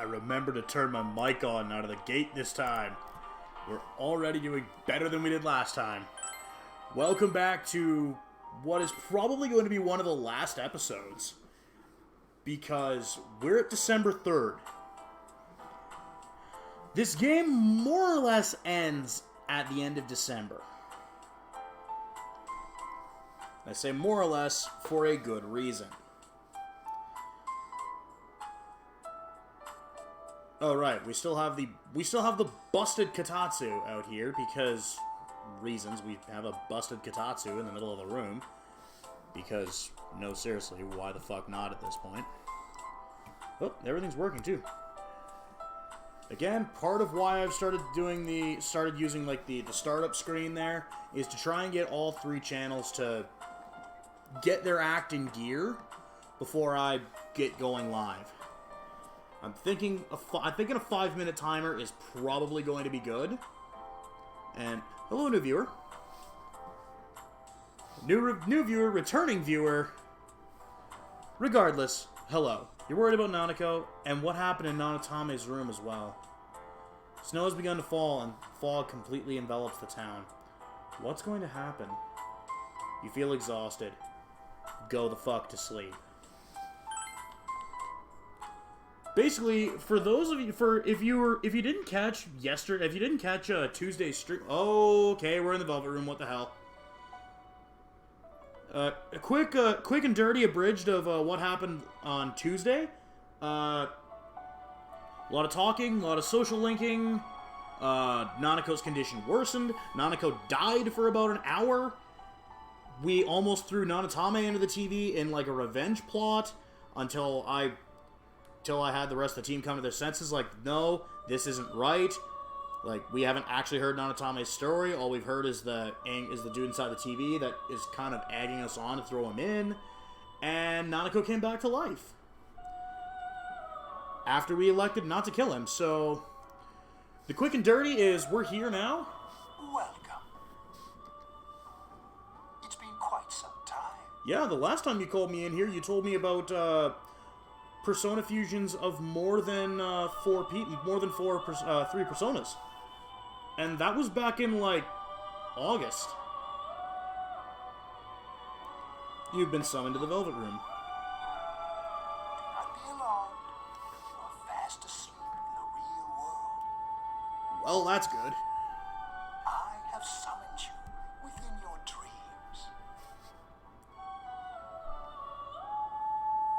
I remember to turn my mic on out of the gate this time. We're already doing better than we did last time. Welcome back to what is probably going to be one of the last episodes. Because we're at December 3rd. This game more or less ends at the end of December. I say more or less for a good reason. Oh right, we still have the busted Kotatsu out here because reasons. We have a busted Kotatsu in the middle of the room because no, seriously, why the fuck not at this point? Oh, everything's working too. Again, part of why I've started using like the startup screen there is to try and get all three channels to get their act in gear before I get going live. I'm thinking a 5-minute timer is probably going to be good. And hello, new viewer. New viewer, returning viewer. Regardless, hello. You're worried about Nanako and what happened in Nanatame's room as well. Snow has begun to fall and fog completely envelops the town. What's going to happen? You feel exhausted. Go the fuck to sleep. Basically, for those of you, if you didn't catch yesterday, if you didn't catch Tuesday's stream, okay, we're in the Velvet Room. What the hell? A quick and dirty abridged of what happened on Tuesday. A lot of talking, a lot of social linking. Nanako's condition worsened. Nanako died for about an hour. We almost threw Nanatame into the TV in like a revenge plot until I had the rest of the team come to their senses. Like, no, this isn't right. Like, we haven't actually heard Nanatame's story. All we've heard is the dude inside the TV that is kind of egging us on to throw him in. And Nanako came back to life after we elected not to kill him. So, the quick and dirty is we're here now. Welcome. It's been quite some time. Yeah, the last time you called me in here, you told me about persona fusions of more than three personas, and that was back in like August. You've been summoned to the Velvet Room. Do not be alarmed. You are fast asleep in the real world. Well, that's good. I have summoned you within your dreams.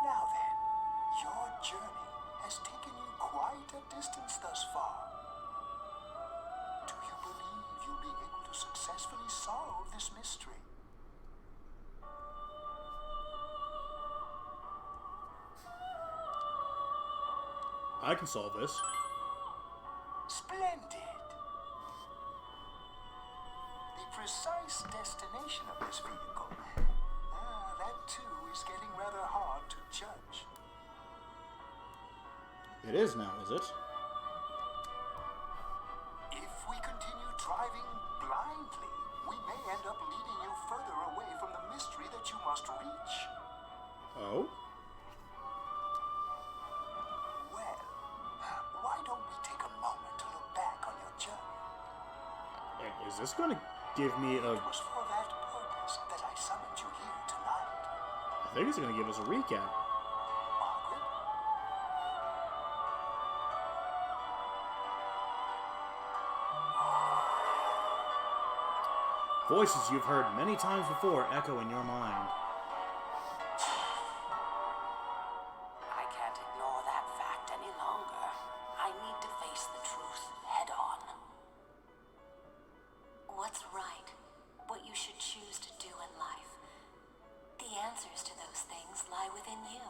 Now then, your journey has taken you quite a distance thus far. Do you believe you'll be able to successfully solve this mystery? I can solve this. Splendid. The precise destination of this vehicle, that too is getting rather hard to judge. It is now, is it? If we continue driving blindly, we may end up leading you further away from the mystery that you must reach. Oh? Well, why don't we take a moment to look back on your journey? Is this going to give me a... It was for that purpose that I summoned you here tonight. I think it's going to give us a recap. Margaret? Voices you've heard many times before echo in your mind. I can't ignore that fact any longer. I need to face the truth head on. What's right? What you should choose to do in life? The answers to those things lie within you.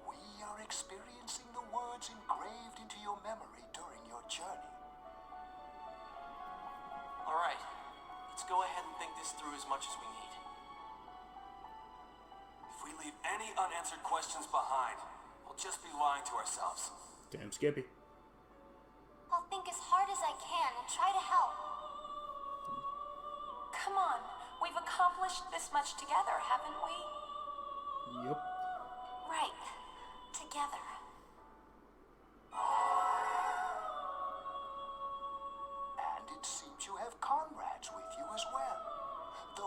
We are experiencing the words engraved into your memory during your journey. All right, let's go ahead and think this through as much as we need. If we leave any unanswered questions behind, we'll just be lying to ourselves. Damn Skippy. I'll think as hard as I can and try to help. Come on, we've accomplished this much together, haven't we? Yep. Right. Together.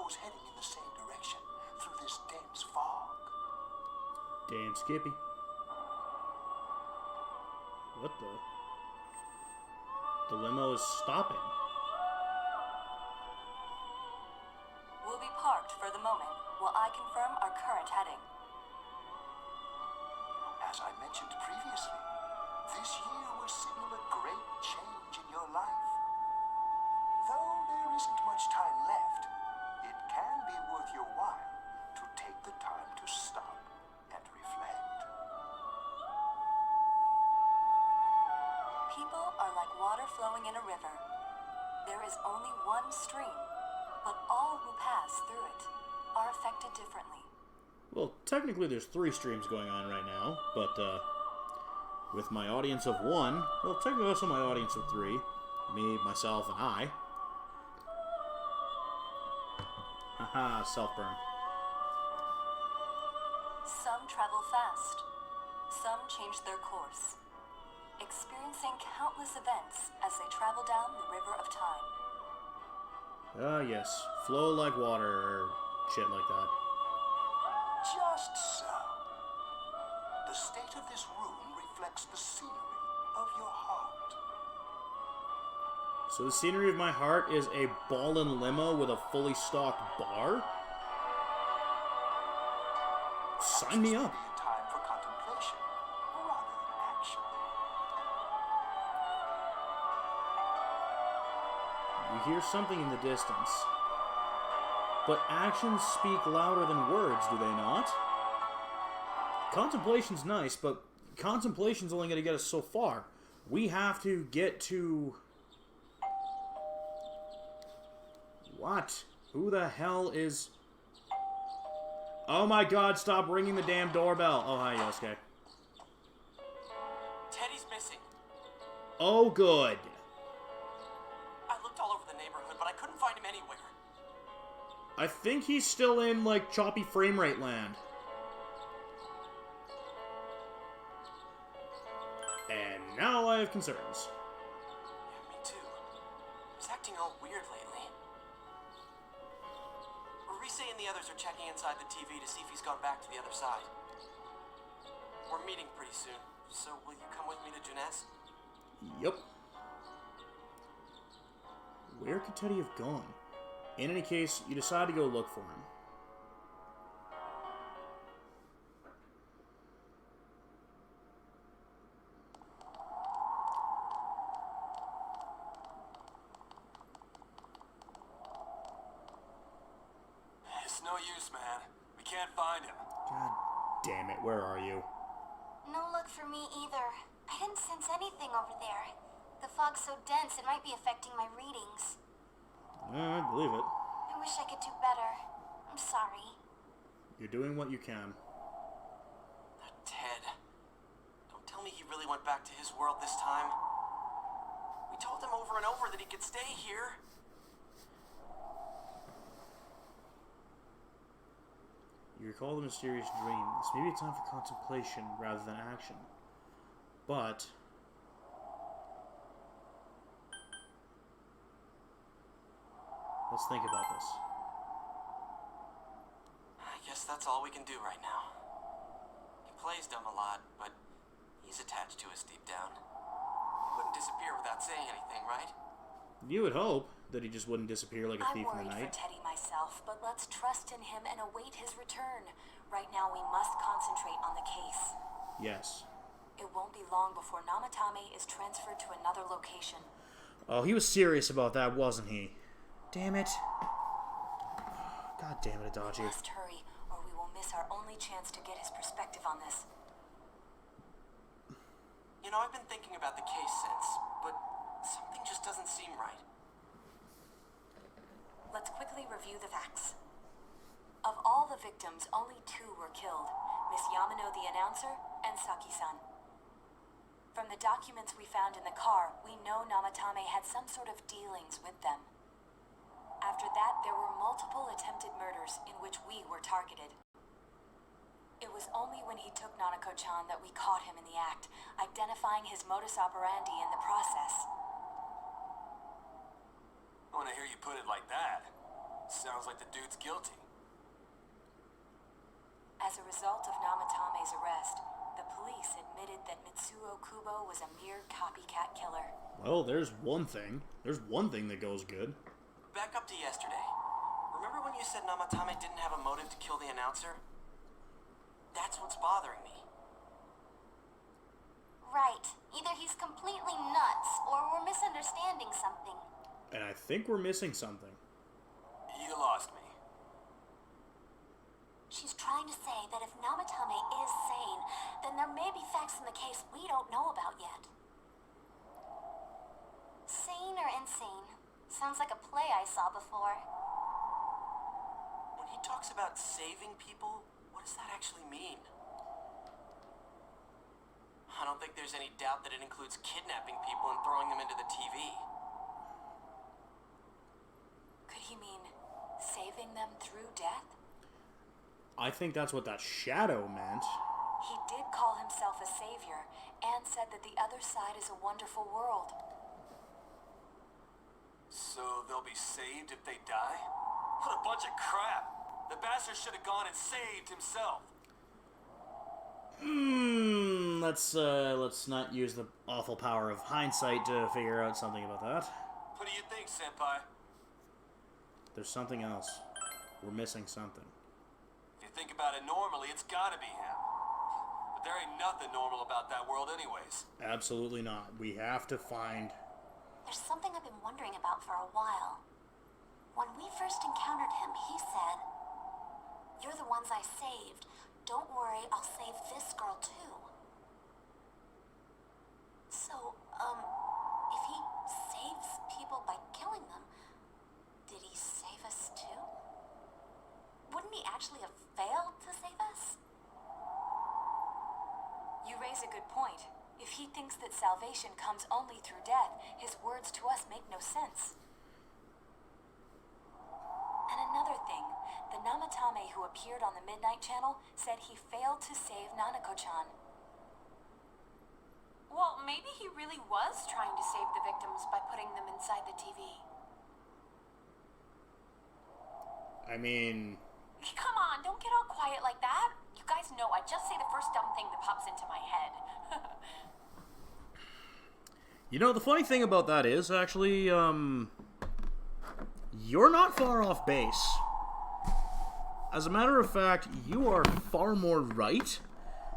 was heading in the same direction through this dense fog. Damn Skippy. What the? The limo is stopping. We'll be parked for the moment while I confirm our current heading. As I mentioned previously, this year will signal a great change in your life. Though there isn't much time left, it can be worth your while to take the time to stop and reflect. People are like water flowing in a river. There is only one stream, but all who pass through it are affected differently. Well, technically there's 3 streams going on right now, but with my audience of 1, well, technically also my audience of 3, me, myself, and I. Haha, self-burn. Some travel fast. Some change their course, experiencing countless events as they travel down the river of time. Ah, yes. Flow like water, or shit like that. Just so. The state of this room reflects the scenery of your heart. So the scenery of my heart is a ballin' limo with a fully stocked bar? Sign me up. Be a time for contemplation rather than action. You hear something in the distance. But actions speak louder than words, do they not? Contemplation's nice, but contemplation's only going to get us so far. We have to get to... What? Who the hell is... Oh my god, stop ringing the damn doorbell. Oh, hi, Yosuke. Teddy's missing. Oh, good. I looked all over the neighborhood, but I couldn't find him anywhere. I think he's still in, like, choppy frame rate land. And now I have concerns. Yeah, me too. He's acting all weird lately. Rise and the others are checking inside the TV to see if he's gone back to the other side. We're meeting pretty soon, so will you come with me to Junes? Yup. Where could Teddy have gone? In any case, you decide to go look for him. It's no use, man. We can't find him. God damn it, where are you? No luck for me either. I didn't sense anything over there. The fog's so dense it might be affecting my readings. I believe it. I wish I could do better. I'm sorry. You're doing what you can. That Ted. Don't tell me he really went back to his world this time. We told him over and over that he could stay here. You recall the mysterious dream. This may be a time for contemplation rather than action. But... let's think about this. I guess that's all we can do right now. He plays dumb a lot, but he's attached to us deep down. He wouldn't disappear without saying anything, right? You would hope that he just wouldn't disappear like a I'm thief in worried the for night. Teddy myself, but let's trust in him and await his return. Right now we must concentrate on the case. Yes. It won't be long before Namatame is transferred to another location. Oh, he was serious about that, wasn't he? Damn it. God damn it, We Adachi. must hurry, or we will miss our only chance to get his perspective on this. You know, I've been thinking about the case since, but something just doesn't seem right. Let's quickly review the facts. Of all the victims, only 2 were killed, Miss Yamano the announcer and Saki-san. From the documents we found in the car, we know Namatame had some sort of dealings with them. After that, there were multiple attempted murders in which we were targeted. It was only when he took Nanako-chan that we caught him in the act, identifying his modus operandi in the process. I want to hear you put it like that. Sounds like the dude's guilty. As a result of Namatame's arrest, the police admitted that Mitsuo Kubo was a mere copycat killer. Well, there's one thing. There's one thing that goes good. Back up to yesterday. Remember when you said Namatame didn't have a motive to kill the announcer? That's what's bothering me. Right. Either he's completely nuts, or we're misunderstanding something. And I think we're missing something. You lost me. She's trying to say that if Namatame is sane, then there may be facts in the case we don't know about yet. Sane or insane? Sounds like a play I saw before. When he talks about saving people, what does that actually mean? I don't think there's any doubt that it includes kidnapping people and throwing them into the TV. Could he mean saving them through death? I think that's what that shadow meant. He did call himself a savior and said that the other side is a wonderful world. So they'll be saved if they die? What a bunch of crap! The bastard should have gone and saved himself. Let's not use the awful power of hindsight to figure out something about that. What do you think, Senpai? There's something else. We're missing something. If you think about it normally, it's gotta be him. But there ain't nothing normal about that world anyways. Absolutely not. We have to find... There's something I've been wondering about for a while. When we first encountered him, he said, "You're the ones I saved. Don't worry, I'll save this girl too." So, if he saves people by killing them, did he save us too? Wouldn't he actually have failed to save us? You raise a good point. If he thinks that salvation comes only through death, his words to us make no sense. And another thing, the Namatame who appeared on the Midnight Channel said he failed to save Nanako-chan. Well, maybe he really was trying to save the victims by putting them inside the TV. I mean... Come on, don't get all quiet like that. You guys know I just say the first dumb thing that pops into my head. You know, the funny thing about that is, actually, you're not far off base. As a matter of fact, you are far more right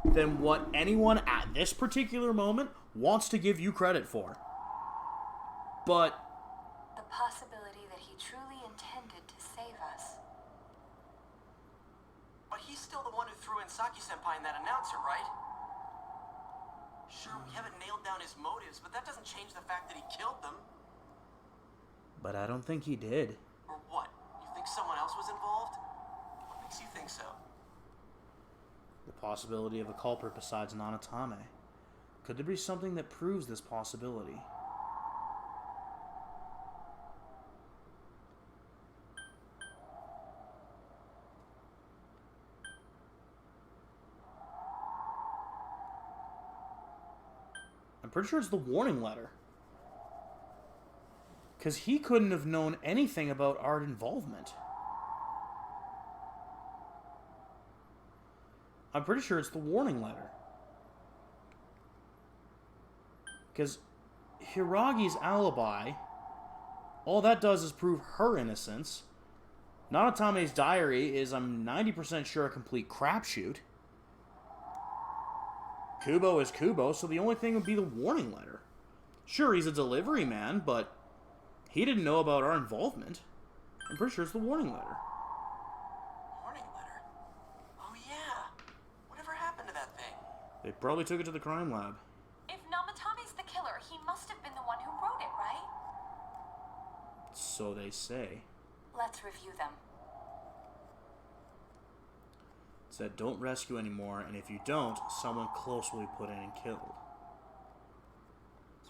than what anyone at this particular moment wants to give you credit for. But... The possibility that he truly intended to save us. But he's still the one who threw in Saki-senpai and that announcer, right? Sure, we haven't nailed down his motives, but that doesn't change the fact that he killed them. But I don't think he did. Or what? You think someone else was involved? What makes you think so? The possibility of a culprit besides Nanatame. Could there be something that proves this possibility? I'm pretty sure it's the warning letter. Because he couldn't have known anything about our involvement. I'm pretty sure it's the warning letter. Because Hiragi's alibi, all that does is prove her innocence. Nanatame's diary is, I'm 90% sure, a complete crapshoot. Kubo is Kubo, so the only thing would be the warning letter. Sure, he's a delivery man, but he didn't know about our involvement. I'm pretty sure it's the warning letter. Warning letter? Oh yeah. Whatever happened to that thing? They probably took it to the crime lab. If Namatame's the killer, he must have been the one who wrote it, right? So they say. Let's review them. It said, don't rescue anymore, and if you don't, someone close will be put in and killed.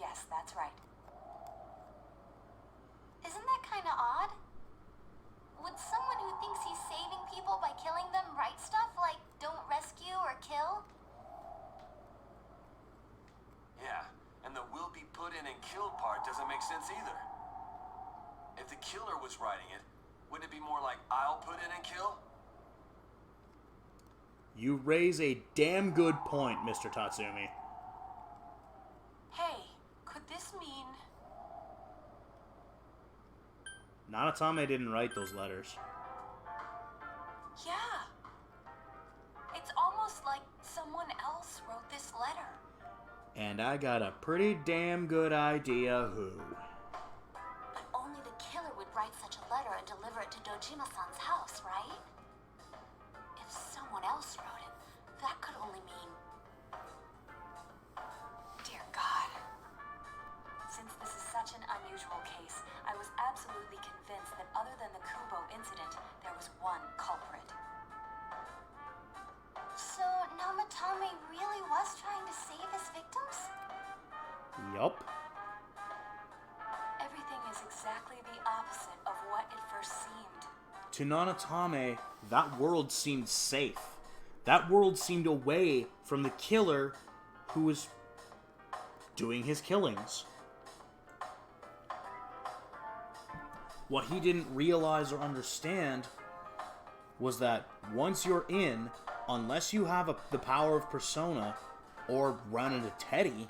Yes, that's right. Isn't that kind of odd? Would someone who thinks he's saving people by killing them write stuff like "don't rescue" or "kill"? Yeah, and the "will be put in and killed" part doesn't make sense either. If the killer was writing it, Wouldn't it be more like I'll put in and kill? You raise a damn good point, Mr. Tatsumi. Hey, could this mean... Nanatame didn't write those letters. Yeah. It's almost like someone else wrote this letter. And I got a pretty damn good idea who. But only the killer would write such a letter and deliver it to Dojima-san's house, right? If someone else wrote it, that could only mean... Dear God. Since this is such an unusual case, I was absolutely convinced that other than the Kubo incident, there was one culprit. So, Namatame really was trying to save his victims? Yup. Everything is exactly the opposite of what it first seemed. To Nanatame, that world seemed safe. That world seemed away from the killer who was doing his killings. What he didn't realize or understand was that once you're in, unless you have the power of Persona or run into Teddy,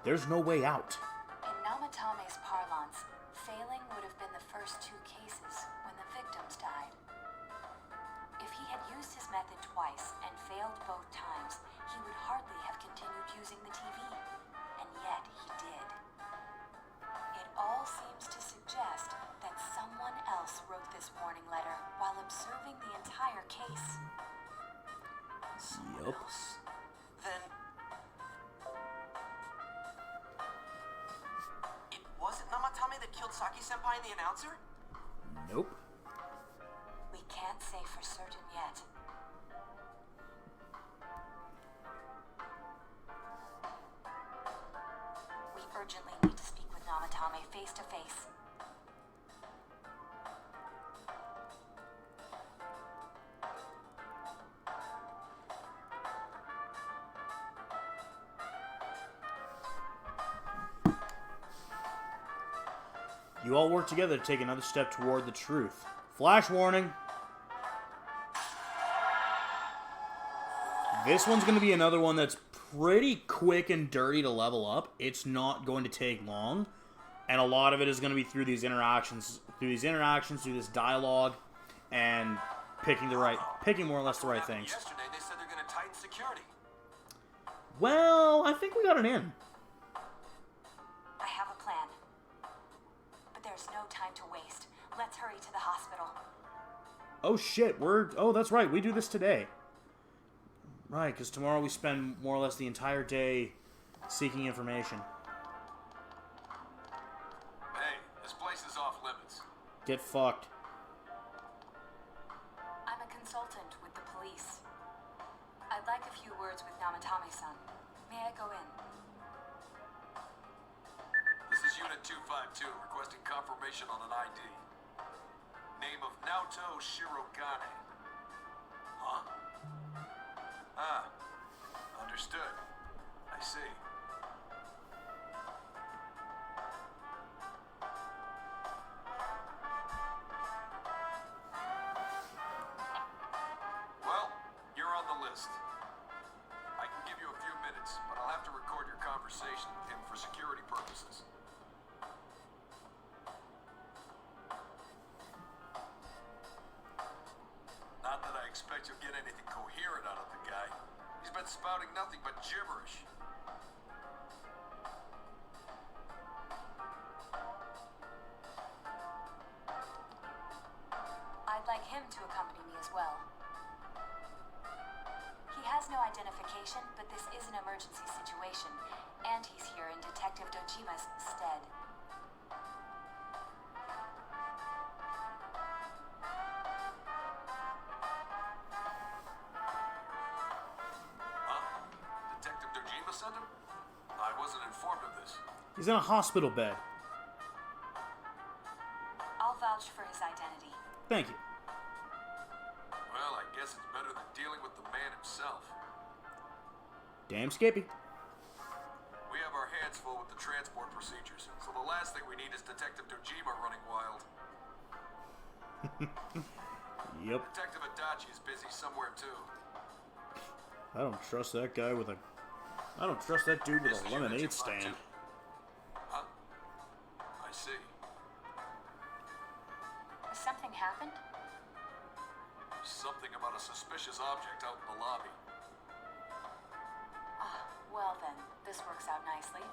there's no way out. In Namatame's parlance, failing would have been the first two cases when the victims died. If he had used his method twice and failed both times, he would hardly have continued using the TV. And yet he did. It all seems to suggest that someone else wrote this warning letter while observing the entire case. Yup. Then... It wasn't Namatame that killed Saki-senpai and the announcer? Nope. We can't say for certain yet. We urgently need to speak with Namatame face to face. You all work together to take another step toward the truth. Flash warning. This one's going to be another one that's pretty quick and dirty to level up. It's not going to take long. And a lot of it is going to be through these interactions, through this dialogue, and picking more or less the right things. Yesterday they said they're gonna tighten security. Well, I think we got an in. I have a plan. But there's no time to waste. Let's hurry to the hospital. Oh shit, that's right, we do this today. Right, because tomorrow we spend more or less the entire day seeking information. Hey, this place is off limits. Get fucked. I'm a consultant with the police. I'd like a few words with Namatame-san. May I go in? This is Unit 252, requesting confirmation on an ID. Name of Naoto Shirogane. Huh? Ah, understood. I see. Well, you're on the list. I can give you a few minutes, but I'll have to record your conversation with him for security purposes. Not that I expect you'll get anything coherent out of the guy. He's been spouting nothing but gibberish. I'd like him to accompany me as well. He has no identification, but this is an emergency situation, and he's here in Detective Dojima's stead. Huh? Detective Dojima sent him? I wasn't informed of this. He's in a hospital bed. I'll vouch for his identity. Thank you. Well, I guess it's better than dealing with the man himself. Damn Skippy. We have our hands full with the transport procedures, so the last thing we need is Detective Dojima running wild. Yep. Detective Adachi is busy somewhere too. I don't trust that guy with a... I don't trust that dude with This a is Unit lemonade 252. stand. Huh? I see. Has something happened? Something about a suspicious object out in the lobby. Well then, this works out nicely.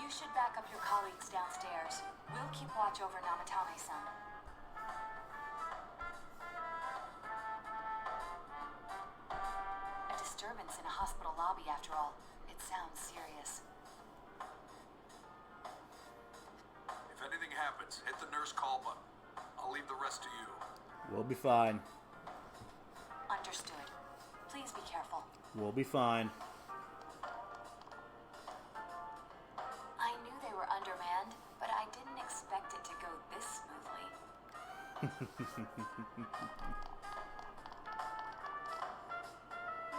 You should back up your colleagues downstairs. We'll keep watch over Namatame-san. A disturbance in a hospital lobby, after all. It sounds serious. If anything happens, hit the nurse call button. I'll leave the rest to you. We'll be fine. Understood. Please be careful. We'll be fine. I knew they were undermanned, but I didn't expect it to go this smoothly.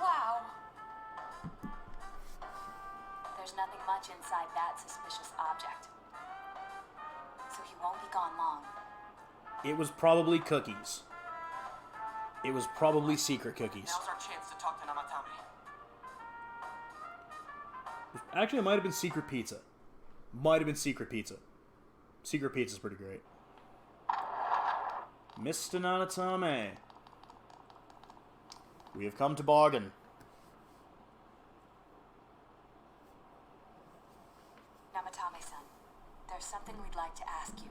Wow. There's nothing much inside that suspicious object. So he won't be gone long. It was probably cookies. It was probably secret cookies. Now's our chance to talk to Namatame. Actually, it might have been secret pizza. Might have been secret pizza. Secret pizza's pretty great. Mr. Namatame. We have come to bargain. Namatame-san, there's something we'd like to ask you.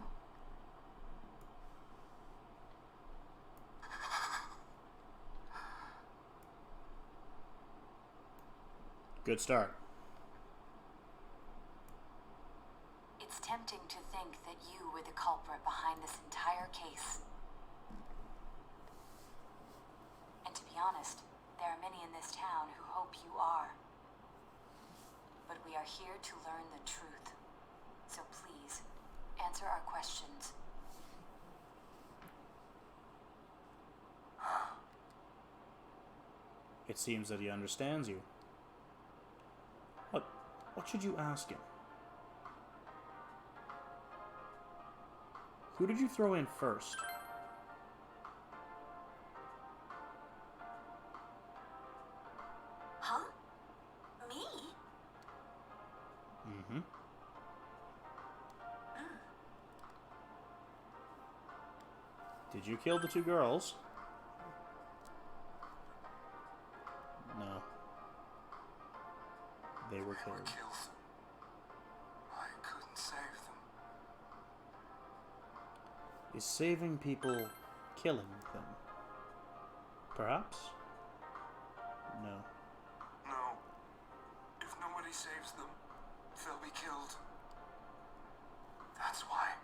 Good start. It's tempting to think that you were the culprit behind this entire case. And to be honest, there are many in this town who hope you are. But we are here to learn the truth. So please, answer our questions. It seems that he understands you. What should you ask him? Who did you throw in first? Huh? Me? Mm-hmm. Did you kill the two girls? No. They were killed. Killed. I couldn't save them. Is saving people killing them? Perhaps? No. No. If nobody saves them, they'll be killed. That's why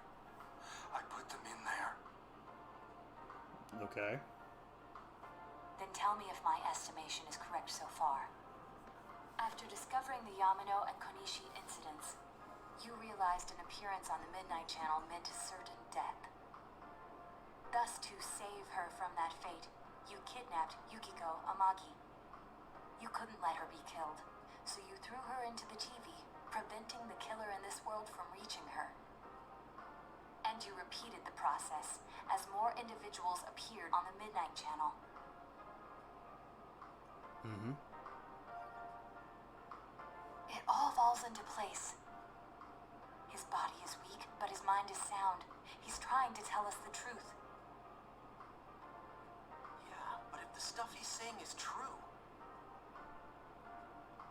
I put them in there. Okay. Then tell me if my estimation is correct so far. After discovering the Yamano and Konishi incidents, you realized an appearance on the Midnight Channel meant certain death. Thus, to save her from that fate, you kidnapped Yukiko Amagi. You couldn't let her be killed, so you threw her into the TV, preventing the killer in this world from reaching her. And you repeated the process as more individuals appeared on the Midnight Channel. Mm-hmm. It all falls into place. His body is weak, but his mind is sound. He's trying to tell us the truth. Yeah, but if the stuff he's saying is true...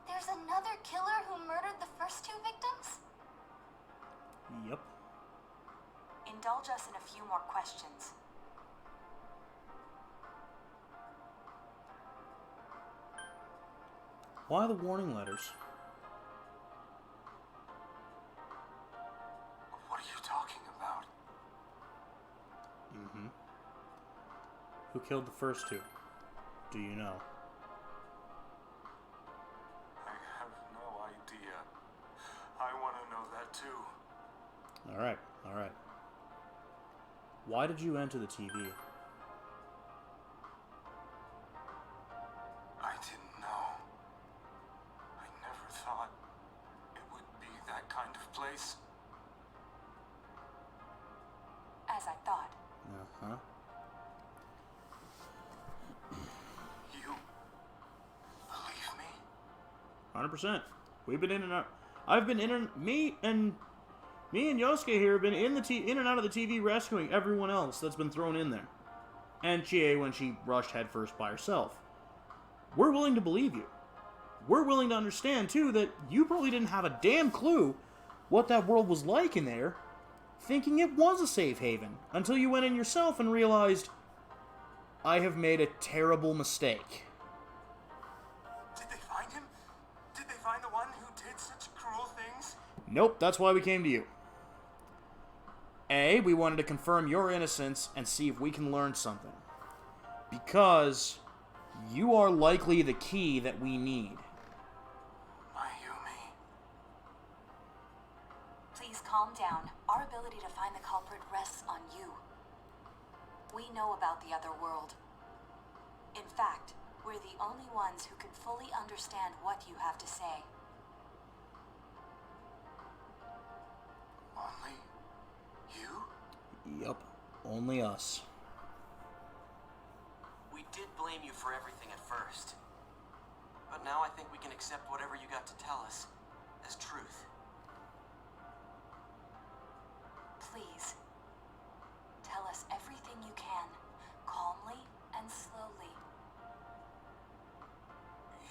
There's another killer who murdered the first two victims? Yep. Indulge us in a few more questions. Why the warning letters? What are you talking about? Mm-hmm. Who killed the first two? Do you know? I have no idea. I want to know that too. Alright, alright. Why did you enter the TV? I didn't know. I never thought it would be that kind of place. As I thought. No. 100%. We've been in and out. I've been in and... Me and Yosuke here have been in and out of the TV rescuing everyone else that's been thrown in there. And Chie when she rushed headfirst by herself. We're willing to believe you. We're willing to understand, too, that you probably didn't have a damn clue what that world was like in there, thinking it was a safe haven, until you went in yourself and realized, I have made a terrible mistake. Did they find him? Did they find the one who did such cruel things? Nope, that's why we came to you. A, we wanted to confirm your innocence and see if we can learn something. Because you are likely the key that we need. Mayumi. Please calm down. Our ability to find the culprit rests on you. We know about the other world. In fact, we're the only ones who can fully understand what you have to say. Only you? Yup, only us. We did blame you for everything at first. But now I think we can accept whatever you got to tell us as truth. Please, tell us everything you can, calmly and slowly.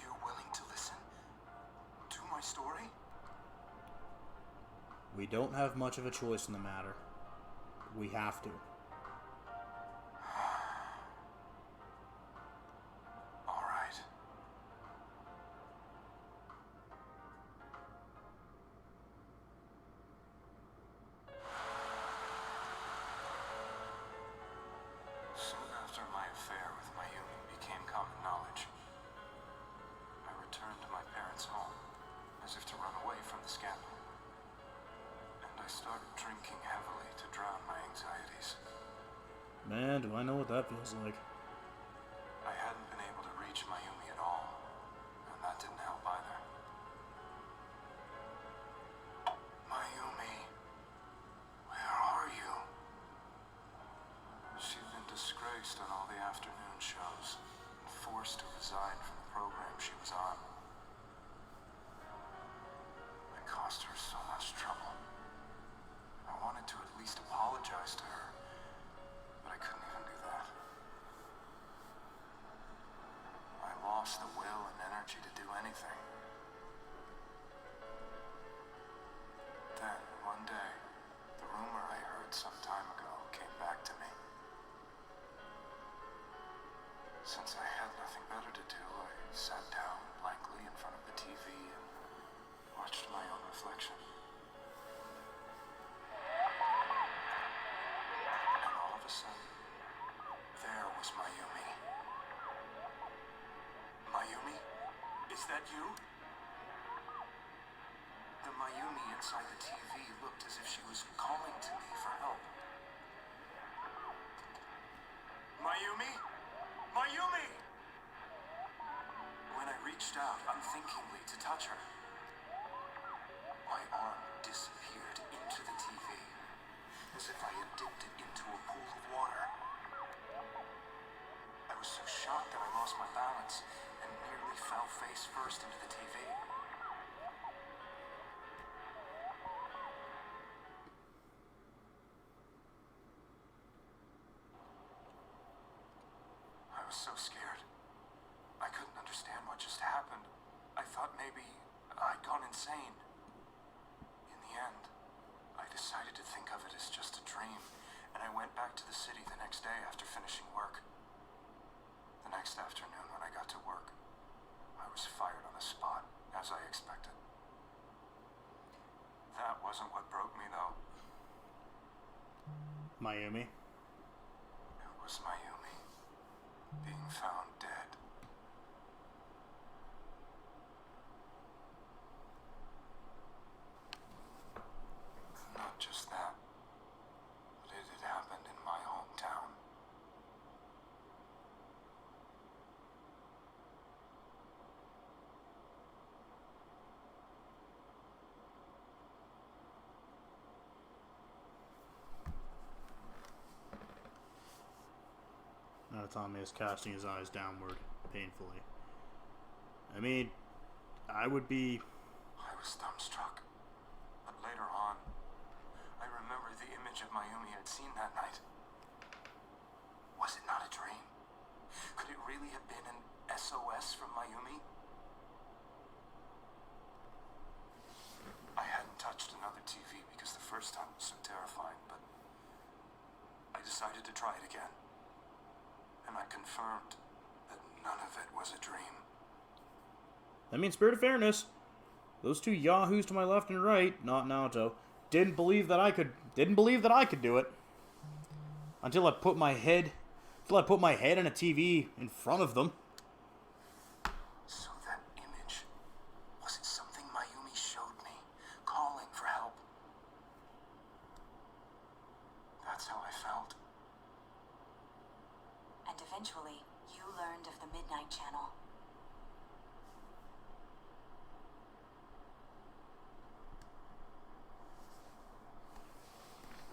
You willing to listen to my story? We don't have much of a choice in the matter. We have to. All right. Soon after my affair with Mayumi became common knowledge, I returned to my parents' home as if to run away from the scandal. And I started drinking heavily to drown my anxieties. Man, do I know what that feels like. I hadn't been able to reach Mayumi at all, and that didn't help either. Mayumi, where are you? She'd been disgraced on all the afternoon shows and forced to resign from the program she was on. I caused her so much trouble. I wanted to at least apologize to her, but I couldn't even do that. I lost the will and energy to do anything. Then, one day, the rumor I heard some time ago came back to me. Since I had nothing better to do, I sat down blankly in front of the TV and watched my own reflection. And all of a sudden, there was Mayumi. Mayumi? Is that you? The Mayumi inside the TV looked as if she was calling to me for help. Mayumi? Mayumi! When I reached out unthinkingly to touch her, my arm disappeared into the TV, as if I had dipped it into a pool of water. I was so shocked that I lost my balance and nearly fell face first into the TV. I was so scared. I couldn't understand what just happened. I thought maybe I'd gone insane. In the end, I decided to think of it as just a dream, and I went back to the city the next day after finishing work. The next afternoon when I got to work, I was fired on the spot, as I expected. That wasn't what broke me, though. Mayumi. It was Mayumi being found dead. Not just that, but it had happened in my hometown. Now Tommy is casting his eyes downward, painfully. I mean, I would be... I was dumbstruck. But later on, I remembered the image of Mayumi I'd seen that night. Was it not a dream? Could it really have been an SOS from Mayumi? I hadn't touched another TV because the first time was so terrifying, but I decided to try it again. And I confirmed that none of it was a dream. I mean, spirit of fairness, those two yahoos to my left and right, not Naoto, didn't believe that I could do it. Until I put my head in a TV in front of them. So that image, was it something Mayumi showed me, calling for help? That's how I felt. And eventually, you learned of the Midnight Channel.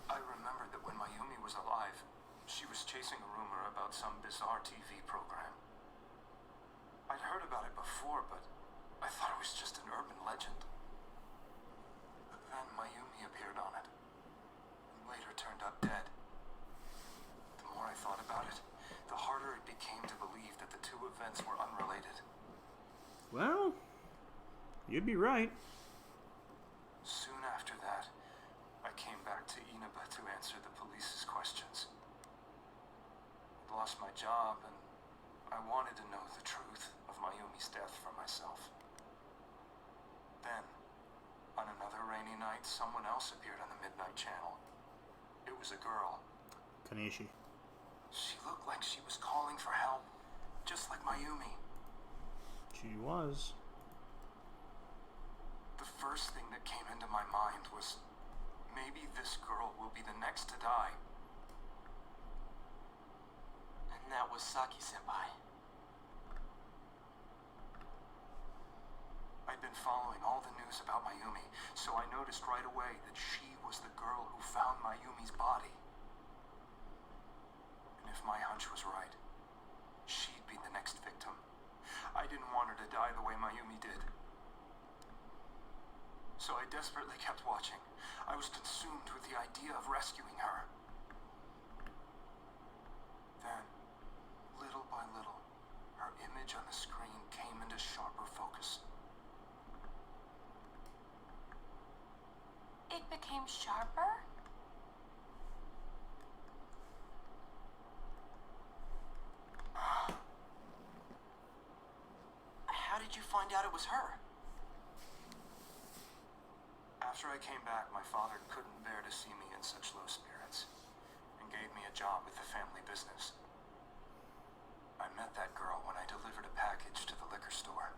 I remembered that when Mayumi was alive, she was chasing a rumor about some bizarre TV program. I'd heard about it before, but I thought it was just an urban legend. But then Mayumi appeared on it, and later turned up dead. The more I thought about it, the harder it became to believe that the two events were unrelated. Well, you'd be right. Soon after that, I came back to Inaba to answer the police's questions. I'd lost my job, and I wanted to know the truth of Mayumi's death for myself. Then, on another rainy night, someone else appeared on the Midnight Channel. It was a girl. Kanishi. She looked like she was calling for help, just like Mayumi. She was. The first thing that came into my mind was, maybe this girl will be the next to die. And that was Saki-senpai. I'd been following all the news about Mayumi, so I noticed right away that she was the girl who found Mayumi's body. And if my hunch was right, she'd be the next victim. I didn't want her to die the way Mayumi did. So I desperately kept watching. I was consumed with the idea of rescuing her. Then, little by little, her image on the screen came into sharper focus. It became sharper? How did you find out it was her? After I came back, my father couldn't bear to see me in such low spirits, and gave me a job with the family business. I met that girl when I delivered a package to the liquor store.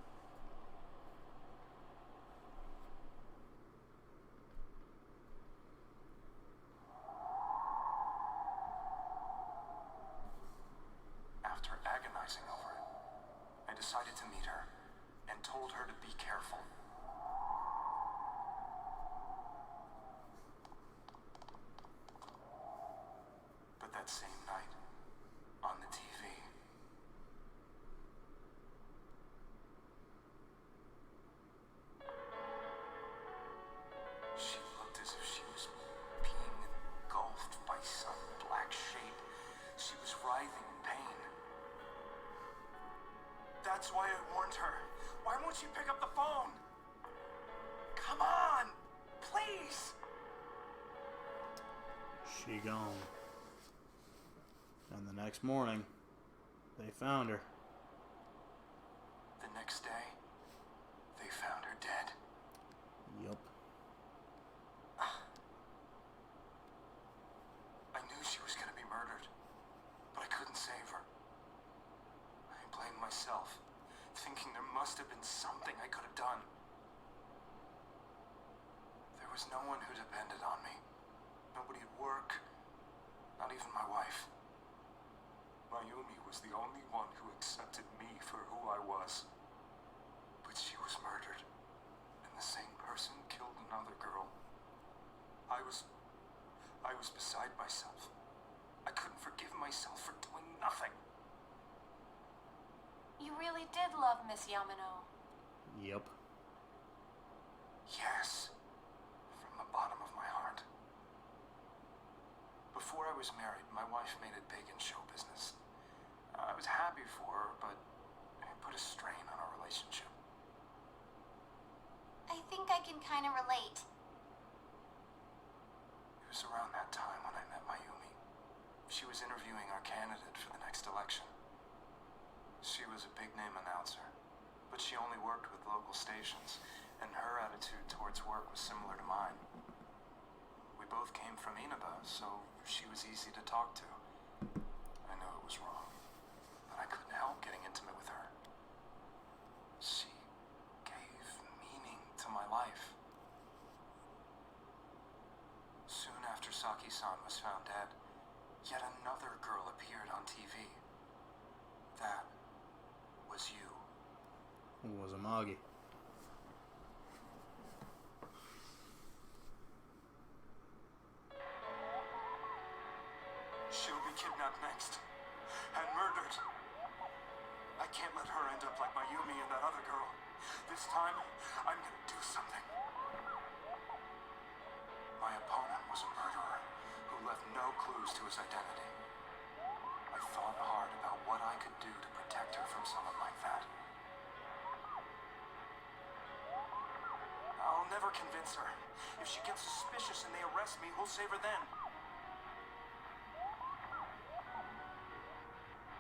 After agonizing over it, I decided to meet her and told her to be careful. But that same night, on the TV, she looked as if she was being engulfed by some black shape. She was writhing in pain. That's why I warned her. Why won't she pick up the phone? Come on! Please! She gone. And the next morning, they found her. The next day, they found her dead. Yup. I knew she was going to be murdered, but I couldn't save her. I blamed myself, thinking there must have been something I could have done. There was no one who depended on me. Nobody at work, not even my wife. Mayumi was the only one who accepted me for who I was. But she was murdered, and the same person killed another girl. I was beside myself. I couldn't forgive myself for doing nothing. You really did love Miss Yamano. Yup. Yes. From the bottom of my heart. Before I was married, my wife made it big in show business. I was happy for her, but it put a strain on our relationship. I think I can kind of relate. It was around that time when I met Mayumi. She was interviewing our candidate for the next election. She was a big-name announcer, but she only worked with local stations, and her attitude towards work was similar to mine. We both came from Inaba, so she was easy to talk to. I knew it was wrong, but I couldn't help getting intimate with her. She gave meaning to my life. Soon after Saki-san was found dead, yet another girl appeared on TV. That was you. It was Amagi. She'll be kidnapped next. And murdered. I can't let her end up like Mayumi and that other girl. This time, I'm gonna do something. My opponent was a murderer who left no clues to his identity. I thought hard about what I could do to protect her from someone like that. I'll never convince her. If she gets suspicious and they arrest me, who'll save her then?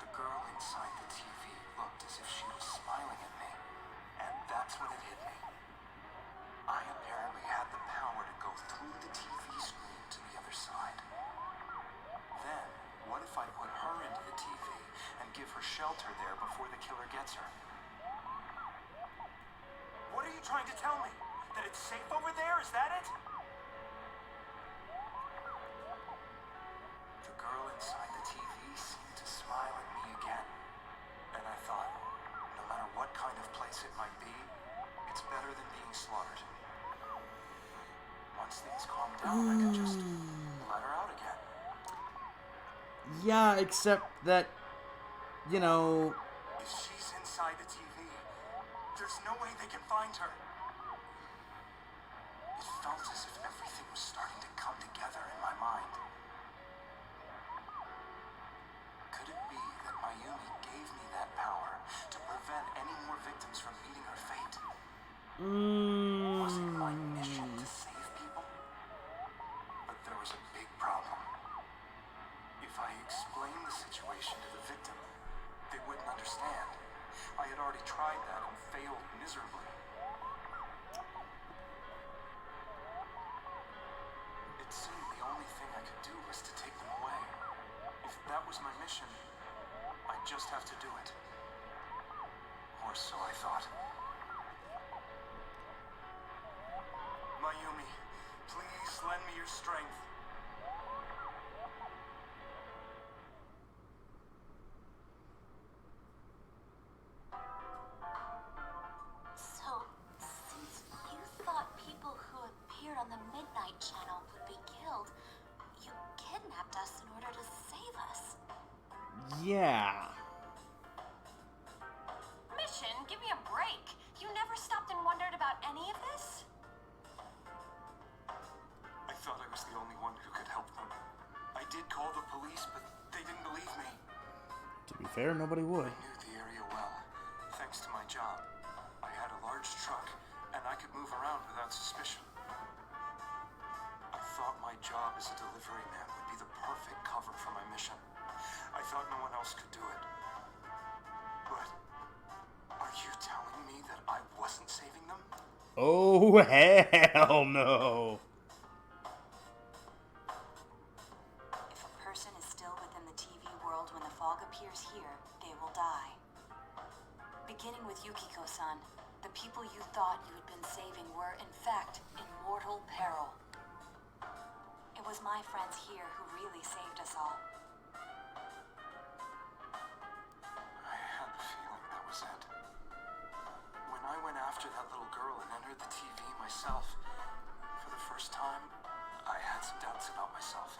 The girl inside the TV looked as if she was smiling at me, and that's when it hit me. I apparently had the power to go through the TV screen to the other side. Then, what if I put her into the TV and give her shelter there before the killer gets her? What are you trying to tell me? That it's safe over there? Is that it? The girl inside the TV seemed to smile at me again. And I thought, no matter what kind of place it might be, it's better than being slaughtered. Once things calm down, I could just let her out again. Yeah, except that, you know... If she's inside the TV, there's no way they can find her. It felt as if everything was starting to come together in my mind. Could it be that Mayumi gave me that power to prevent any more victims from meeting her fate? Was it my mission to save people? But there was a big problem. If I explained the situation to the victim, they wouldn't understand. I had already tried that and failed miserably. It seemed the only thing I could do was to take them away. If that was my mission, I'd just have to do it. Or so I thought. Mayumi, please lend me your strength. So, since you thought people who appeared on the Midnight Channel would be killed, you kidnapped us in order to save us. Yeah. Mission, give me a break. You never stopped and wondered about any of this? I thought I was the only one who could help them. I did call the police, but they didn't believe me. To be fair, nobody would. I knew the area well, thanks to my job. I had a large truck, and I could move around without suspicion. I thought my job as a delivery man would be the perfect cover for my mission. I thought no one else could do it. But are you telling me that I wasn't saving them? Oh, hell no. If a person is still within the TV world when the fog appears here, they will die. Beginning with Yukiko-san, the people you thought you had been saving were, in fact, in mortal peril. It was my friends here who really saved us all. I had the feeling that was it. When I went after that little girl and entered the TV myself, for the first time, I had some doubts about myself.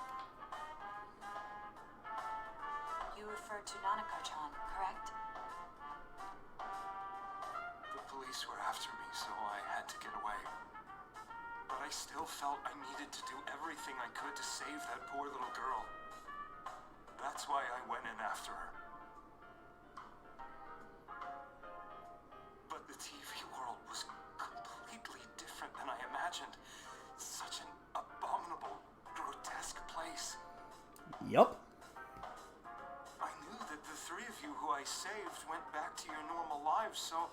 You referred to Nanako-chan, correct? The police were after me, so I had to get away. felt I needed to do everything I could to save that poor little girl. That's why I went in after her. But the TV world was completely different than I imagined. Such an abominable, grotesque place. Yup. I knew that the three of you who I saved went back to your normal lives, so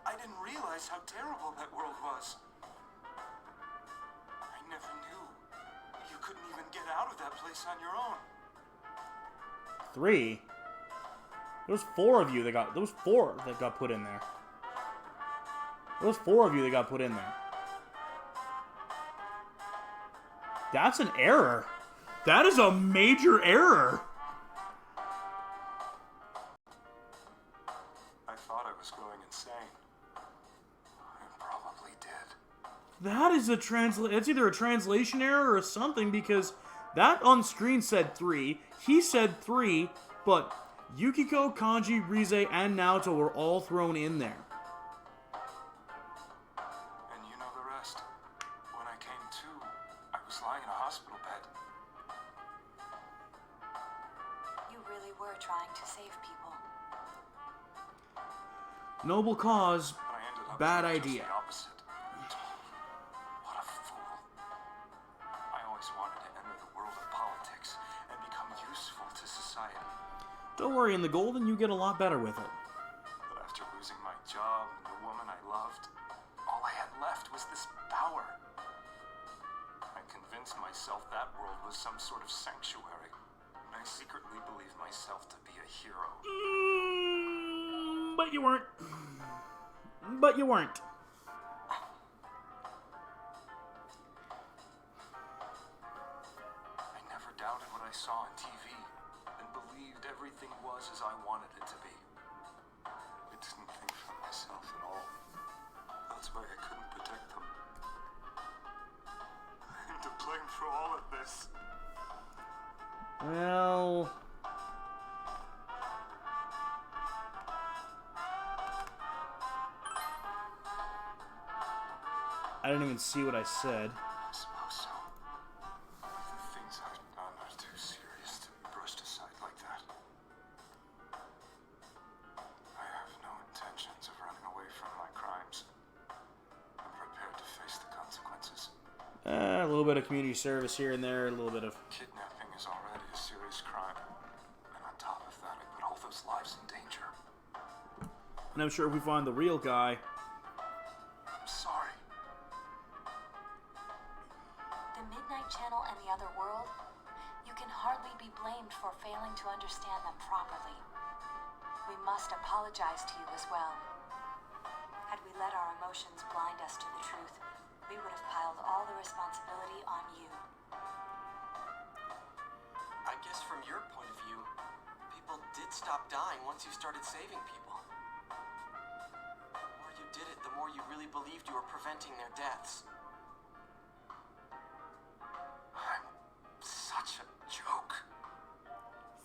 I didn't realize how terrible that world was. I never knew. You couldn't even get out of that place on your own. 3? There was 4 of you that got... There was 4 that got put in there. There was 4 of you that got put in there. That's an error. That is a major error. I thought I was going insane. I probably did. That is a It's either a translation error or something, because that on screen said 3. He said 3, but Yukiko, Kanji, Rize, and Naoto were all thrown in there. And you know the rest. When I came to, I was lying in a hospital bed. You really were trying to save people. Noble cause, But I ended up bad doing just idea. the opposite. What a fool. I always wanted to enter the world of politics and become useful to society. Don't worry, in the Golden you get a lot better with it. But after losing my job and the woman I loved, all I had left was this power. I convinced myself that world was some sort of sanctuary, and I secretly believed myself to be a hero. But you weren't. But you weren't. I never doubted what I saw on TV and believed everything was as I wanted it to be. I didn't think for myself at all. That's why I couldn't protect them. I'm to blame for all of this. Well... I didn't even see what I said. I suppose so. The things I've done are too serious to be brushed aside like that. I have no intentions of running away from my crimes. I'm prepared to face the consequences. A little bit of community service here and there, a little bit of... Kidnapping is already a serious crime. And on top of that, I put all those lives in danger. And I'm sure if we find the real guy... I'm sorry. The Midnight Channel and the other world, you can hardly be blamed for failing to understand them properly. We must apologize to you as well. Had we let our emotions blind us to the truth, we would have piled all the responsibility on you. I guess from your point of view, people did stop dying once you started saving people. The more you did it, the more you really believed you were preventing their deaths. I'm such a joke.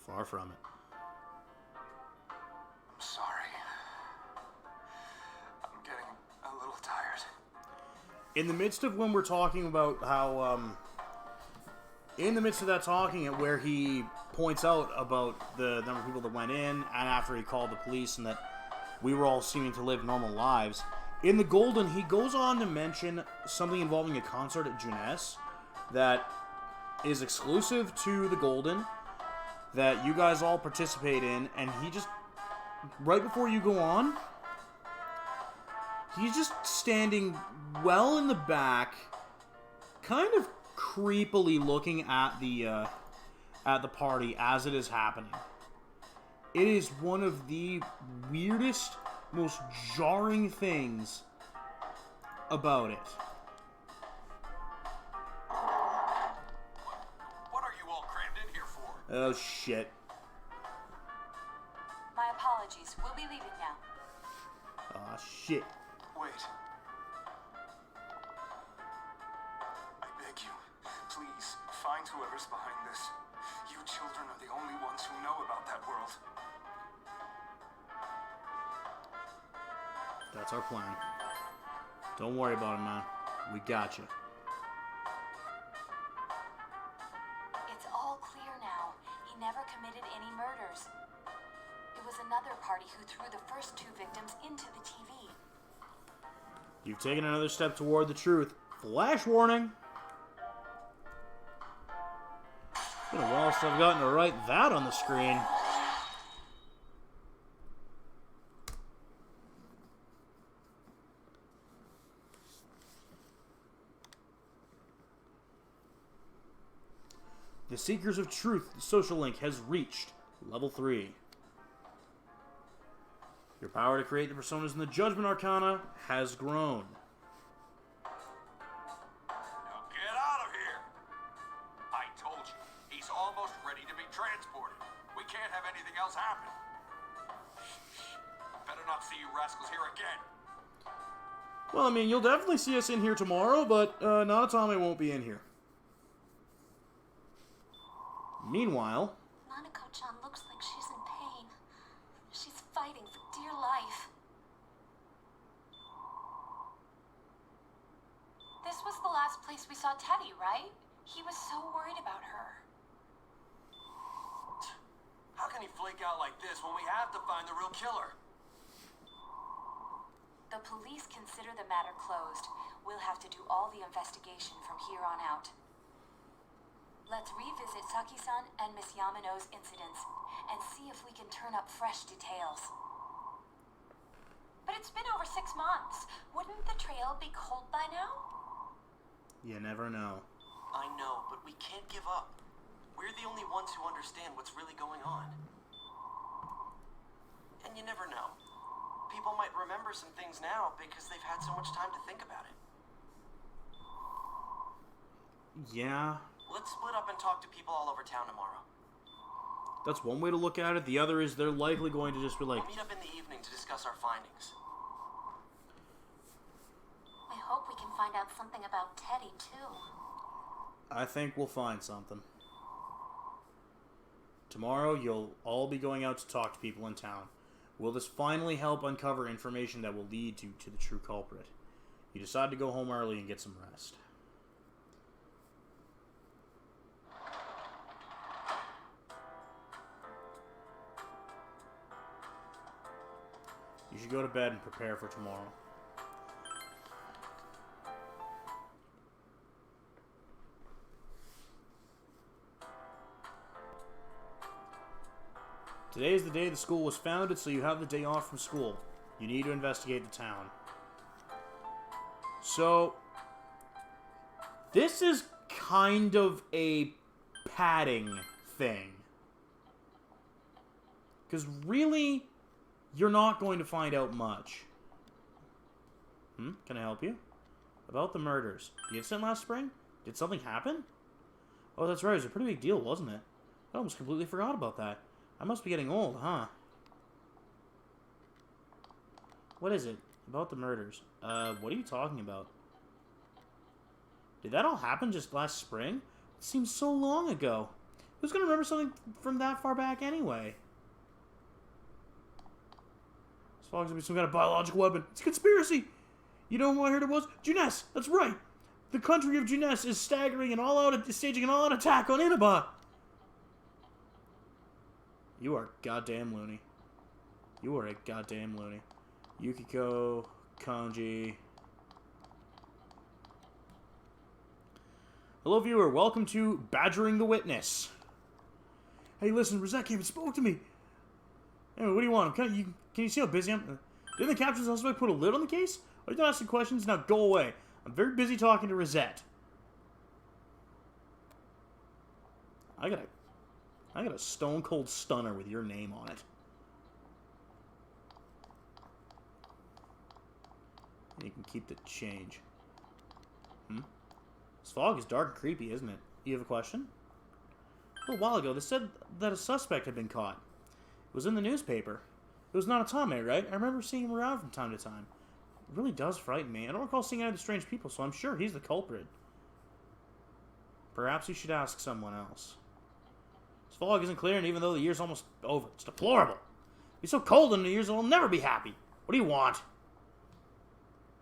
Far from it. I'm sorry. I'm getting a little tired. In the midst of when we're talking about how, in the midst of that talking, where he points out about the number of people that went in, and after he called the police, and that we were all seeming to live normal lives, in the Golden, he goes on to mention something involving a concert at Jeunesse that is exclusive to the Golden, that you guys all participate in, and he just, right before you go on, he's just standing well in the back, kind of creepily looking at the party as it is happening. It is one of the weirdest, most jarring things about it. What are you all crammed in here for? Oh shit. My apologies. We'll be leaving now. Ah shit. Wait. I beg you, please, find whoever's behind this. You children are the only ones who know about that world. That's our plan. Don't worry about it, man. We got you. party who threw the first 2 victims into the TV. You've taken another step toward the truth. Flash warning! It's been a while since I've gotten to write that on the screen. The Seekers of Truth social link has reached level 3. Your power to create the personas in the Judgment Arcana has grown. Now get out of here! I told you, he's almost ready to be transported. We can't have anything else happen. Better not see you rascals here again. Well, I mean, you'll definitely see us in here tomorrow, but Nanatame won't be in here. Meanwhile... Nanako-chan looks like she's in pain. She's fighting for dear life. This was the last place we saw Teddy, right? He was so worried about her. How can he flake out like this when we have to find the real killer? The police consider the matter closed. We'll have to do all the investigation from here on out. Let's revisit Saki-san and Miss Yamano's incidents and see if we can turn up fresh details. But it's been over 6 months. Wouldn't the trail be cold by now? You never know. I know, but we can't give up. We're the only ones who understand what's really going on. And you never know. People might remember some things now because they've had so much time to think about it. Yeah. Let's split up and talk to people all over town tomorrow. That's one way to look at it. The other is they're likely going to just be like... We'll meet up in the evening to discuss our findings. I hope we can find out something about Teddy, too. I think we'll find something. Tomorrow, you'll all be going out to talk to people in town. Will this finally help uncover information that will lead you to the true culprit? You decide to go home early and get some rest. You should go to bed and prepare for tomorrow. Today is the day the school was founded, so you have the day off from school. You need to investigate the town. So, this is kind of a padding thing. Because really, you're not going to find out much. Can I help you? About the murders. The incident last spring? Did something happen? Oh, that's right. It was a pretty big deal, wasn't it? I almost completely forgot about that. I must be getting old, huh? What is it? About the murders. What are you talking about? Did that all happen just last spring? It seems so long ago. Who's gonna remember something from that far back anyway? This fog's gonna be some kind of biological weapon. It's a conspiracy! You know who I heard it was? Junes! That's right! The country of Junes is staging an all-out attack on Inaba! You are goddamn loony. You are a goddamn loony. Yukiko, Kanji. Hello, viewer. Welcome to Badgering the Witness. Hey, listen, Rosette came and spoke to me. Anyway, what do you want? Can you see how busy I am? Didn't the capture suspect put a lid on the case? Are you done asking questions? Now go away. I'm very busy talking to Rosette. I got a stone cold stunner with your name on it. And you can keep the change. This fog is dark and creepy, isn't it? You have a question? A little while ago, they said that a suspect had been caught. It was in the newspaper. It was Nanatame, right? I remember seeing him around from time to time. It really does frighten me. I don't recall seeing any of the strange people, so I'm sure he's the culprit. Perhaps you should ask someone else. This fog isn't clear, and even though the year's almost over, it's deplorable. It'll be so cold in the years, I'll never be happy. What do you want?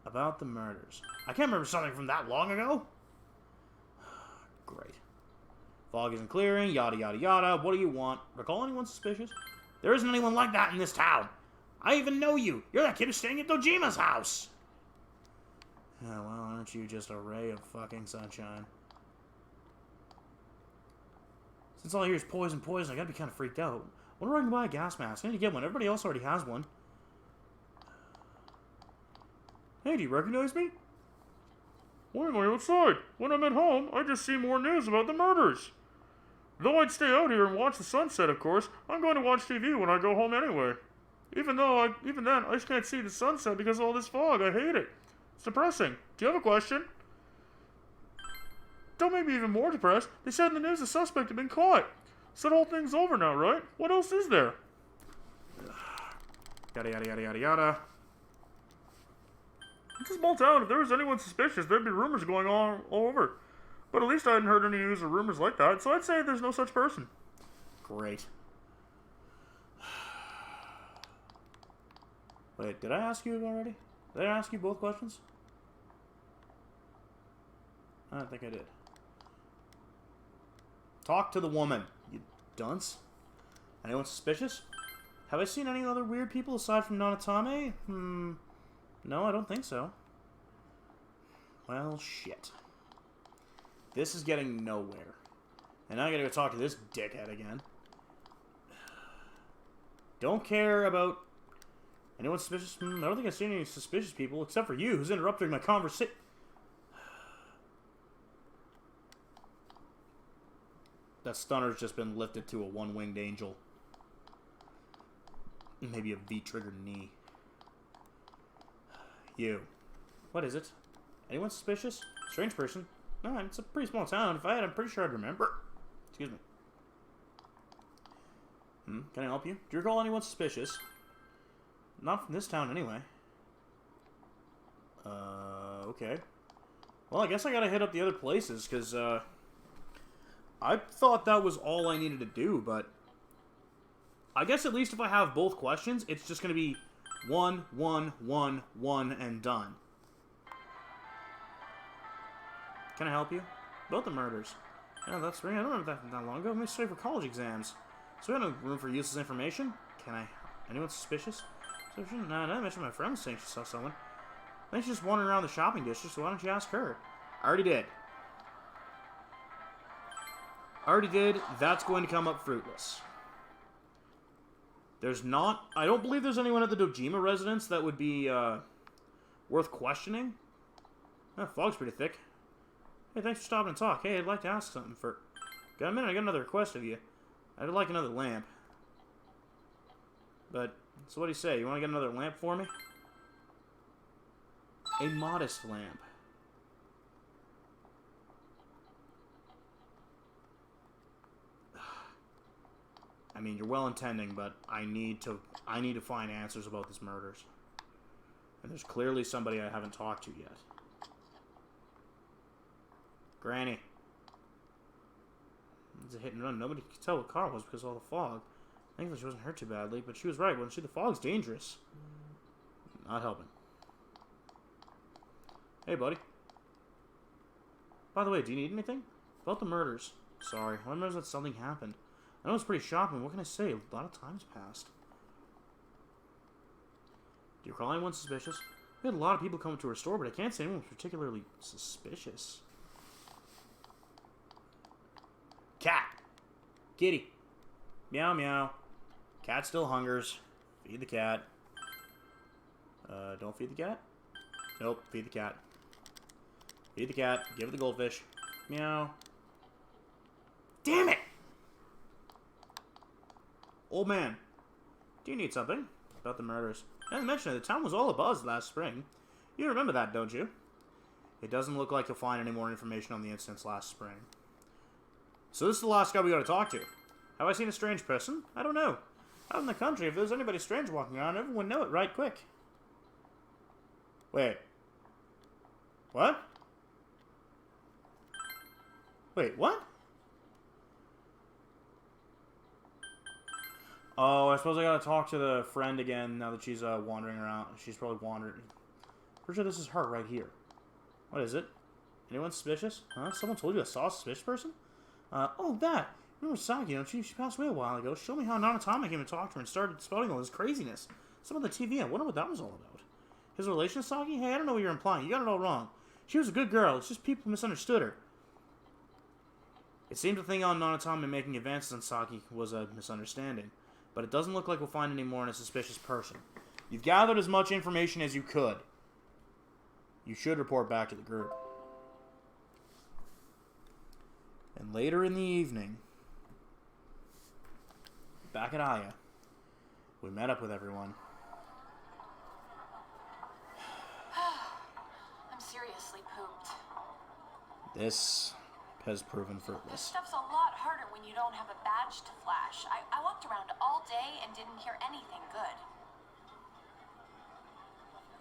About the murders. I can't remember something from that long ago. Great. Fog isn't clearing, yada yada yada. What do you want? Recall anyone suspicious? There isn't anyone like that in this town. I even know you. You're that kid who's staying at Dojima's house. Yeah, well, aren't you just a ray of fucking sunshine? Since all I hear is poison, poison, I gotta be kind of freaked out. Wonder where I can buy a gas mask. I need to get one. Everybody else already has one. Hey, do you recognize me? Why am I outside? When I'm at home, I just see more news about the murders. Though I'd stay out here and watch the sunset, of course, I'm going to watch TV when I go home anyway. Even then, I just can't see the sunset because of all this fog. I hate it. It's depressing. Do you have a question? Don't make me even more depressed. They said in the news the suspect had been caught. So the whole thing's over now, right? What else is there? Yada yada yada yada yada. It's a small town. If there was anyone suspicious, there'd be rumors going on all over. But at least I hadn't heard any news or rumors like that, so I'd say there's no such person. Great. Wait, did I ask you already? Did I ask you both questions? I don't think I did. Talk to the woman, you dunce. Anyone suspicious? Have I seen any other weird people aside from Nanatame? No, I don't think so. Well, shit. This is getting nowhere. And now I gotta go talk to this dickhead again. Don't care about anyone suspicious? I don't think I've seen any suspicious people, except for you, who's interrupting my conversation. That stunner's just been lifted to a one-winged angel. Maybe a V-triggered knee. You. What is it? Anyone suspicious? Strange person? No, it's a pretty small town. If I had, I'm pretty sure I'd remember. Excuse me. Can I help you? Do you recall anyone suspicious? Not from this town, anyway. Okay. Well, I guess I gotta hit up the other places, because, I thought that was all I needed to do, but I guess at least if I have both questions, it's just gonna be 1, 1, 1, 1, and done. Can I help you? About the murders. Yeah, that's right. I don't remember that long ago. I'm going to study for college exams. So we have no room for useless information. Can I... Anyone suspicious? No, I mentioned my friend was saying she saw someone. I think she's just wandering around the shopping district, so why don't you ask her? I already did. That's going to come up fruitless. There's not... I don't believe there's anyone at the Dojima residence that would be, worth questioning. That fog's pretty thick. Hey, thanks for stopping and talk. Hey, I'd like to ask something for... Got a minute? I got another request of you. I'd like another lamp. But, so what do you say? You want to get another lamp for me? A modest lamp. I mean, you're well-intending, but I need to find answers about these murders. And there's clearly somebody I haven't talked to yet. Granny. It's a hit and run. Nobody could tell what car it was because of all the fog. Thankfully, she wasn't hurt too badly, but she was right, wasn't she? The fog's dangerous. Not helping. Hey, buddy. By the way, do you need anything? About the murders. Sorry, I remember that something happened. I know it's pretty shocking. What can I say? A lot of time's passed. Do you recall anyone suspicious? We had a lot of people come to our store, but I can't say anyone was particularly suspicious. Cat. Kitty. Meow meow. Cat still hungers. Feed the cat. Don't feed the cat? Nope, feed the cat. Feed the cat. Give it the goldfish. Meow. Damn it! Old man. Do you need something? About the murders. As mentioned, the town was all abuzz last spring. You remember that, don't you? It doesn't look like you'll find any more information on the incidents last spring. So this is the last guy we gotta talk to. Have I seen a strange person? I don't know. Out in the country, if there's anybody strange walking around, everyone would know it right quick. Wait. What? Wait, what? Oh, I suppose I gotta talk to the friend again now that she's wandering around. She's probably wandering. Pretty sure this is her right here. What is it? Anyone suspicious? Huh? Someone told you I saw a suspicious person? Oh, that. Remember Saki, don't you? She passed away a while ago. Show me how Nanatame came and talked to her and started spouting all this craziness. Some of the TV. I wonder what that was all about. His relation to Saki? Hey, I don't know what you're implying. You got it all wrong. She was a good girl. It's just people misunderstood her. It seemed the thing on Nanatame making advances on Saki was a misunderstanding. But it doesn't look like we'll find any more on a suspicious person. You've gathered as much information as you could. You should report back to the group. And later in the evening, back at Aya, we met up with everyone. I'm seriously pooped. This has proven This fruitless. stuff's a lot harder when you don't have a badge to flash. I walked around all day and didn't hear anything good.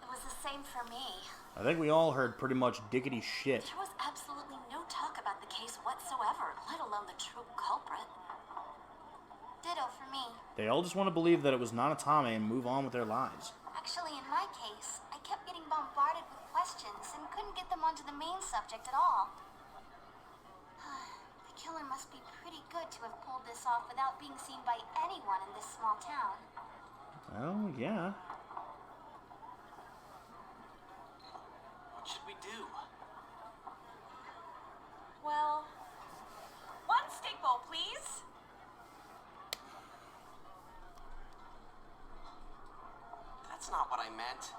It was the same for me. I think we all heard pretty much diggity shit. There was absolutely no talk about the case whatsoever, let alone the true culprit. Ditto for me. They all just want to believe that it was Nanatame and move on with their lives. Actually, in my case, I kept getting bombarded with questions and couldn't get them onto the main subject at all. The killer must be pretty good to have pulled this off without being seen by anyone in this small town. Oh, yeah. What should we do? Well, one steak bowl, please. That's not what I meant.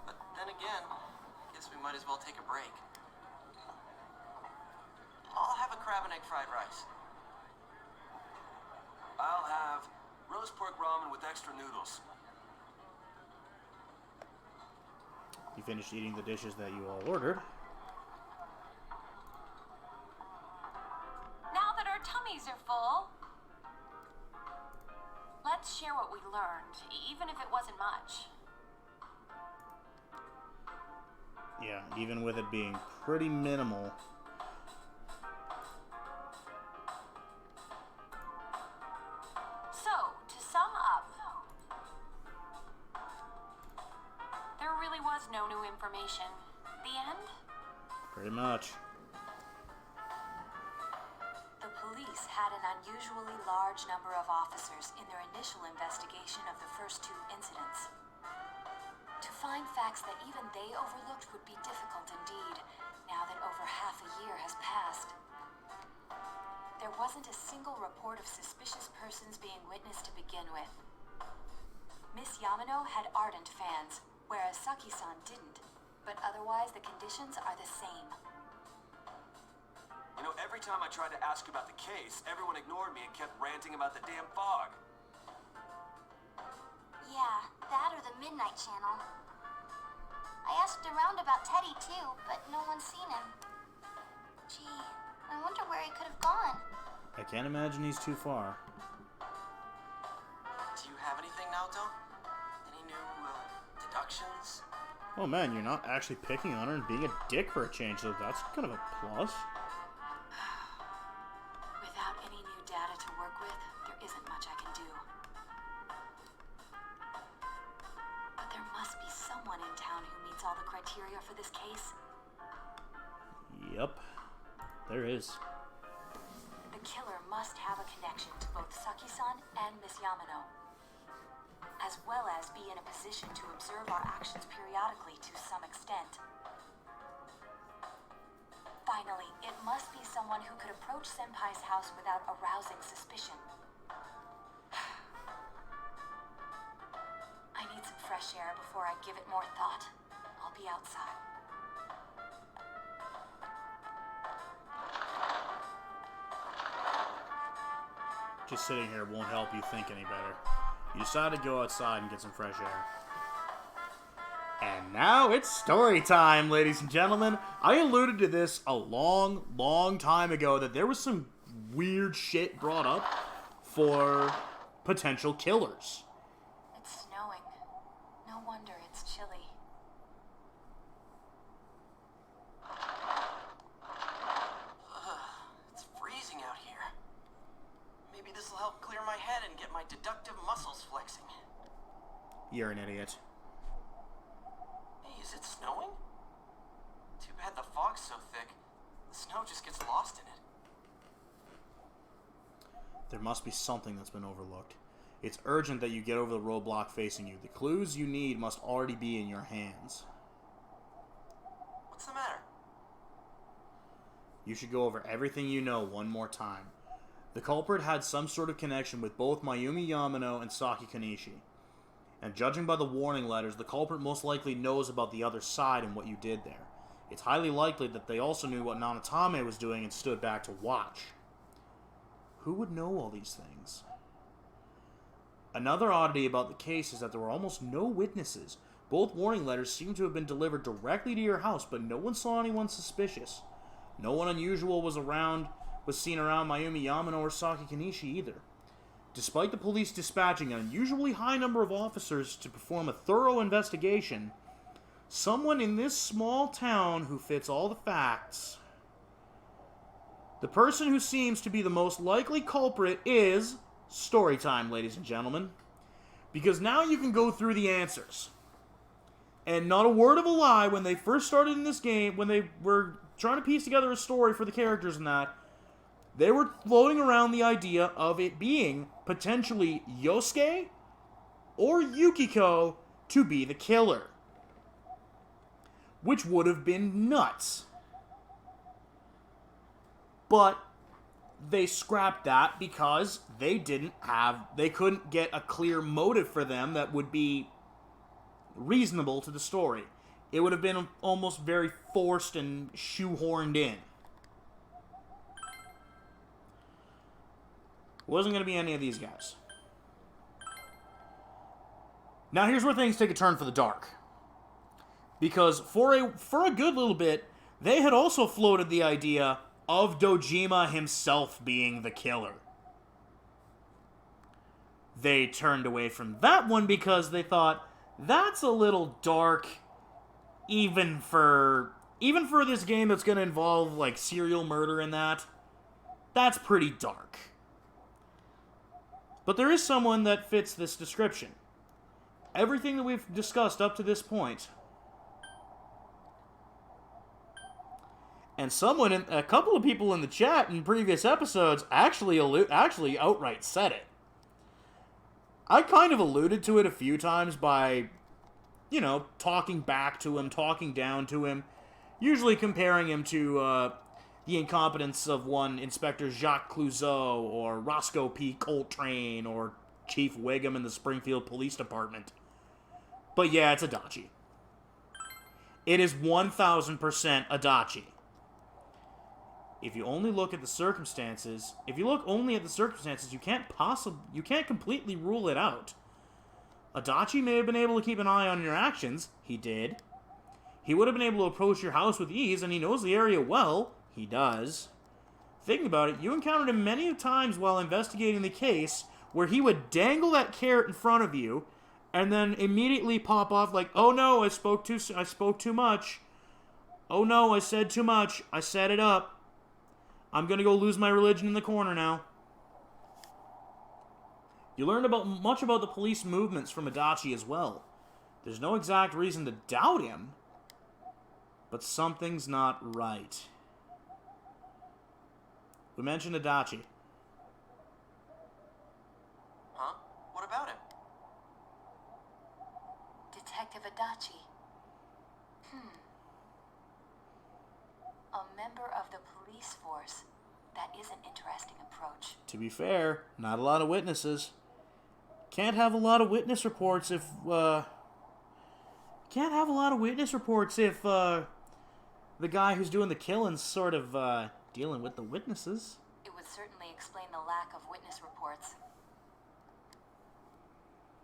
But then again, I guess we might as well take a break. I'll have a crab and egg fried rice. I'll have roast pork ramen with extra noodles. You finished eating the dishes that you all ordered. Now that our tummies are full, let's share what we learned, even if it wasn't much. Yeah, even with it being pretty minimal. So, to sum up, there really was no new information. The end? Pretty much. The police had an unusually large number of officers in their initial investigation of the first two incidents. To find facts that even they overlooked would be difficult indeed, now that over half a year has passed. There wasn't a single report of suspicious persons being witnessed to begin with. Miss Yamano had ardent fans, whereas Saki-san didn't, but otherwise the conditions are the same. You know, every time I tried to ask about the case, everyone ignored me and kept ranting about the damn fog. Yeah, that or the Midnight Channel. I asked around about Teddy too, but no one's seen him. Gee, I wonder where he could have gone. I can't imagine he's too far. Do you have anything, Naoto? Any new, deductions? Oh man, you're not actually picking on her and being a dick for a change, so that's kind of a plus. Without any new data to work with, there isn't much I can do. But there must be someone in town who meets all the criteria for this case. Yep, there is. The killer must have a connection to both Saki-san and Miss Yamano, as well as be in a position to observe our actions periodically to some extent. Finally, it must be someone who could approach Senpai's house without arousing suspicion. I need some fresh air before I give it more thought. I'll be outside. Just sitting here won't help you think any better. You decide to go outside and get some fresh air. And now it's story time, ladies and gentlemen. I alluded to this a long, long time ago that there was some weird shit brought up for potential killers. It's snowing. No wonder it's chilly. It's freezing out here. Maybe this will help clear my head and get my deductive muscles flexing. You're an idiot. Hey, is it snowing? Too bad the fog's so thick. The snow just gets lost in it. There must be something that's been overlooked. It's urgent that you get over the roadblock facing you. The clues you need must already be in your hands. What's the matter? You should go over everything you know one more time. The culprit had some sort of connection with both Mayumi Yamano and Saki Kanishi. And judging by the warning letters, the culprit most likely knows about the other side and what you did there. It's highly likely that they also knew what Nanatame was doing and stood back to watch. Who would know all these things? Another oddity about the case is that there were almost no witnesses. Both warning letters seem to have been delivered directly to your house, but no one saw anyone suspicious. No one unusual was seen around Mayumi Yamano or Saki Kanishi either. Despite the police dispatching an unusually high number of officers to perform a thorough investigation, someone in this small town who fits all the facts. The person who seems to be the most likely culprit is story time, ladies and gentlemen. Because now you can go through the answers. And not a word of a lie, when they first started in this game, when they were trying to piece together a story for the characters and that, they were floating around the idea of it being potentially Yosuke or Yukiko to be the killer. Which would have been nuts. But they scrapped that because they couldn't get a clear motive for them that would be reasonable to the story. It would have been almost very forced and shoehorned in. It wasn't going to be any of these guys. Now here's where things take a turn for the dark. Because for a good little bit, they had also floated the idea of Dojima himself being the killer. They turned away from that one because they thought, that's a little dark, even for this game that's going to involve like serial murder and that. That's pretty dark. But there is someone that fits this description. Everything that we've discussed up to this point, and a couple of people in the chat in previous episodes actually outright said it. I kind of alluded to it a few times by, talking back to him, talking down to him, usually comparing him to the incompetence of one Inspector Jacques Clouseau or Roscoe P. Coltrane or Chief Wiggum in the Springfield Police Department. But yeah, it's Adachi. It is 1000% Adachi. If you only look at the circumstances, you can't completely rule it out. Adachi may have been able to keep an eye on your actions. He did. He would have been able to approach your house with ease, and he knows the area well. He does. Thinking about it, you encountered him many times while investigating the case where he would dangle that carrot in front of you and then immediately pop off like, oh no, I spoke too much. Oh no, I said too much. I set it up. I'm gonna go lose my religion in the corner now. You learned much about the police movements from Adachi as well. There's no exact reason to doubt him, but something's not right. We mentioned Adachi. Huh? What about him? Detective Adachi. A member of the police force. That is an interesting approach. To be fair, not a lot of witnesses. Can't have a lot of witness reports if the guy who's doing the killing's sort of dealing with the witnesses. It would certainly explain the lack of witness reports.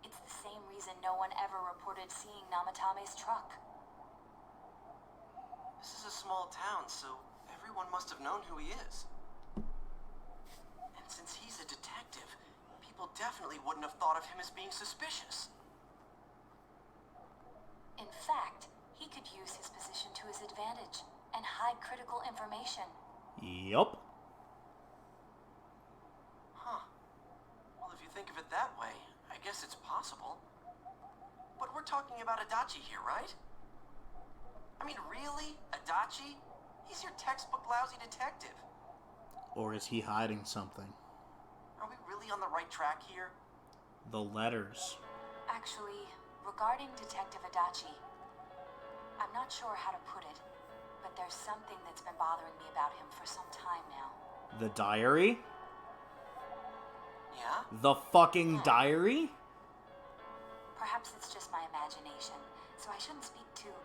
It's the same reason no one ever reported seeing Namatame's truck. This is a small town, so everyone must have known who he is. And since he's a detective, people definitely wouldn't have thought of him as being suspicious. In fact, he could use his position to his advantage and hide critical information. Yup. Huh. Well, if you think of it that way, I guess it's possible. But we're talking about Adachi here, right? I mean, really? Adachi? He's your textbook lousy detective. Or is he hiding something? Are we really on the right track here? The letters. Actually, regarding Detective Adachi, I'm not sure how to put it, but there's something that's been bothering me about him for some time now. The diary? Yeah? The fucking diary? Perhaps it's just my imagination, so I shouldn't speak too...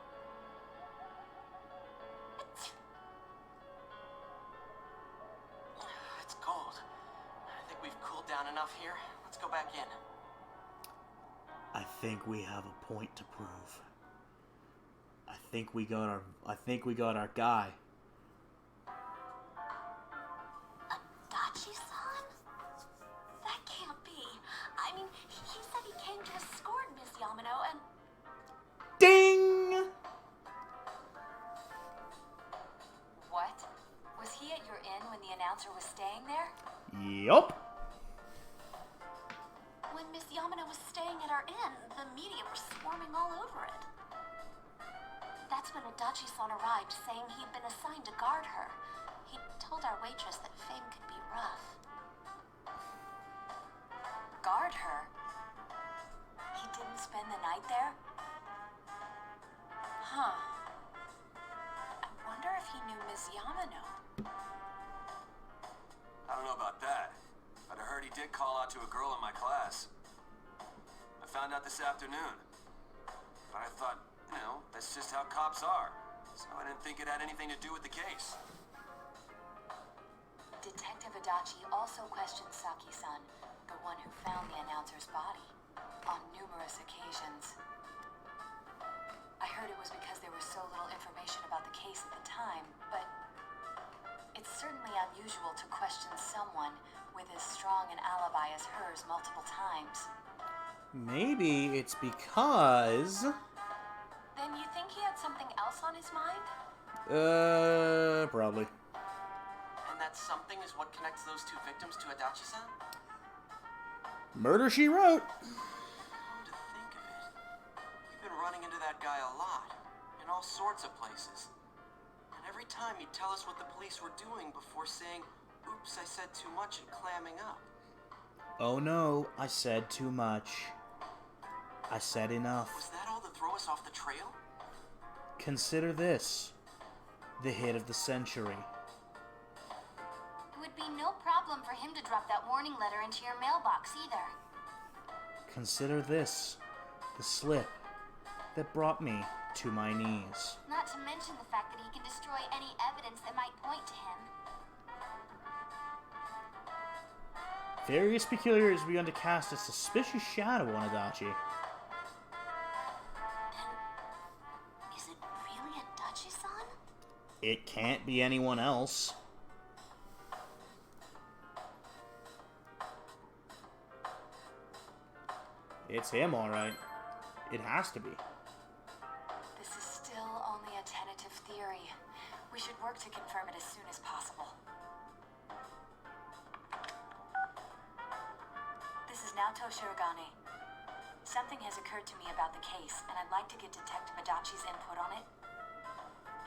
It's cold. I think we've cooled down enough here. Let's go back in. I think we have a point to prove. I think we got our guy. Adachi-san? That can't be. I mean, he said he came to escort Miss Yamano and... Ding! What? Was he at your inn when the announcer was staying there? Yup. When Miss Yamano was staying at our inn, the media were swarming all over it. That's when Adachi-san arrived, saying he'd been assigned to guard her. He told our waitress that fame could be rough. Guard her? He didn't spend the night there? Huh. I wonder if he knew Miss Yamano. I don't know about that, but I heard he did call out to a girl in my class. I found out this afternoon. But I thought, you know, that's just how cops are. So I didn't think it had anything to do with the case. Detective Adachi also questioned Saki-san, the one who found the announcer's body, on numerous occasions. I heard it was because there was so little information about the case at the time, but it's certainly unusual to question someone with as strong an alibi as hers multiple times. Maybe it's because... Then you think he had something else on his mind? Probably. And that something is what connects those two victims to Adachi-san? Murder, She Wrote. Come to think of it, we've been running into that guy a lot, in all sorts of places. And every time he'd tell us what the police were doing before saying, oops, I said too much, and clamming up. Oh no, I said too much. I said enough. Was that all to throw us off the trail? Consider this. The hit of the century. It would be no problem for him to drop that warning letter into your mailbox either. Consider this. The slip that brought me to my knees. Not to mention the fact that he can destroy any evidence that might point to him. Various peculiarities have begun to cast a suspicious shadow on Adachi. Then, is it really Adachi-san? It can't be anyone else. It's him, alright. It has to be. This is still only a tentative theory. We should work to confirm it as soon as possible. This is Naoto Shirogane. Something has occurred to me about the case, and I'd like to get Detective Adachi's input on it.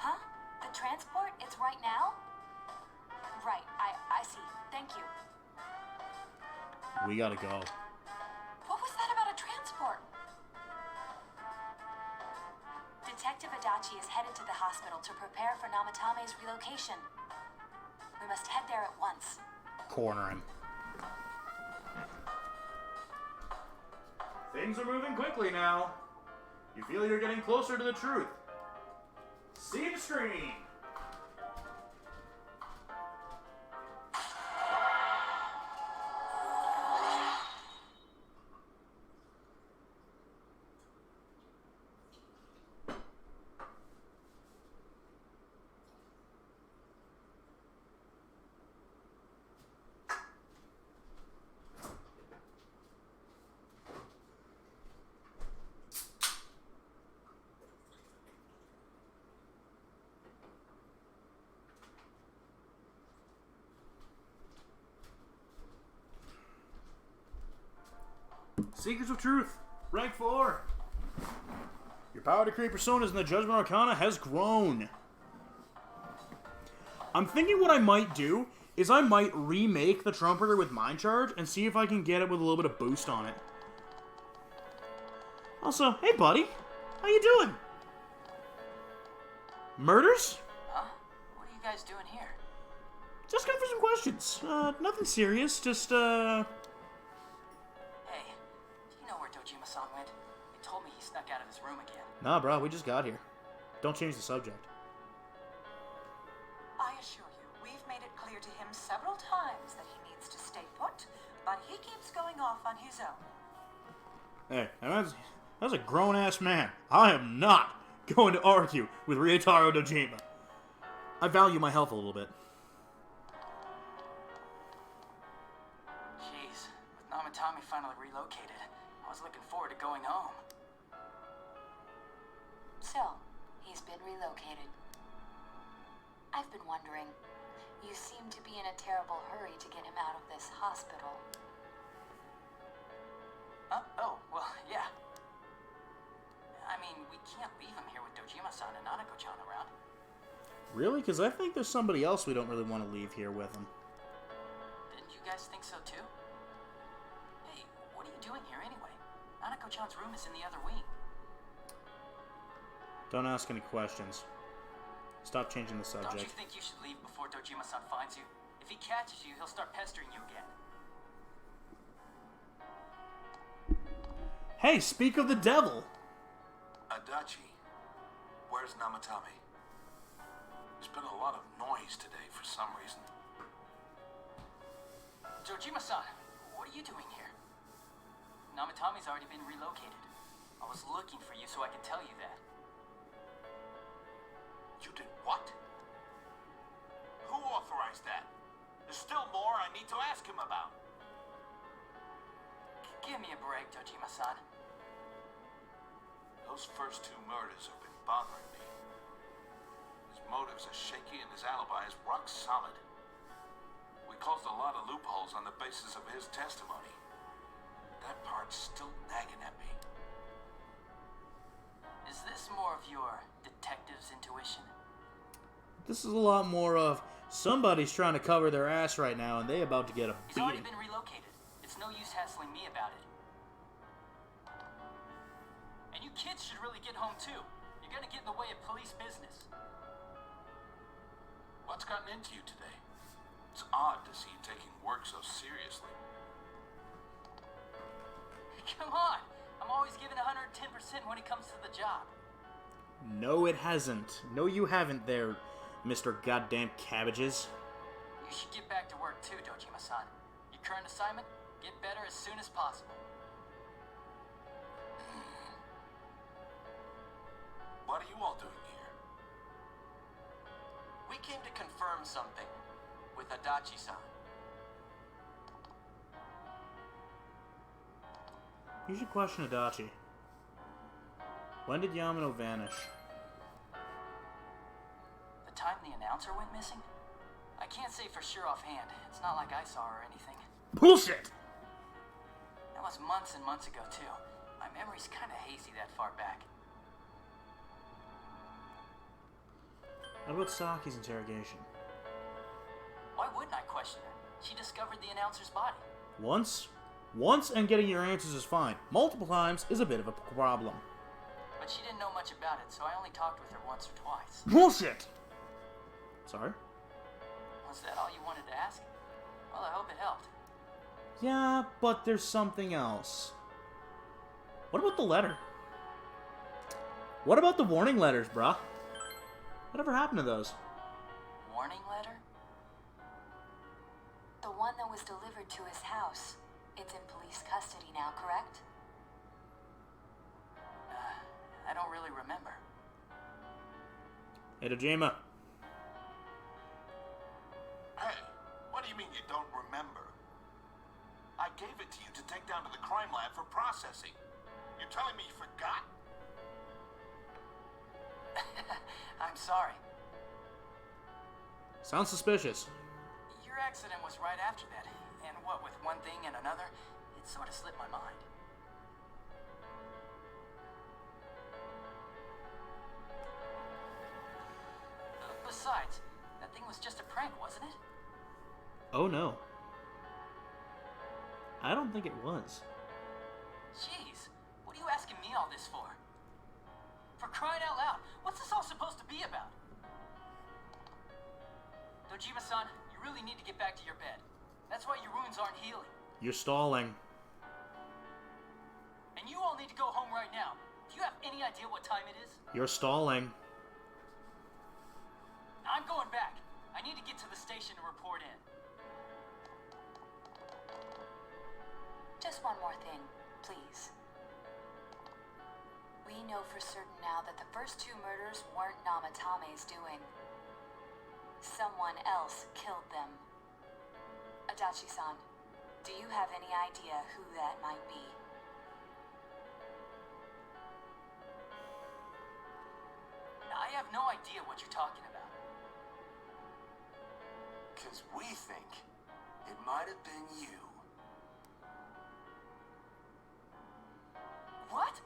Huh? The transport? It's right now? Right, I see. Thank you. We gotta go. What was that about a transport? Detective Adachi is headed to the hospital to prepare for Namatame's relocation. We must head there at once. Corner him. Things are moving quickly now. You feel you're getting closer to the truth. See the screen. Seekers of Truth, rank 4. Your power to create personas in the Judgment Arcana has grown. I'm thinking what I might do is I might remake the Trumpeter with Mind Charge and see if I can get it with a little bit of boost on it. Also, hey buddy, how you doing? Murders? Huh? What are you guys doing here? Just come for some questions. Nothing serious, just, Hey, do you know where Dojima-san went? They told me he snuck out of his room again. Nah, bro, we just got here. Don't change the subject. I assure you, we've made it clear to him several times that he needs to stay put, but he keeps going off on his own. Hey, that's a grown-ass man. I am not going to argue with Ryotaro Dojima. I value my health a little bit. Jeez, with Namatami finally relocated, I was looking forward to going home. So, he's been relocated. I've been wondering, you seem to be in a terrible hurry to get him out of this hospital. Oh, well, yeah. I mean, we can't leave him here with Dojima-san and Nanako-chan around. Really? Because I think there's somebody else we don't really want to leave here with him. Didn't you guys think so too? Hey, what are you doing here anyway? Nanako-chan's room is in the other wing. Don't ask any questions. Stop changing the Don't you subject. think you should leave before Dojima-san finds you? If he catches you, he'll start pestering you again. Hey, speak of the devil! Adachi, where's Namatami? There's been a lot of noise today for some reason. Dojima-san, what are you doing here? Namatami's already been relocated. I was looking for you so I could tell you that. You did what? Who authorized that? There's still more I need to ask him about. Give me a break, Dojima-san. Those first two murders have been bothering me. His motives are shaky and his alibi is rock solid. We closed a lot of loopholes on the basis of his testimony. That part's still nagging at me. Is this more of your detective's intuition? This is a lot more of somebody's trying to cover their ass right now and they about to get a He's already beating. been relocated. It's no use hassling me about it. And you kids should really get home too. You're gonna get in the way of police business. What's gotten into you today? It's odd to see you taking work so seriously. Come on! I'm always giving 110% when it comes to the job. No, it hasn't. No, you haven't there, Mr. Goddamn Cabbages. You should get back to work too, Dojima-san. Your current assignment? Get better as soon as possible. What are you all doing here? We came to confirm something with Adachi-san. You should question Adachi. When did Yamano vanish? The time the announcer went missing? I can't say for sure offhand. It's not like I saw her or anything. Bullshit! That was months and months ago, too. My memory's kinda hazy that far back. How about Saki's interrogation? Why wouldn't I question her? She discovered the announcer's body. Once, and getting your answers is fine. Multiple times is a bit of a problem. But she didn't know much about it, so I only talked with her once or twice. Bullshit! Sorry? Was that all you wanted to ask? Well, I hope it helped. Yeah, but there's something else. What about the letter? What about the warning letters, bruh? Whatever happened to those? Warning letter? The one that was delivered to his house. It's in police custody now, correct? I don't really remember. Hey, Dojima. Hey, what do you mean you don't remember? I gave it to you to take down to the crime lab for processing. You're telling me you forgot? I'm sorry. Sounds suspicious. Your accident was right after that. And what with one thing and another, it sort of slipped my mind. Besides, that thing was just a prank, wasn't it? Oh no. I don't think it was. Jeez, what are you asking me all this Dojima-san, you really need to get back to your bed. That's why your wounds aren't healing. You're stalling. And you all need to go home right now. Do you have any idea what time it is? You're stalling. I'm going back. I need to get to the station and report in. Just one more thing, please. We know for certain now that the first two murders weren't Namatame's doing. Someone else killed them. Adachi-san, do you have any idea who that might be? I have no idea what you're talking about. Because we think it might have been you. What?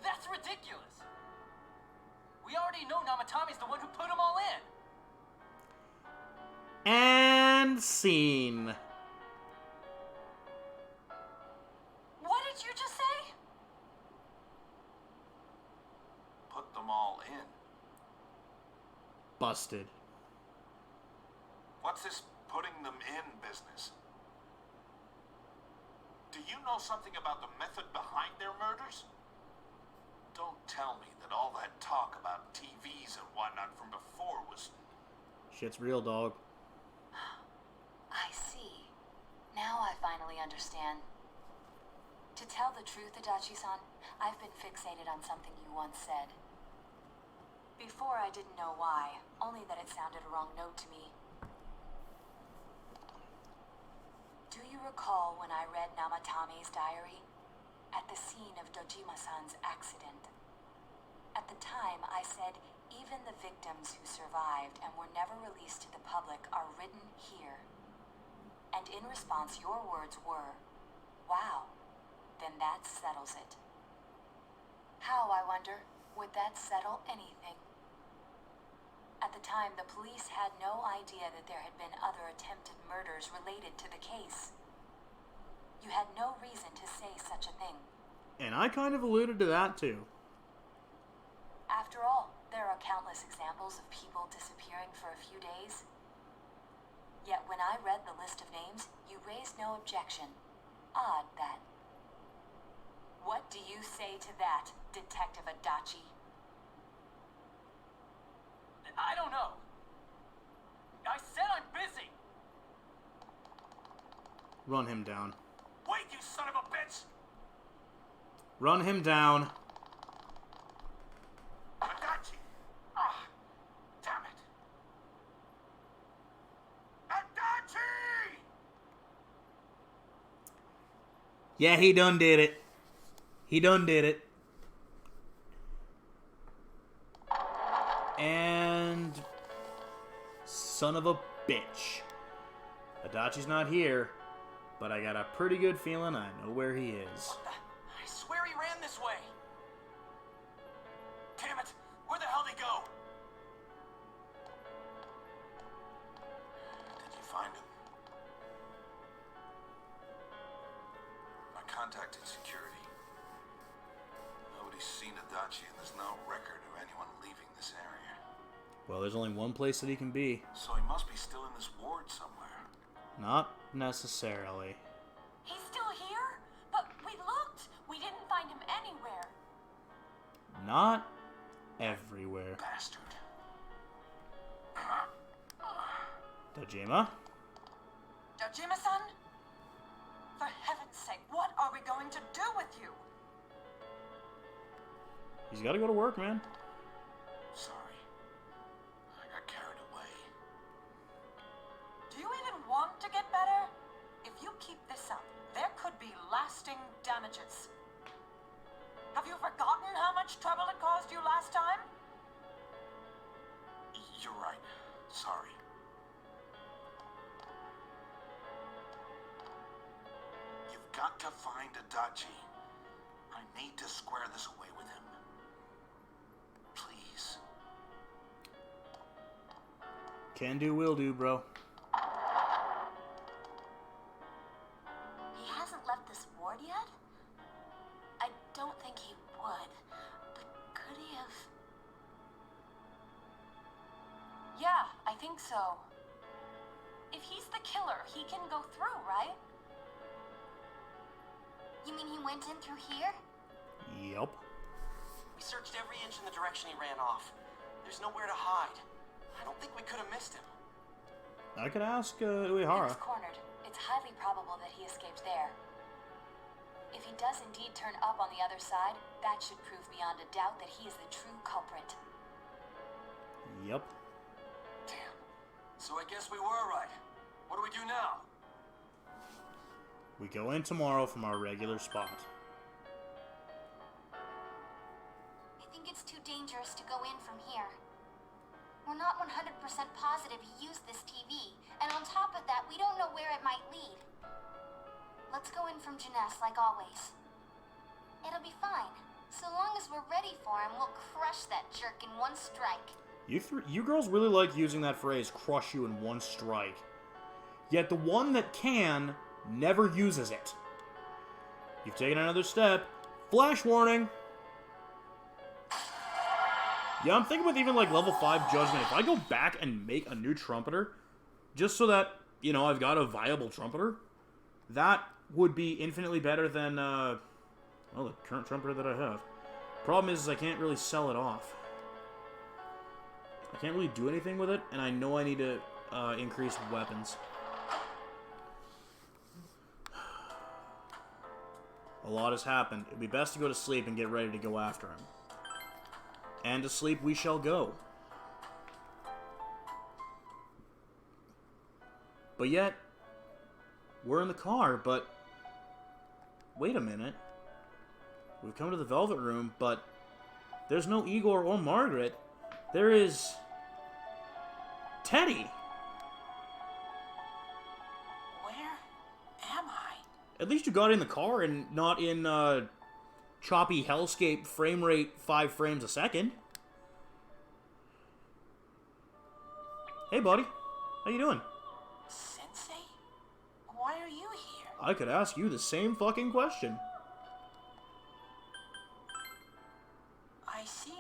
That's ridiculous. We already know Namatame's the one who put them all in. And scene. What did you just say? Put them all in. Busted. What's this putting them in business? Do you know something about the method behind their murders? Don't tell me that all that talk about TVs and whatnot from before was... Shit's real, dog. I see. Now I finally understand. To tell the truth, Adachi-san, I've been fixated on something you once said. Before I didn't know why, only that it sounded a wrong note to me. Do you recall when I read Namatame's diary? At the scene of Dojima-san's accident. At the time, I said even the victims who survived and were never released to the public are written here. And in response, your words were, wow, then that settles it. How, I wonder, would that settle anything? At the time, the police had no idea that there had been other attempted murders related to the case. You had no reason to say such a thing. And I kind of alluded to that too. After all, there are countless examples of people disappearing for a few days. Yet when I read the list of names, you raised no objection. Odd, that. What do you say to that, Detective Adachi? I don't know. I said I'm busy. Run him down. Wait, you son of a bitch! Run him down. Adachi! Ah, damn it! Adachi! Yeah, he done did it. He done did it. And... son of a bitch. Adachi's not here, but I got a pretty good feeling I know where he is. I swear he ran this way. Damn it! Where the hell did he go? Did you find him? I contacted security. Nobody's seen Adachi, and there's no record of anyone leaving this area. Well, there's only one place that he can be. So he must be still in this ward somewhere. Not necessarily. He's still here? But we looked. We didn't find him anywhere. Not everywhere. Bastard. Dojima? Dojima-san? For heaven's sake, what are we going to do with you? He's gotta go to work, man. Sorry. I got carried away. Do you even want to get better? If you keep this up, there could be lasting damages. Have you forgotten how much trouble it caused you last time? You're right. Sorry. You've got to find Adachi. I need to square this away with him. Please. Can do, will do, bro. He hasn't left this ward yet? I don't think he would. But could he have... Yeah, I think so. If he's the killer, he can go through, right? You mean he went in through here? Yup. We searched every inch in the direction he ran off. There's nowhere to hide. I don't think we could have missed him. I could ask He Uehara. was cornered. It's highly probable that he escaped there. If he does indeed turn up on the other side, that should prove beyond a doubt that he is the true culprit. Yup. Damn. So I guess we were right. What do we do now? We go in tomorrow from our regular spot. I think it's too dangerous to go in from here. We're not 100% positive he used this TV, and on top of that, we don't know where it might lead. Let's go in from Jeunesse, like always. It'll be fine. So long as we're ready for him, we'll crush that jerk in one strike. You girls really like using that phrase, crush you in one strike. Yet the one that can never uses it. You've taken another step. Flash warning! Yeah, I'm thinking with even like level 5 judgment, if I go back and make a new trumpeter, just so that, you know, I've got a viable trumpeter, that would be infinitely better than, well, the current trumpeter that I have. Problem is I can't really sell it off. I can't really do anything with it, and I know I need to increase weapons. A lot has happened. It'd be best to go to sleep and get ready to go after him. And to sleep we shall go. But yet, we're in the car, but... Wait a minute. We've come to the Velvet Room, but there's no Igor or Margaret. There is... Teddy! Where am I? At least you got in the car and not in, choppy hellscape frame rate 5 frames a second. Hey, buddy. How you doing? Sensei? Why are you here? I could ask you the same fucking question. I see.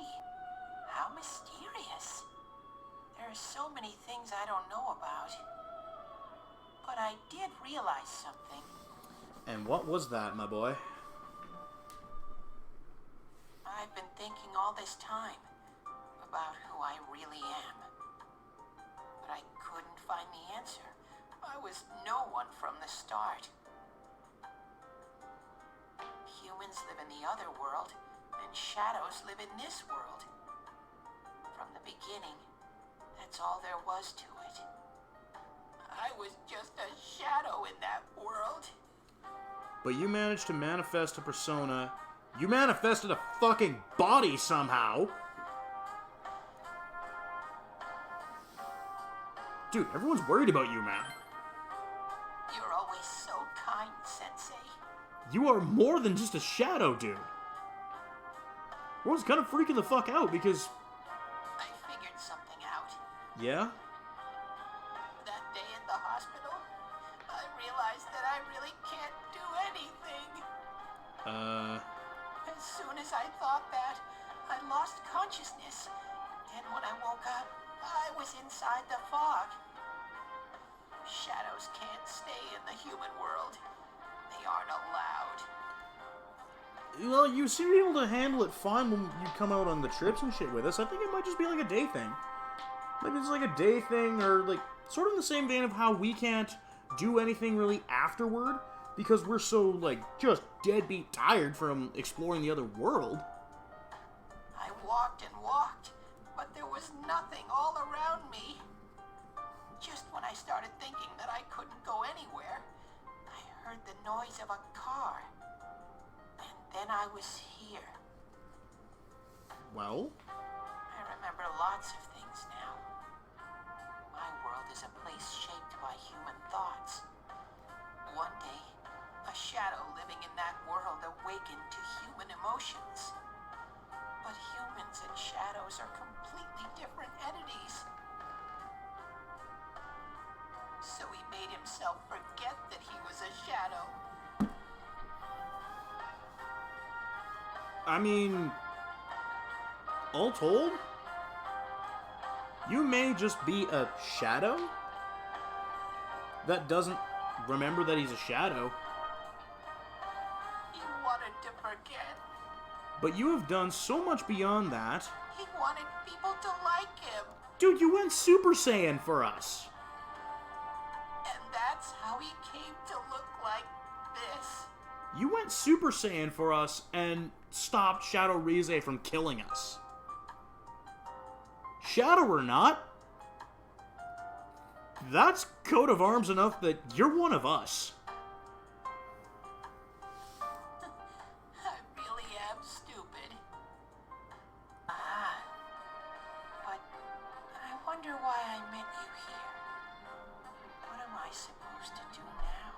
How mysterious. There are so many things I don't know about. But I did realize something. And what was that, my boy? I've been thinking all this time about who I really am. But I couldn't find the answer. I was no one from the start. Humans live in the other world, and shadows live in this world. From the beginning, that's all there was to it. I was just a shadow in that world. But you managed to manifest a persona. You manifested a fucking body somehow. Dude, everyone's worried about you, man. You're always so kind, Sensei. You are more than just a shadow, dude. Everyone's kind of freaking the fuck out because... I figured something out. Yeah? That day at the hospital, I realized that I really can't do anything. As soon as I thought that, I lost consciousness. And when I woke up, I was inside the fog. Shadows can't stay in the human world. They aren't allowed. Well, you seem to be able to handle it fine when you come out on the trips and shit with us. I think it might just be like a day thing. Maybe it's like a day thing, or like sort of in the same vein of how we can't do anything really afterward because we're so like just deadbeat tired from exploring the other world. I walked and walked, but there was nothing all around me. Just when I started thinking that I couldn't go anywhere, I heard the noise of a car. And then I was here. Well? I remember lots of things now. My world is a place shaped by human thoughts. One day, a shadow living in that world awakened to human emotions. But humans and shadows are completely different entities. So he made himself forget that he was a shadow. I mean, all told, you may just be a shadow, that doesn't remember that he's a shadow. He wanted to forget. But you have done so much beyond that. He wanted people to like him. Dude, you went Super Saiyan for us. And that's how he came to look like this. You went Super Saiyan for us and stopped Shadow Rize from killing us. Shadow or not, that's coat of arms enough that you're one of us. I really am stupid. But I wonder why I met you here. What am I supposed to do now?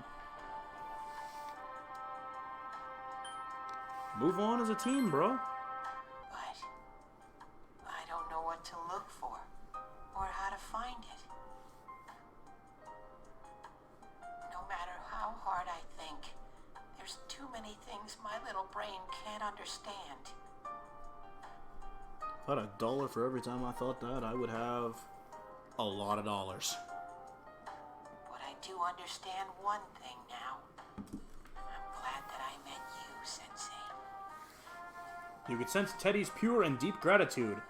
Move on as a team, bro. But I don't know what to look for or how to find it. No matter how hard I think, there's too many things my little brain can't understand. If I had $1 for every time I thought that, I would have a lot of dollars. But I do understand one thing now. I'm glad that I met you, Sensei. You could sense Teddy's pure and deep gratitude.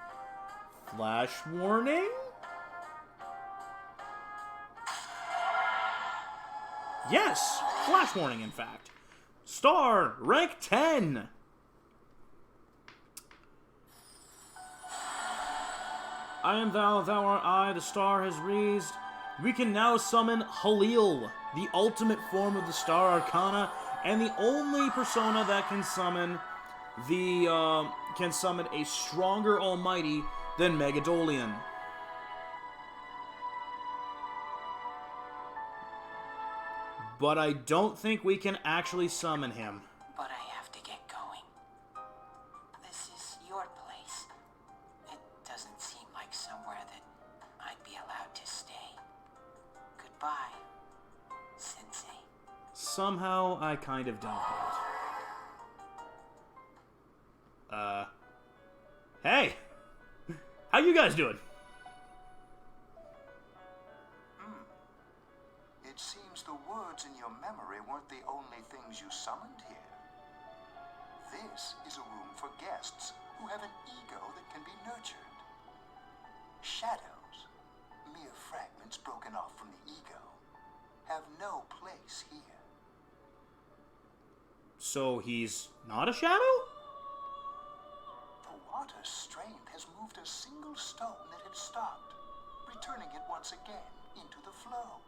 Flash warning? Yes! Flash warning, in fact. Star, rank 10! I am thou, thou art I, the star has raised. We can now summon Halil, the ultimate form of the Star Arcana, and the only persona that can summon a stronger Almighty than Megadolian. But I don't think we can actually summon him. But I have to get going. This is your place. It doesn't seem like somewhere that I'd be allowed to stay. Goodbye, Sensei. Somehow, I kind of doubt that. Hey! How you guys doing? It seems the words in your memory weren't the only things you summoned here. This is a room for guests who have an ego that can be nurtured. Shadows, mere fragments broken off from the ego, have no place here. So he's not a shadow? The water's strength has moved a single stone that had stopped, returning it once again into the flow.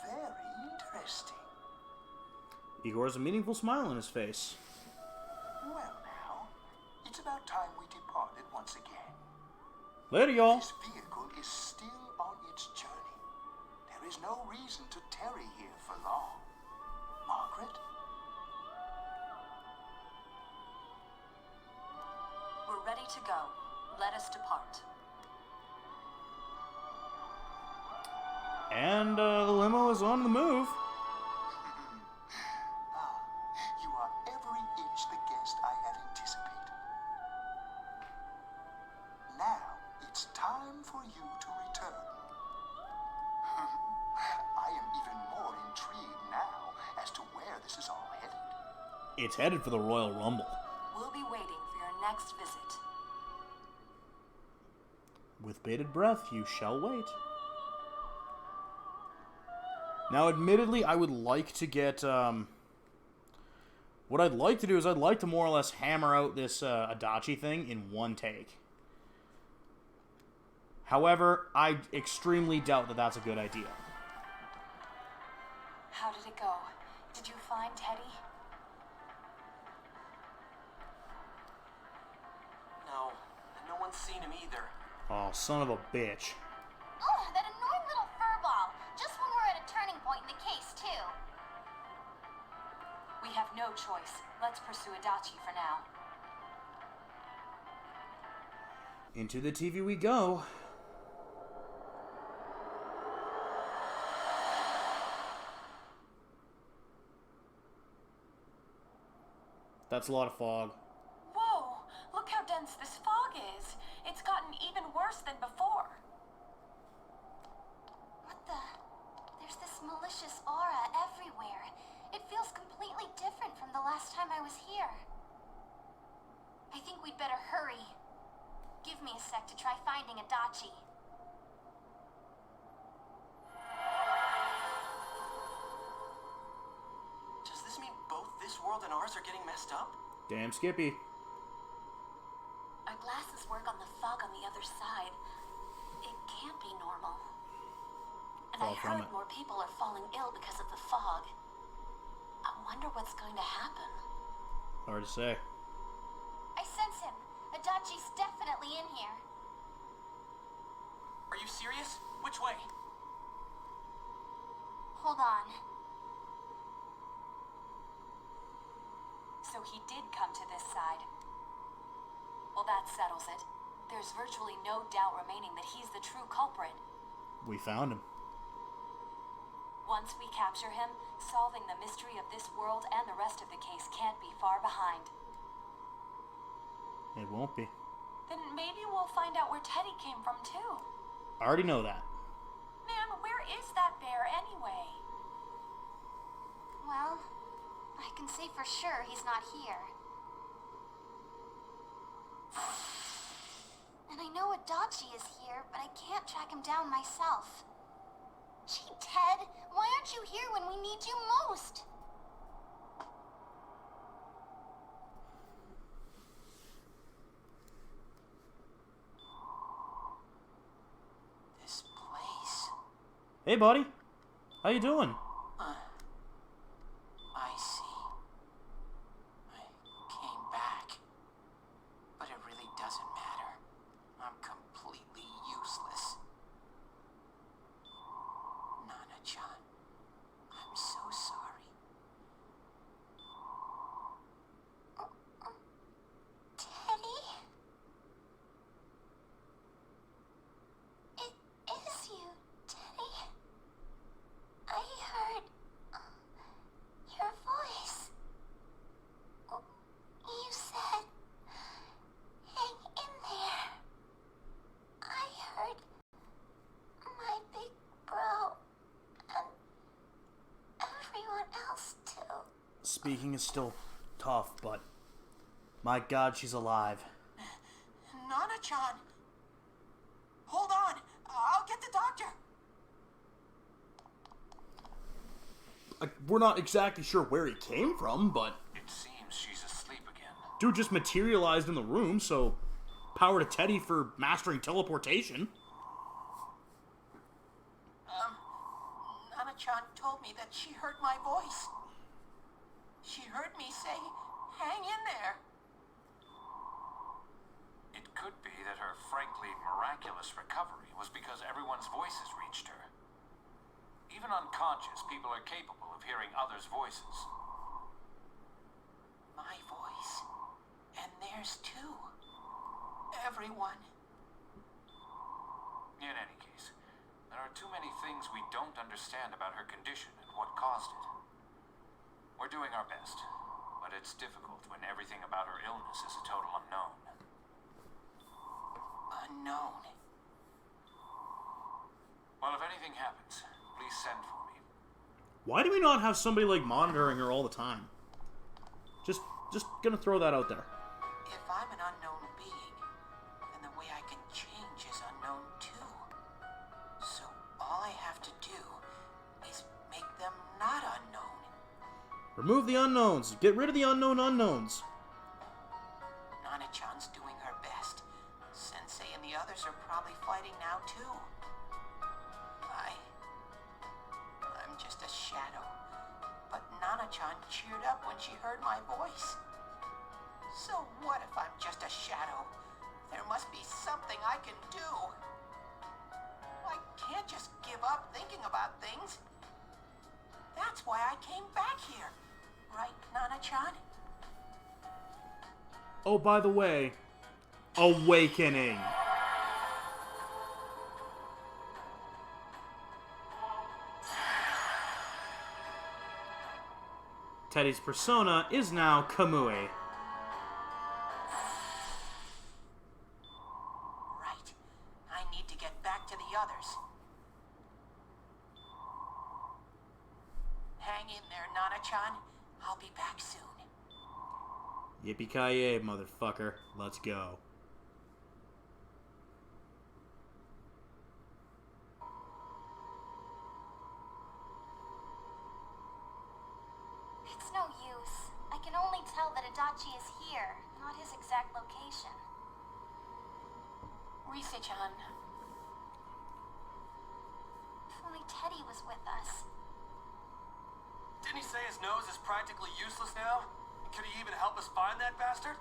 Very interesting. Igor has a meaningful smile on his face. Well now, it's about time we departed once again. Later, y'all. This vehicle is still on its journey. There is no reason to tarry here for long. Margaret? We're ready to go. Let us depart. And the limo is on the move. You are every inch the guest I had anticipated. Now, it's time for you to return. I am even more intrigued now as to where this is all headed. It's headed for the Royal Rumble. We'll be waiting for your next visit. With bated breath, you shall wait. Now, admittedly, I would like to get, what I'd like to do is I'd like to more or less hammer out this Adachi thing in one take. However, I extremely doubt that that's a good idea. How did it go? Did you find Teddy? No, and no one's seen him either. Oh, son of a bitch. Oh, that annoying little furball. Just when we're at a turning point in the case, too. We have no choice. Let's pursue Adachi for now. Into the TV we go. That's a lot of fog. Whoa! Look how dense this fog is. It's gotten even worse than before. What this malicious aura everywhere. It feels completely different from the last time I was here. I think we'd better hurry. Give me a sec to try finding Adachi. Does this mean both this world and ours are getting messed up? Damn Skippy. Our glasses work on the fog on the other side. It can't be normal. And Fall I from heard it. more people are falling ill because of the fog. I wonder what's going to happen. Hard to say. I sense him. Adachi's definitely in here. Are you serious? Which way? Hold on. So he did come to this side. Well, that settles it. There's virtually no doubt remaining that he's the true culprit. We found him. Once we capture him, solving the mystery of this world and the rest of the case can't be far behind. It won't be. Then maybe we'll find out where Teddy came from too. I already know that. Man, where is that bear anyway? Well, I can say for sure he's not here. And I know Adachi is here, but I can't track him down myself. Gee, Ted, why aren't you here when we need you most? This place. Hey, buddy. How you doing? I see. I came back. But it really doesn't matter. I'm completely useless. Nana-chan, I'm so sorry. Teddy? It is you, Teddy. I heard your voice. You said, hang in there. I heard my big bro and everyone else too. Speaking is still tough, but my God, she's alive. Nana-chan! Hold on! I'll get the doctor! We're not exactly sure where he came from, but It seems she's asleep again. dude just materialized in the room, so power to Teddy for mastering teleportation. Nana-chan told me that she heard my voice. She heard me say, hang in there. It could be that her frankly miraculous recovery was because everyone's voices reached her. Even unconscious, people are capable of hearing others' voices. My voice. And theirs too. Everyone. In any case, there are too many things we don't understand about her condition and what caused it. We're doing our best, but it's difficult when everything about her illness is a total unknown. Unknown. Well, if anything happens, please send for me. Why do we not have somebody like monitoring her all the time? Just gonna throw that out there. If I'm an unknown being, then the way I can change is unknown too. So all I have to do is make them not unknown. Remove the unknowns. Get rid of the unknown unknowns. Nana-chan's doing her best. Sensei and the others are probably fighting now too. I'm just a shadow. But Nana-chan cheered up when she heard my voice. So what if I'm just a shadow? There must be something I can do. I can't just give up thinking about things. That's why I came back here. Right, Nana-chan? Oh, by the way, awakening. Teddy's persona is now Kamui. Right. I need to get back to the others. Yippee-ki-yay, motherfucker. Let's go. It's no use. I can only tell that Adachi is here, not his exact location. Rise-chan. If only Teddy was with us. Didn't he say his nose is practically useless now? Could he even help us find that bastard?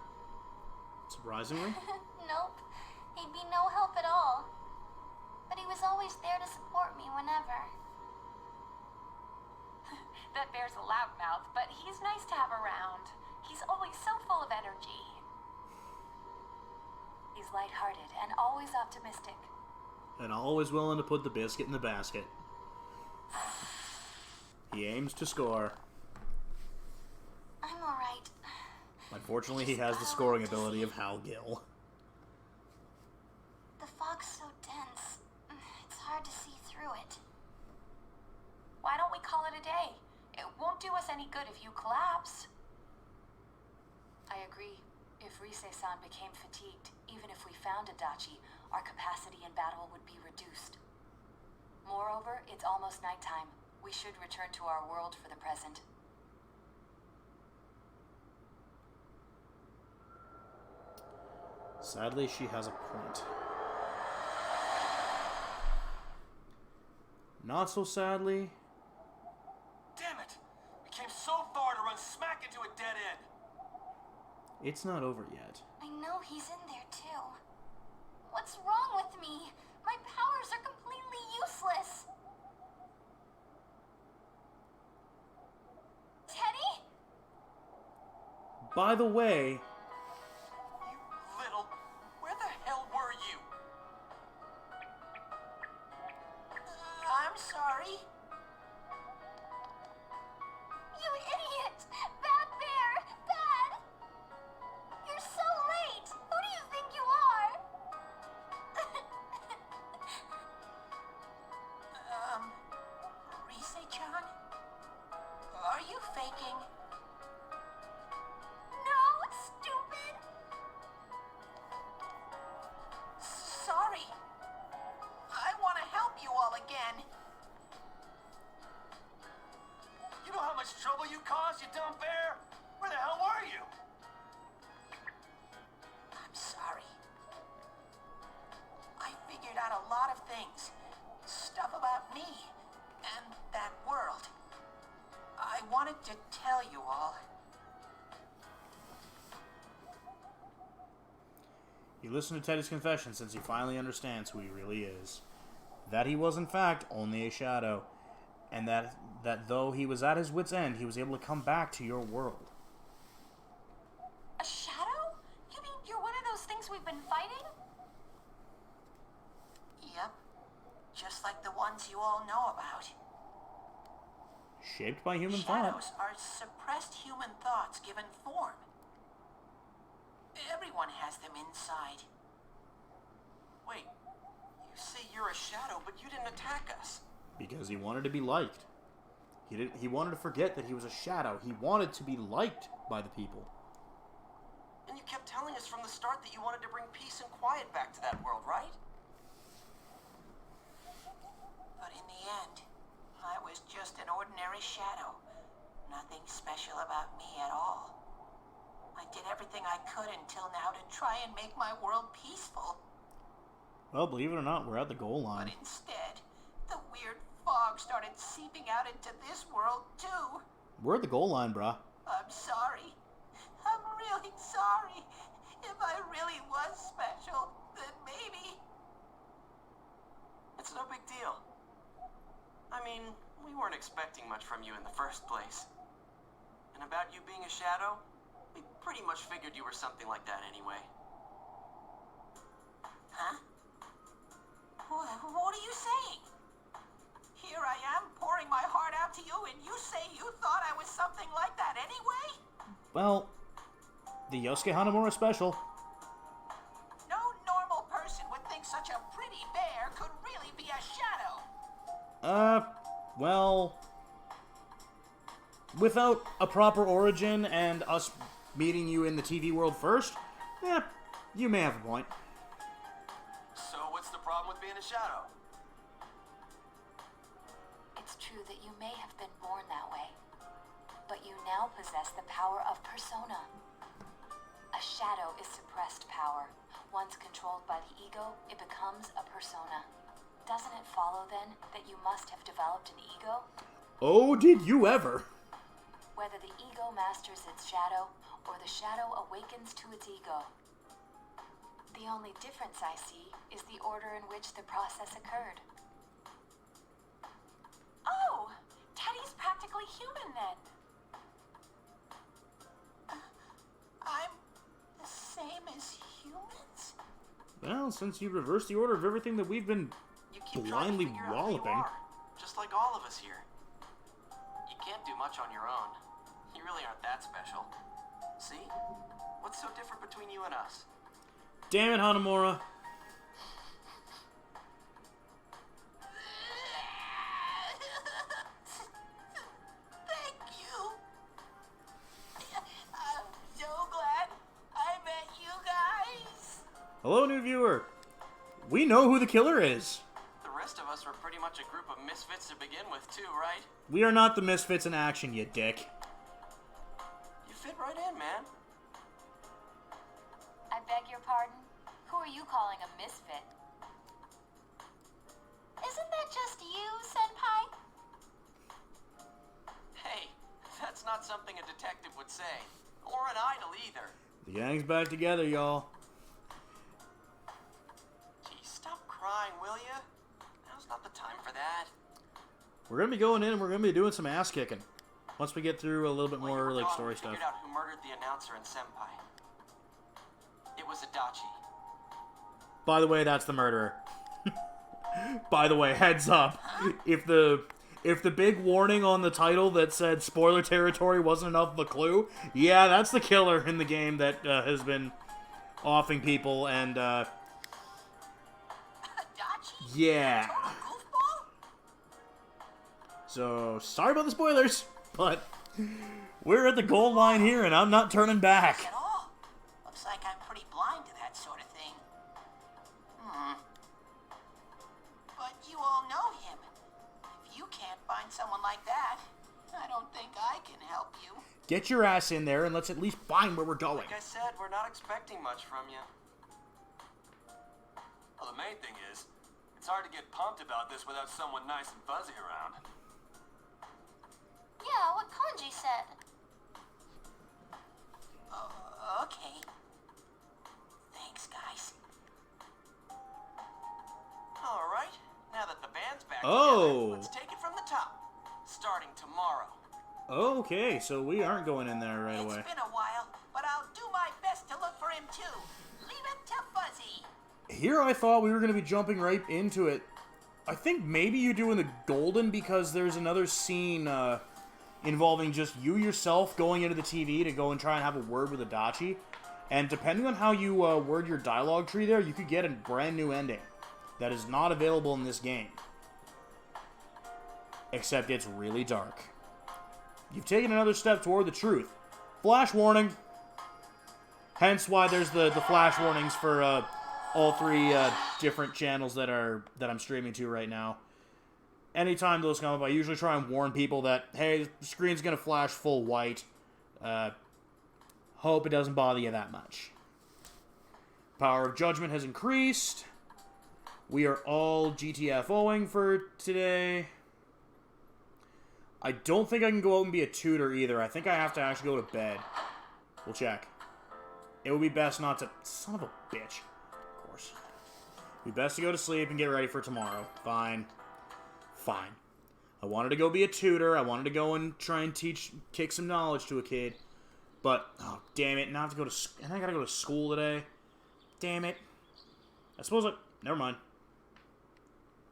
Surprisingly. Nope. He'd be no help at all. But he was always there to support me whenever. That bear's a loudmouth, but he's nice to have around. He's always so full of energy. He's lighthearted and always optimistic. And always willing to put the biscuit in the basket. He aims to score. I'm alright. Unfortunately, he has the scoring ability of Hal Gill. The fog's so dense. It's hard to see through it. Why don't we call it a day? It won't do us any good if you collapse. I agree. If Rise-san became fatigued, even if we found Adachi, our capacity in battle would be reduced. Moreover, it's almost nighttime. We should return to our world for the present. Sadly, she has a point. Not so sadly. Damn it! We came so far to run smack into a dead end. It's not over yet. I know he's in there too. What's wrong with me? My powers are completely useless. Teddy? By the way, You little... Where the hell were you? I'm sorry. You idiot! Bad bear! Bad! You're so late! Who do you think you are? Rise-chan? Are you faking? No, stupid! Sorry. I want to help you all again. You know how much trouble you caused, you dumb bear? Where the hell were you? I'm sorry. I figured out a lot of things. Stuff about me and that world. I wanted to tell you all. you listen to Teddy's confession since he finally understands who he really is. That he was, in fact, only a shadow. And that though he was at his wit's end, he was able to come back to your world. A shadow? You mean you're one of those things we've been fighting? Yep. Just like the ones you all know about. Shaped by human thought. Shadows are suppressed human thoughts given form. Everyone has them inside. Wait, you say you're a shadow, but you didn't attack us. Because he wanted to be liked. He wanted to forget that he was a shadow. He wanted to be liked by the people. And you kept telling us from the start that you wanted to bring peace and quiet back to that world, right? But in the end, I was just an ordinary shadow. Nothing special about me at all. I did everything I could until now to try and make my world peaceful. Well, believe it or not, we're at the goal line. But instead, the weird fog started seeping out into this world too. We're at the goal line, bruh. I'm sorry. I'm really sorry. If I really was special, then maybe... It's no big deal. I mean, we weren't expecting much from you in the first place. And about you being a shadow, we pretty much figured you were something like that anyway. Huh? What are you saying? Here I am pouring my heart out to you, and you say you thought I was something like that anyway? Well, the Yosuke Hanamura special. No normal person would think such a pretty bear could really be a shadow. Well, without a proper origin and us meeting you in the TV world first, you may have a point. So what's the problem with being a shadow? It's true that you may have been born that way, but you now possess the power of persona. A shadow is suppressed power. Once controlled by the ego, it becomes a persona. Doesn't it follow, then, that you must have developed an ego? Oh, did you ever? Whether the ego masters its shadow, or the shadow awakens to its ego. The only difference I see is the order in which the process occurred. Oh, Teddy's practically human then. I'm the same as humans? Well, since you reversed the order of everything that we've been You keep blindly trying to figure out who you walloping. are, just like all of us here. You can't do much on your own. You really aren't that special. See? What's so different between you and us? Damn it, Hanamura. Thank you. I'm so glad I met you guys. Hello, new viewer. We know who the killer is. The rest of us were pretty much a group of misfits to begin with, too, right? We are not the misfits in action, you dick. You fit right in, man. I beg your pardon? Who are you calling a misfit? Isn't that just you, Senpai? Hey, that's not something a detective would say. Or an idol either. The gang's back together, y'all. Gee, stop crying, will ya? Now's not the time for that. We're gonna be going in and we're gonna be doing some ass kicking. Once we get through a little bit While you more were like gone, story we stuff. figured out who murdered the announcer and Senpai. It was Adachi. By the way, that's the murderer. By the way, heads up. If the big warning on the title that said spoiler territory wasn't enough of a clue, yeah, that's the killer in the game that has been offing people and Adachi? yeah. Total goofball? So, sorry about the spoilers, but we're at the goal line here and I'm not turning back. At all. Looks like I'm pretty blind to that sort of thing. But you all know him. If you can't find someone like that, I don't think I can help you. Get your ass in there and let's at least find where we're going. Like I said, we're not expecting much from you. Well, the main thing is, it's hard to get pumped about this without someone nice and fuzzy around. Yeah, what Kanji said. Okay. Thanks, guys. All right, now that the band's back Oh. together, let's take it from the top. Starting tomorrow. Okay, so we aren't going in there right away. It's been a while, but I'll do my best to look for him too. Leave it to Fuzzy. Here I thought we were going to be jumping right into it. I think maybe you're doing the golden because there's another scene involving just you yourself going into the TV to go and try and have a word with Adachi. And depending on how you word your dialogue tree there, you could get a brand new ending that is not available in this game. Except it's really dark. You've taken another step toward the truth. Flash warning. Hence why there's the flash warnings for all three different channels that I'm streaming to right now. Anytime those come up, I usually try and warn people that, hey, the screen's going to flash full white. Hope it doesn't bother you that much. Power of Judgment has increased. We are all GTFOing for today. I don't think I can go out and be a tutor either. I think I have to actually go to bed. We'll check. It would be best not to... Son of a bitch. Of course. It would be best to go to sleep and get ready for tomorrow. Fine. Fine. I wanted to go be a tutor. I wanted to go and try and kick some knowledge to a kid. But, oh, damn it. Now I have to go to... And I gotta go to school today. Damn it. I suppose never mind.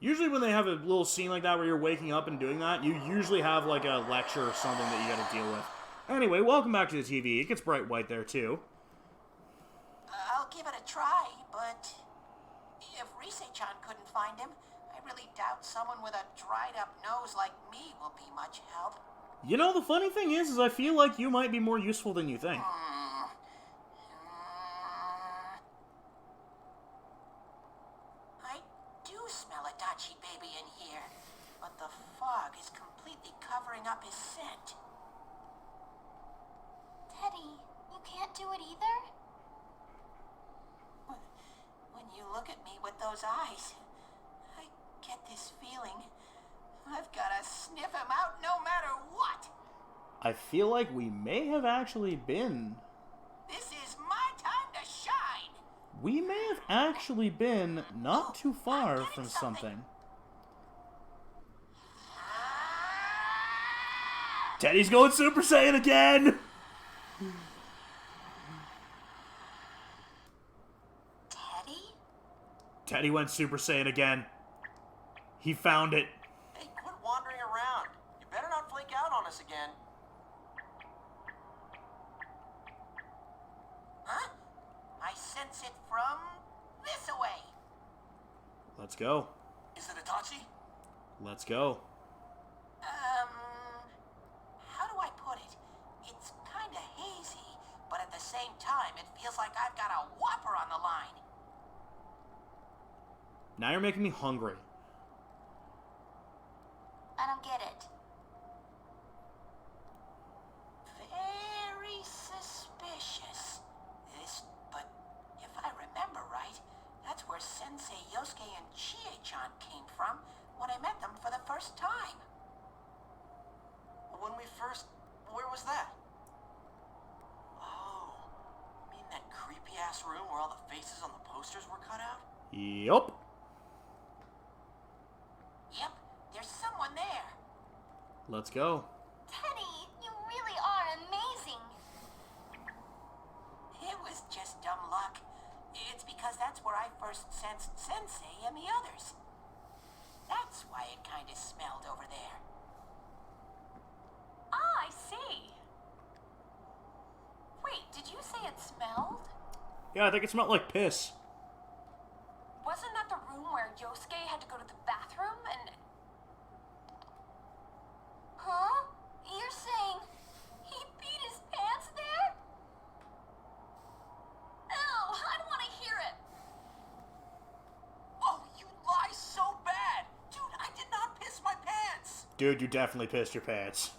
Usually when they have a little scene like that where you're waking up and doing that, you usually have like a lecture or something that you gotta deal with. Anyway, welcome back to the TV. It gets bright white there too. I'll give it a try, but if Rise-chan couldn't find him, I really doubt someone with a dried-up nose like me will be much help. You know, the funny thing is I feel like you might be more useful than you think. covering up his scent. Teddy, you can't do it either? When you look at me with those eyes, I get this feeling I've got to sniff him out no matter what. I feel like we may have actually been... This is my time to shine. We may have actually been not too far from something. Teddy's going Super Saiyan again! Teddy? Teddy went Super Saiyan again. He found it. Hey, quit wandering around. You better not flake out on us again. Huh? I sense it from this away. Let's go. Is it Itachi? Let's go. How do I put it? It's kinda hazy, but at the same time, it feels like I've got a whopper on the line. Now you're making me hungry. I don't get it. Very suspicious. But if I remember right, that's where Sensei Yosuke and Chie-chan came from when I met them for the first time. When we first... Where was that? Oh, you mean that creepy-ass room where all the faces on the posters were cut out? Yup. Yep, there's someone there. Let's go. Teddy, you really are amazing. It was just dumb luck. It's because that's where I first sensed Sensei and the others. That's why it kind of smelled over there. Ah, I see. Wait, did you say it smelled? Yeah, I think it smelled like piss. Wasn't that the room where Yosuke had to go to the bathroom and... Huh? You're saying he beat his pants there? Ew, I don't want to hear it. Oh, you lie so bad! Dude, I did not piss my pants! Dude, you definitely pissed your pants.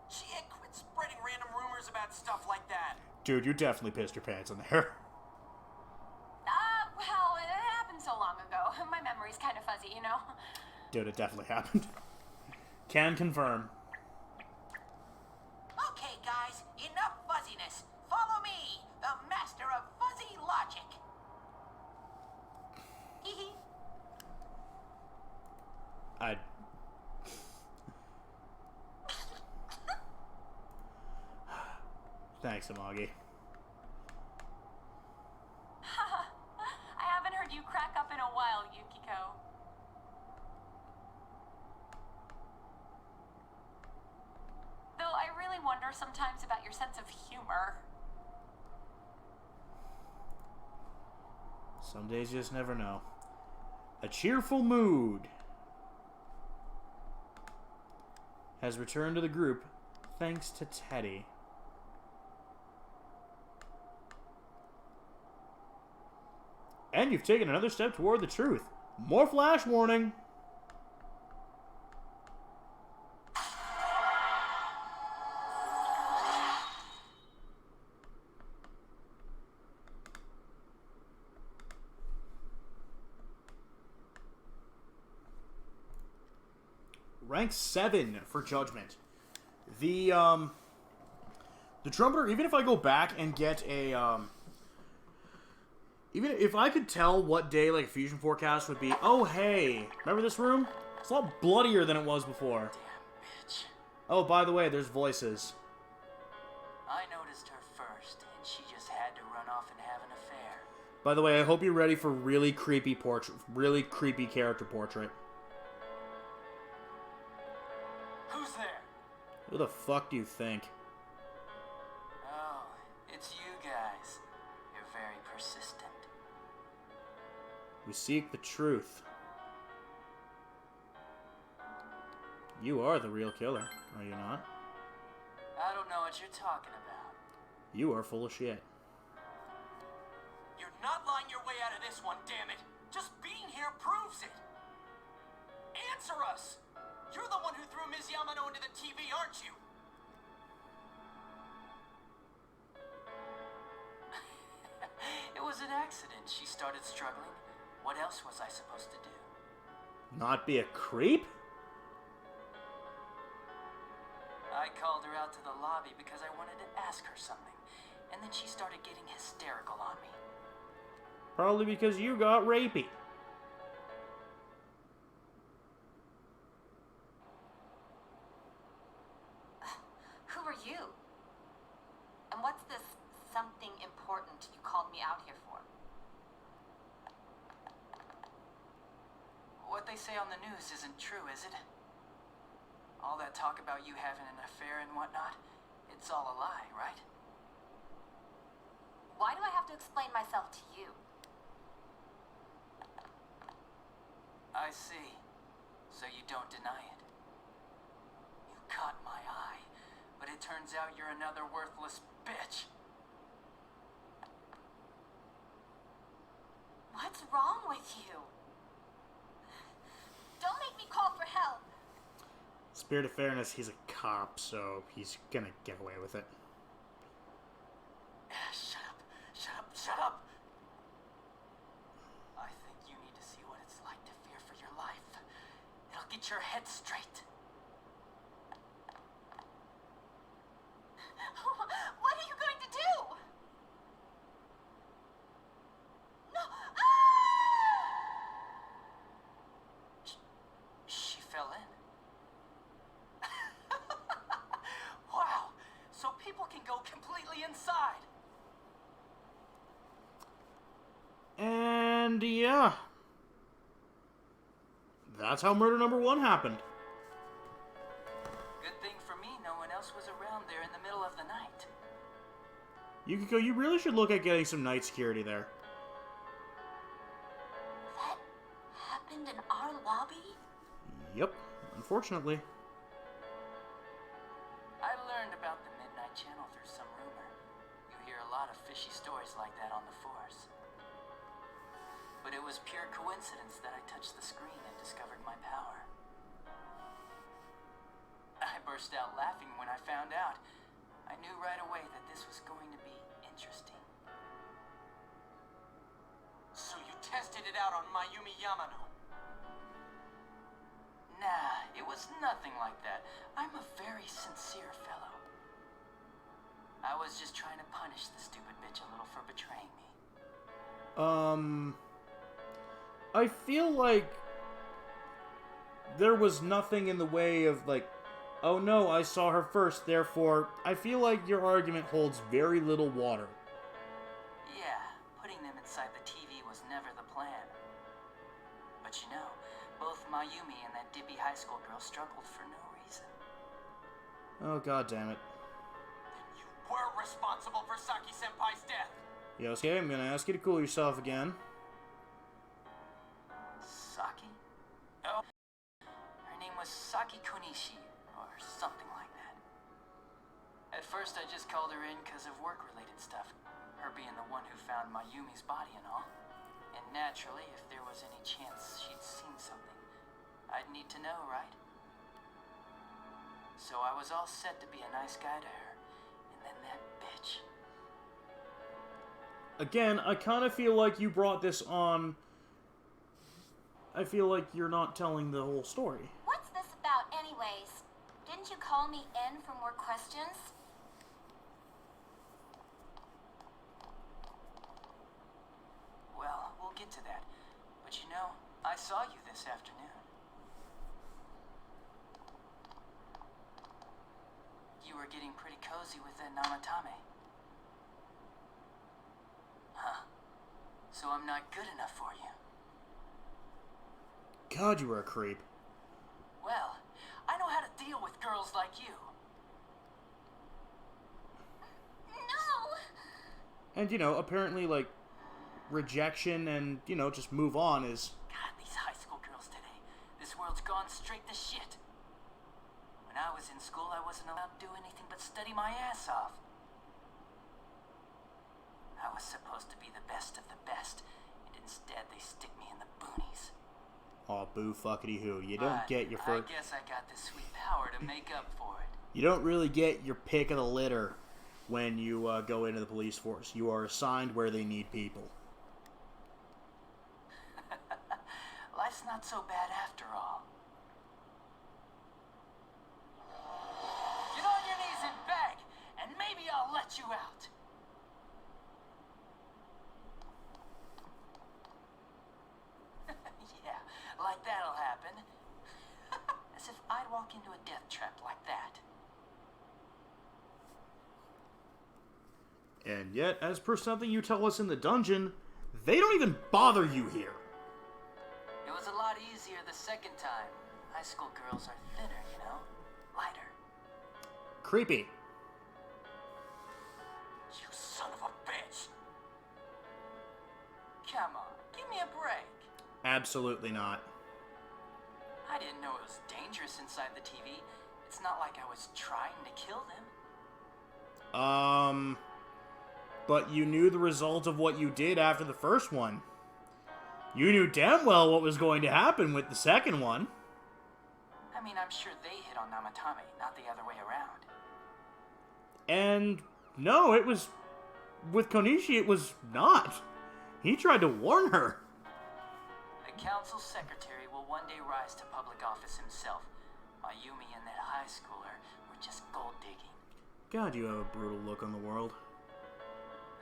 Shit, quit spreading random rumors about stuff like that. Dude, you definitely pissed your pants in there. Well, it happened so long ago. My memory's kind of fuzzy, you know? Dude, it definitely happened. Can confirm. Okay, guys, enough fuzziness. Follow me, the master of fuzzy logic. Hee I... Thanks, Amagi. I haven't heard you crack up in a while, Yukiko. Though I really wonder sometimes about your sense of humor. Some days you just never know. A cheerful mood has returned to the group thanks to Teddy. And you've taken another step toward the truth. More flash warning. Rank 7 for Judgment. The trumpeter, even if I go back and get a, even if I could tell what day, like, Fusion Forecast would be, oh, hey, remember this room? It's a lot bloodier than it was before. Damn bitch. Oh, by the way, there's voices. I noticed her first, and she just had to run off and have an affair. By the way, I hope you're ready for really creepy character portrait. Who's there? Who the fuck do you think? Oh, it's you guys. You're very persistent. We seek the truth. You are the real killer, are you not? I don't know what you're talking about. You are full of shit. You're not lying your way out of this one, damn it! Just being here proves it! Answer us! You're the one who threw Ms. Yamano into the TV, aren't you? It was an accident. She started struggling. What else was I supposed to do? Not be a creep? I called her out to the lobby because I wanted to ask her something. And then she started getting hysterical on me. Probably because you got rapey. Who are you? And what's this something important you called me out here for? What they say on the news isn't true, is it? All that talk about you having an affair and whatnot, it's all a lie, right? Why do I have to explain myself to you? I see. So you don't deny it. You caught my eye, but it turns out you're another worthless bitch. What's wrong with you? Don't make me call for help. Spirit of fairness, he's a cop, so he's gonna get away with it. Shut up. Shut up. Shut up. I think you need to see what it's like to fear for your life. It'll get your head straight. What are you going to do? No. She fell in. Wow. So people can go completely inside. And yeah. That's how murder number 1 happened. Good thing for me, no one else was around there in the middle of the night. Yukiko, you really should look at getting some night security there. That happened in our lobby? Yep, unfortunately. I learned about the Midnight Channel through some rumor. You hear a lot of fishy stories like that on the force. But it was pure coincidence that I touched the screen and discovered my power. I burst out laughing when I found out. I knew right away that this was going to be interesting. So you tested it out on Mayumi Yamano? Nah, it was nothing like that. I'm a very sincere fellow. I was just trying to punish the stupid bitch a little for betraying me. I feel like there was nothing in the way of, like, oh no, I saw her first, therefore, I feel like your argument holds very little water. Yeah, putting them inside the TV was never the plan. But you know, both Mayumi and that dippy high school girl struggled for no reason. Oh, god damn it. Then you were responsible for Saki-senpai's death! Yosuke, I'm gonna ask you to cool yourself again. Saki? Oh, her name was Saki Konishi, or something like that. At first I just called her in because of work-related stuff, her being the one who found Mayumi's body and all. And naturally, if there was any chance she'd seen something, I'd need to know, right? So I was all set to be a nice guy to her, and then that bitch. Again, I kind of feel like you brought this on. I feel like you're not telling the whole story. What's this about anyways? Didn't you call me in for more questions? Well, we'll get to that. But you know, I saw you this afternoon. You were getting pretty cozy with that Namatame. Huh. So I'm not good enough for you. God, you were a creep. Well, I know how to deal with girls like you. No! And, you know, apparently, like, rejection and, you know, just move on is... God, these high school girls today. This world's gone straight to shit. When I was in school, I wasn't allowed to do anything but study my ass off. I was supposed to be the best of the best, and instead they stick me in the boonies. Aw, boo fuckity who. You don't But get your I first... guess I got the sweet power to make up for it. You don't really get your pick of the litter when you go into the police force. You are assigned where they need people. Life's not so bad after all. Get on your knees and beg, and maybe I'll let you out. Yeah, like that'll happen. As if I'd walk into a death trap like that. And yet, as per something you tell us in the dungeon, they don't even bother you here. It was a lot easier the second time. High school girls are thinner, you know? Lighter. Creepy. You son of a bitch! Come on, give me a break. Absolutely not. I didn't know it was dangerous inside the TV. It's not like I was trying to kill them. But you knew the result of what you did after the first one. You knew damn well what was going to happen with the second one. I mean, I'm sure they hit on Namatame, not the other way around. And no, it was... With Konishi, it was not. He tried to warn her. The council secretary will one day rise to public office himself. Mayumi and that high schooler were just gold digging. God, you have a brutal look on the world.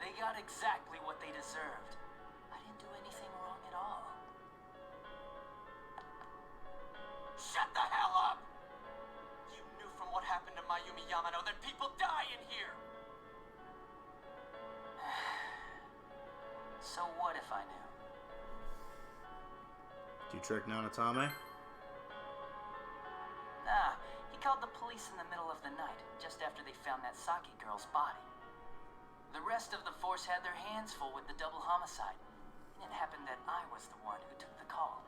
They got exactly what they deserved. I didn't do anything wrong at all. Shut the hell up! You knew from what happened to Mayumi Yamano that people die in here! So what if I knew? Do you trick Nanatame? Nah, he called the police in the middle of the night, just after they found that Saki girl's body. The rest of the force had their hands full with the double homicide, and it happened that I was the one who took the call.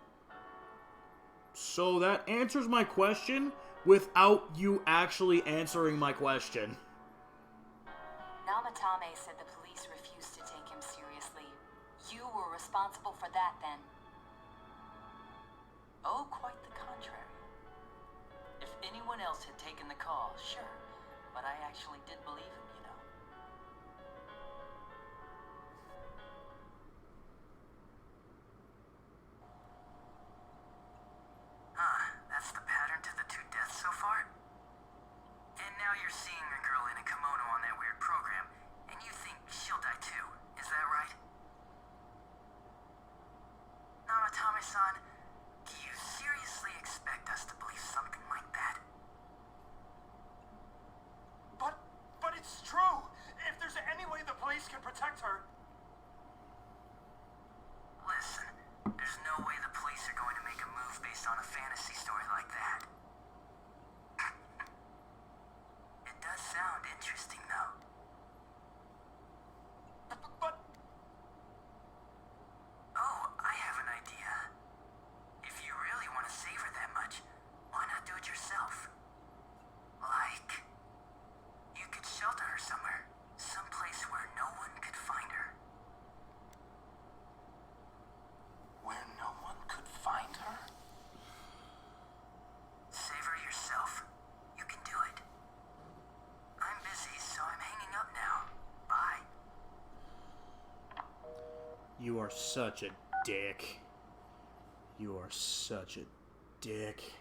So that answers my question without you actually answering my question. Namatame said the police refused to take him seriously. You were responsible for that then. Oh, quite the contrary. If anyone else had taken the call, sure, but I actually did believe him, you know. That's the pattern to the 2 deaths so far? And now you're seeing a girl in a kimono on that weird program, and you think she'll die too, is that right? Namatame-san, do you seriously expect us to believe something like that? But it's true! If there's any way the police can protect her... Listen, there's no way the police are going to make a move based on a fantasy story like that. It does sound interesting, though. But... Oh, I have an idea. If you really want to save her that much, why not do it yourself? Like, you could shelter her somewhere. Someplace where no one could find her. Where no one could find her? Save her yourself. You can do it. I'm busy, so I'm hanging up now. Bye. You are such a dick. You are such a dick.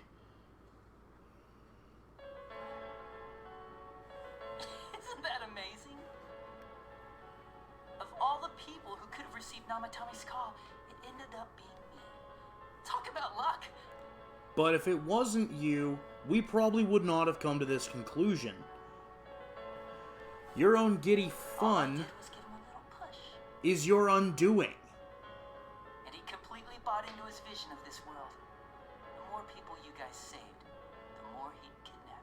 Isn't that amazing? Of all the people who could have received Namatame's call, it ended up being me. Talk about luck! But if it wasn't you, we probably would not have come to this conclusion. Your own giddy All I fun did was give him a little push. is your undoing. And he completely bought into his vision of this world. The more people you guys saved, the more he'd kidnap.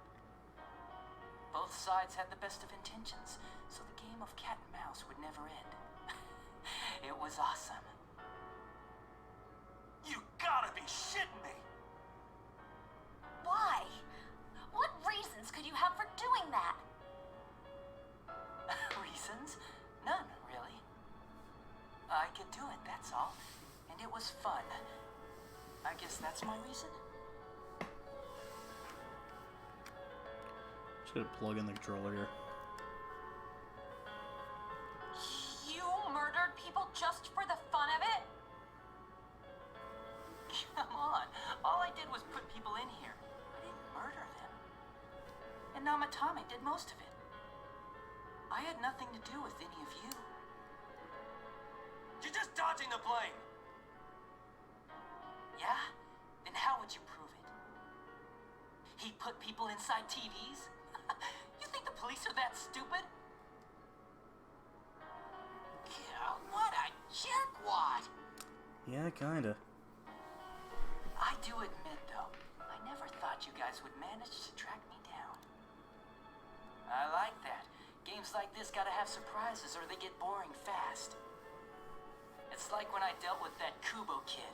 Both sides had the best of intentions, so the game of cat and mouse would never end. It was awesome. You gotta be shitting me! Why? What reasons could you have for doing that? Reasons? None, really. I could do it, that's all. And it was fun. I guess that's my reason? Just gotta plug in the controller here. You murdered people just for the fun of it? Come on. All I did was put people in here. I didn't murder them. And Namatame did most of it. I had nothing to do with any of you. You're just dodging the blame! Yeah? Then how would you prove it? He put people inside TVs? You think the police are that stupid? Yeah, what a jerkwad! Yeah, kinda. I do admit, though, I never thought you guys would manage to track me down. I like that. Games like this gotta have surprises or they get boring fast. It's like when I dealt with that Kubo kid.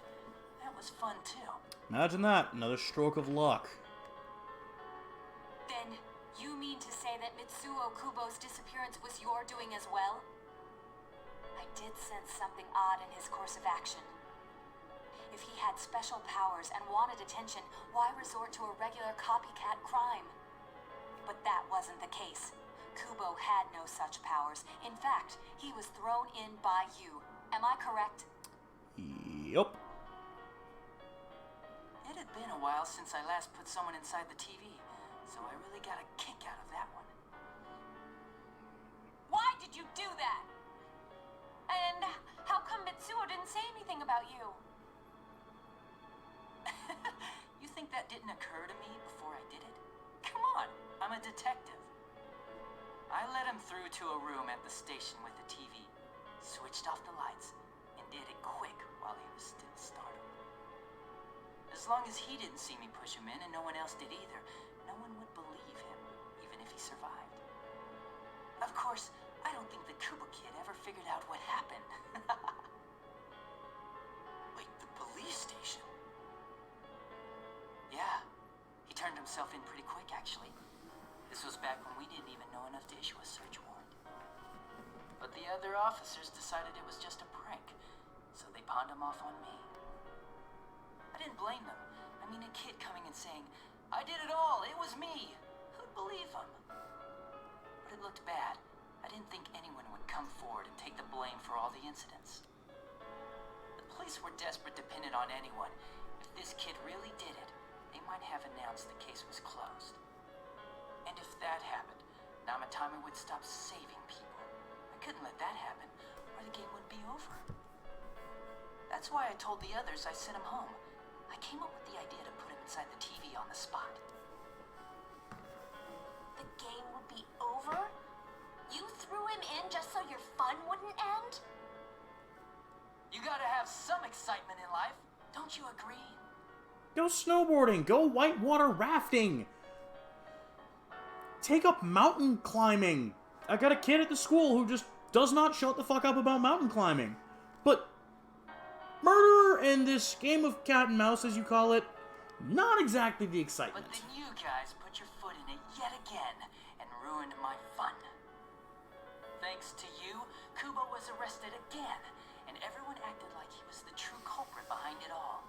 That was fun, too. Imagine that. Another stroke of luck. Then, you mean to say that Mitsuo Kubo's disappearance was your doing as well? I did sense something odd in his course of action. If he had special powers and wanted attention, why resort to a regular copycat crime? But that wasn't the case. Kubo had no such powers. In fact, he was thrown in by you. Am I correct? Yup. It had been a while since I last put someone inside the TV, so I really got a kick out of that one. Why did you do that? And how come Mitsuo didn't say anything about you? You think that didn't occur to me before I did it? Come on, I'm a detective. I led him through to a room at the station with the TV, switched off the lights, and did it quick while he was still startled. As long as he didn't see me push him in and no one else did either, no one would believe him, even if he survived. Of course, I don't think the Kubo kid ever figured out what happened. Wait, the police station? Yeah, he turned himself in pretty quick, actually. This was back when we didn't even know enough to issue a search warrant. But the other officers decided it was just a prank, so they pawned him off on me. I didn't blame them. I mean, a kid coming and saying, "I did it all, it was me." Who'd believe him? But it looked bad. I didn't think anyone would come forward and take the blame for all the incidents. The police were desperate to pin it on anyone. If this kid really did it, they might have announced the case was closed. And if that happened, Namatame would stop saving people. I couldn't let that happen, or the game would be over. That's why I told the others I sent him home. I came up with the idea to put him inside the TV on the spot. The game would be over? You threw him in just so your fun wouldn't end? You gotta have some excitement in life, don't you agree? Go snowboarding. Go whitewater rafting. Take up mountain climbing. I got a kid at the school who just does not shut the fuck up about mountain climbing. But murder and this game of cat and mouse, as you call it, not exactly the excitement. But then you guys put your foot in it yet again and ruined my fun. Thanks to you, Kubo was arrested again, and everyone acted like he was the true culprit behind it all.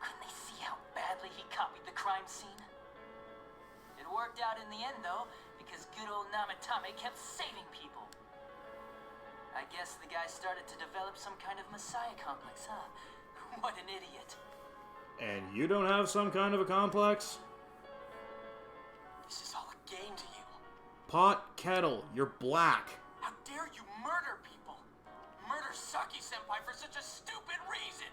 Couldn't they see how badly he copied the crime scene? It worked out in the end, though, because good old Namatame kept saving people. I guess the guy started to develop some kind of messiah complex, huh? What an idiot. And you don't have some kind of a complex? This is all a game to you. Pot kettle, you're black. How dare you murder people? Murder Saki-senpai for such a stupid reason!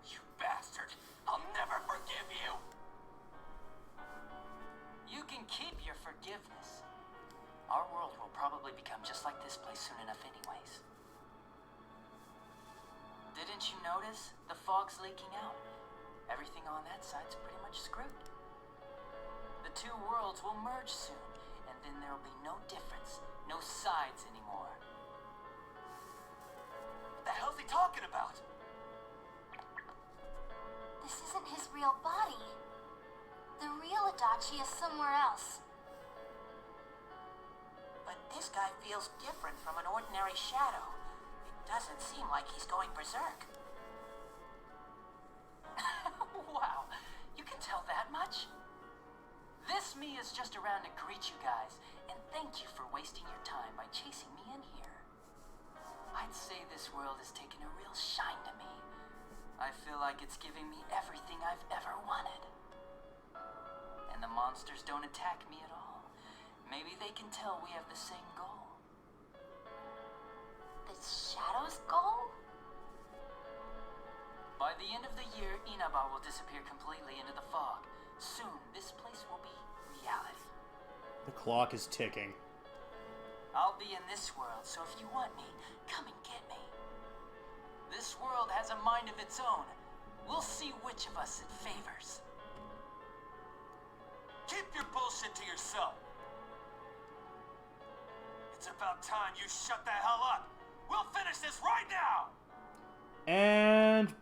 You bastard! I'll never forgive you! You can keep your forgiveness. Our world will probably become just like this place soon enough anyways. Didn't you notice? The fog's leaking out. Everything on that side's pretty much screwed. The two worlds will merge soon, and then there'll be no difference, no sides anymore. What the hell's he talking about? This isn't his real body. The real Adachi is somewhere else. But this guy feels different from an ordinary shadow. It doesn't seem like he's going berserk. Wow, you can tell that much? This me is just around to greet you guys, and thank you for wasting your time by chasing me in here. I'd say this world has taken a real shine to me. I feel like it's giving me everything I've ever wanted. And the monsters don't attack me at all. Maybe they can tell we have the same goal. The Shadow's goal? By the end of the year, Inaba will disappear completely into the fog. Soon, this place will be reality. The clock is ticking. I'll be in this world, so if you want me, come and get me. This world has a mind of its own. We'll see which of us it favors. Keep your bullshit to yourself. It's about time you shut the hell up. We'll finish this right now. And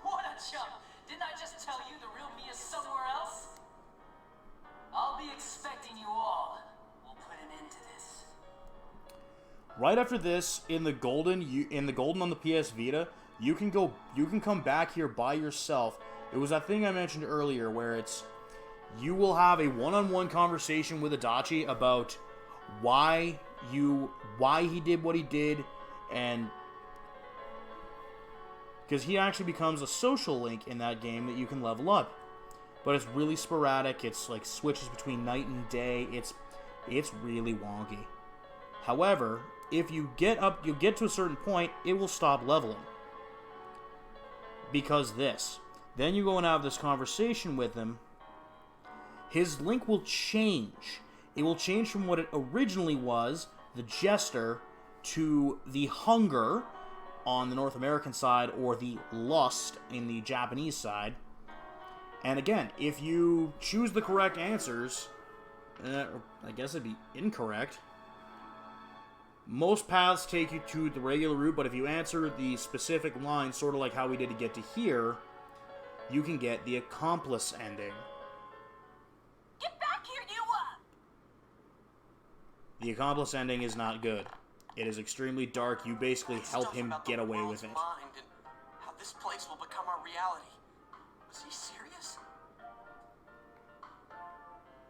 What a chump! Didn't I just tell you the real me is somewhere else? I'll be expecting you all. We'll put an end to this. right after this, in the golden on the PS Vita, you can come back here by yourself. It was that thing I mentioned earlier where you will have a one-on-one conversation with Adachi about why he did what he did, and because he actually becomes a social link in that game that you can level up. But it's really sporadic. It's like switches between night and day. It's really wonky. However, if you get to a certain point, it will stop leveling. Because then you go and have this conversation with him. His link will change. It will change from what it originally was, the Jester, to the Hunger on the North American side, or the Lust in the Japanese side. And again, if you choose the correct answers, I guess it'd be incorrect. Most paths take you to the regular route, but if you answer the specific line, sort of like how we did to get to here, you can get the accomplice ending. Get back here, you! The accomplice ending is not good. It is extremely dark. You basically help him get away with it. Mind and how this place will become our reality. Was he serious?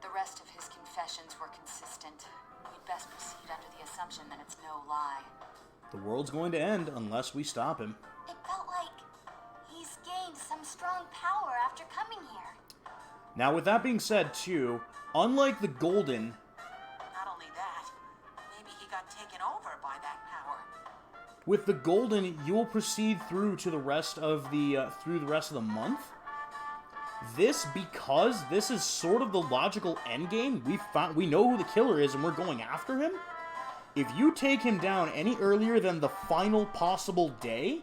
The rest of his confessions were consistent. We'd best proceed under the assumption that it's no lie. The world's going to end unless we stop him. It felt like he's gained some strong power after coming here. Now, with that being said, too, unlike the Golden, Not only that, maybe he got taken over by that power. with the Golden, you will proceed through to the rest of the month. Because this is sort of the logical endgame. We know who the killer is, and we're going after him. If you take him down any earlier than the final possible day,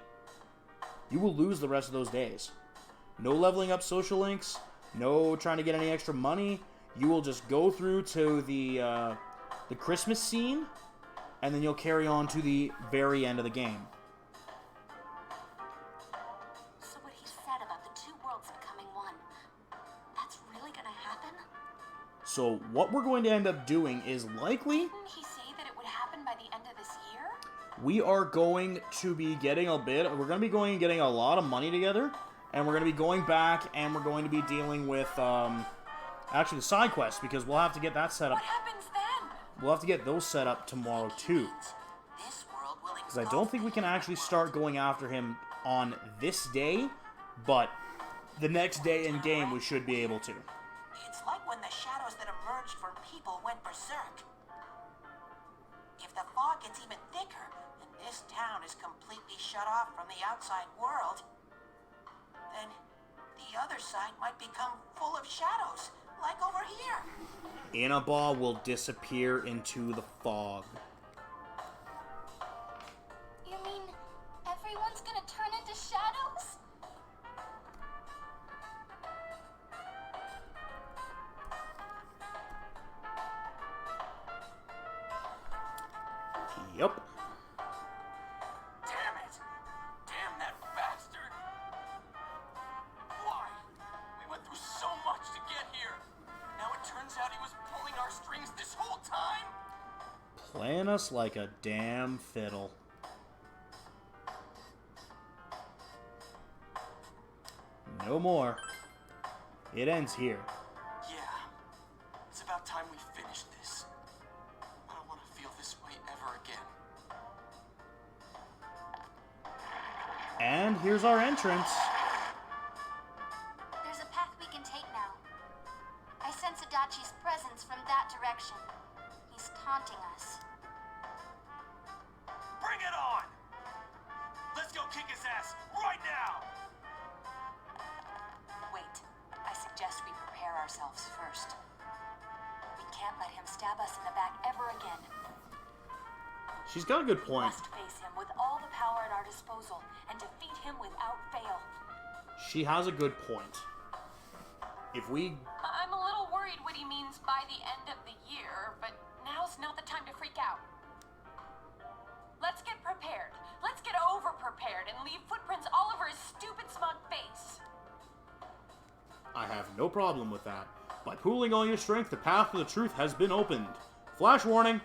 you will lose the rest of those days. No leveling up social links. No trying to get any extra money. You will just go through to the Christmas scene, and then you'll carry on to the very end of the game. So what he said about the two worlds becoming one, that's really gonna happen? So what we're going to end up doing is likely Didn't he say that it would happen by the end of this year? we are going to be getting we're going to be going and getting a lot of money together, and we're going to be going back and we're going to be dealing with actually the side quests, because we'll have to get that set up. What happens then? We'll have to get those set up tomorrow too, This world will because I don't think we can actually start going after him on this day, but the next day in game we should be able to. It's like when the shadows that emerged from people went berserk. If the fog gets even thicker, and this town is completely shut off from the outside world, then the other side might become full of shadows, like over here. Inaba will disappear into the fog. You mean everyone's gonna turn into shadows? Yep. Damn it! Damn that bastard! Why? We went through so much to get here. Now it turns out he was pulling our strings this whole time? Playing us like a damn fiddle. No more. It ends here. Yeah. It's about time we finished this. I don't want to feel this way ever again. And here's our entrance. There's a path we can take now. I sense Adachi's presence from that direction. He's taunting us. Bring it on! Let's go kick his ass right now! Wait. I suggest we prepare ourselves first. We can't let him stab us in the back ever again. She's got a good We point. must face him with all the power at our disposal and defeat him without fail. She has a good point. If we... I'm a little worried what he means by the end of the year, but now's not the time to freak out. Let's get prepared. Let's get over-prepared and leave footprints all over his stupid smug face. I have no problem with that. By pooling all your strength, the path to the truth has been opened. Flash warning.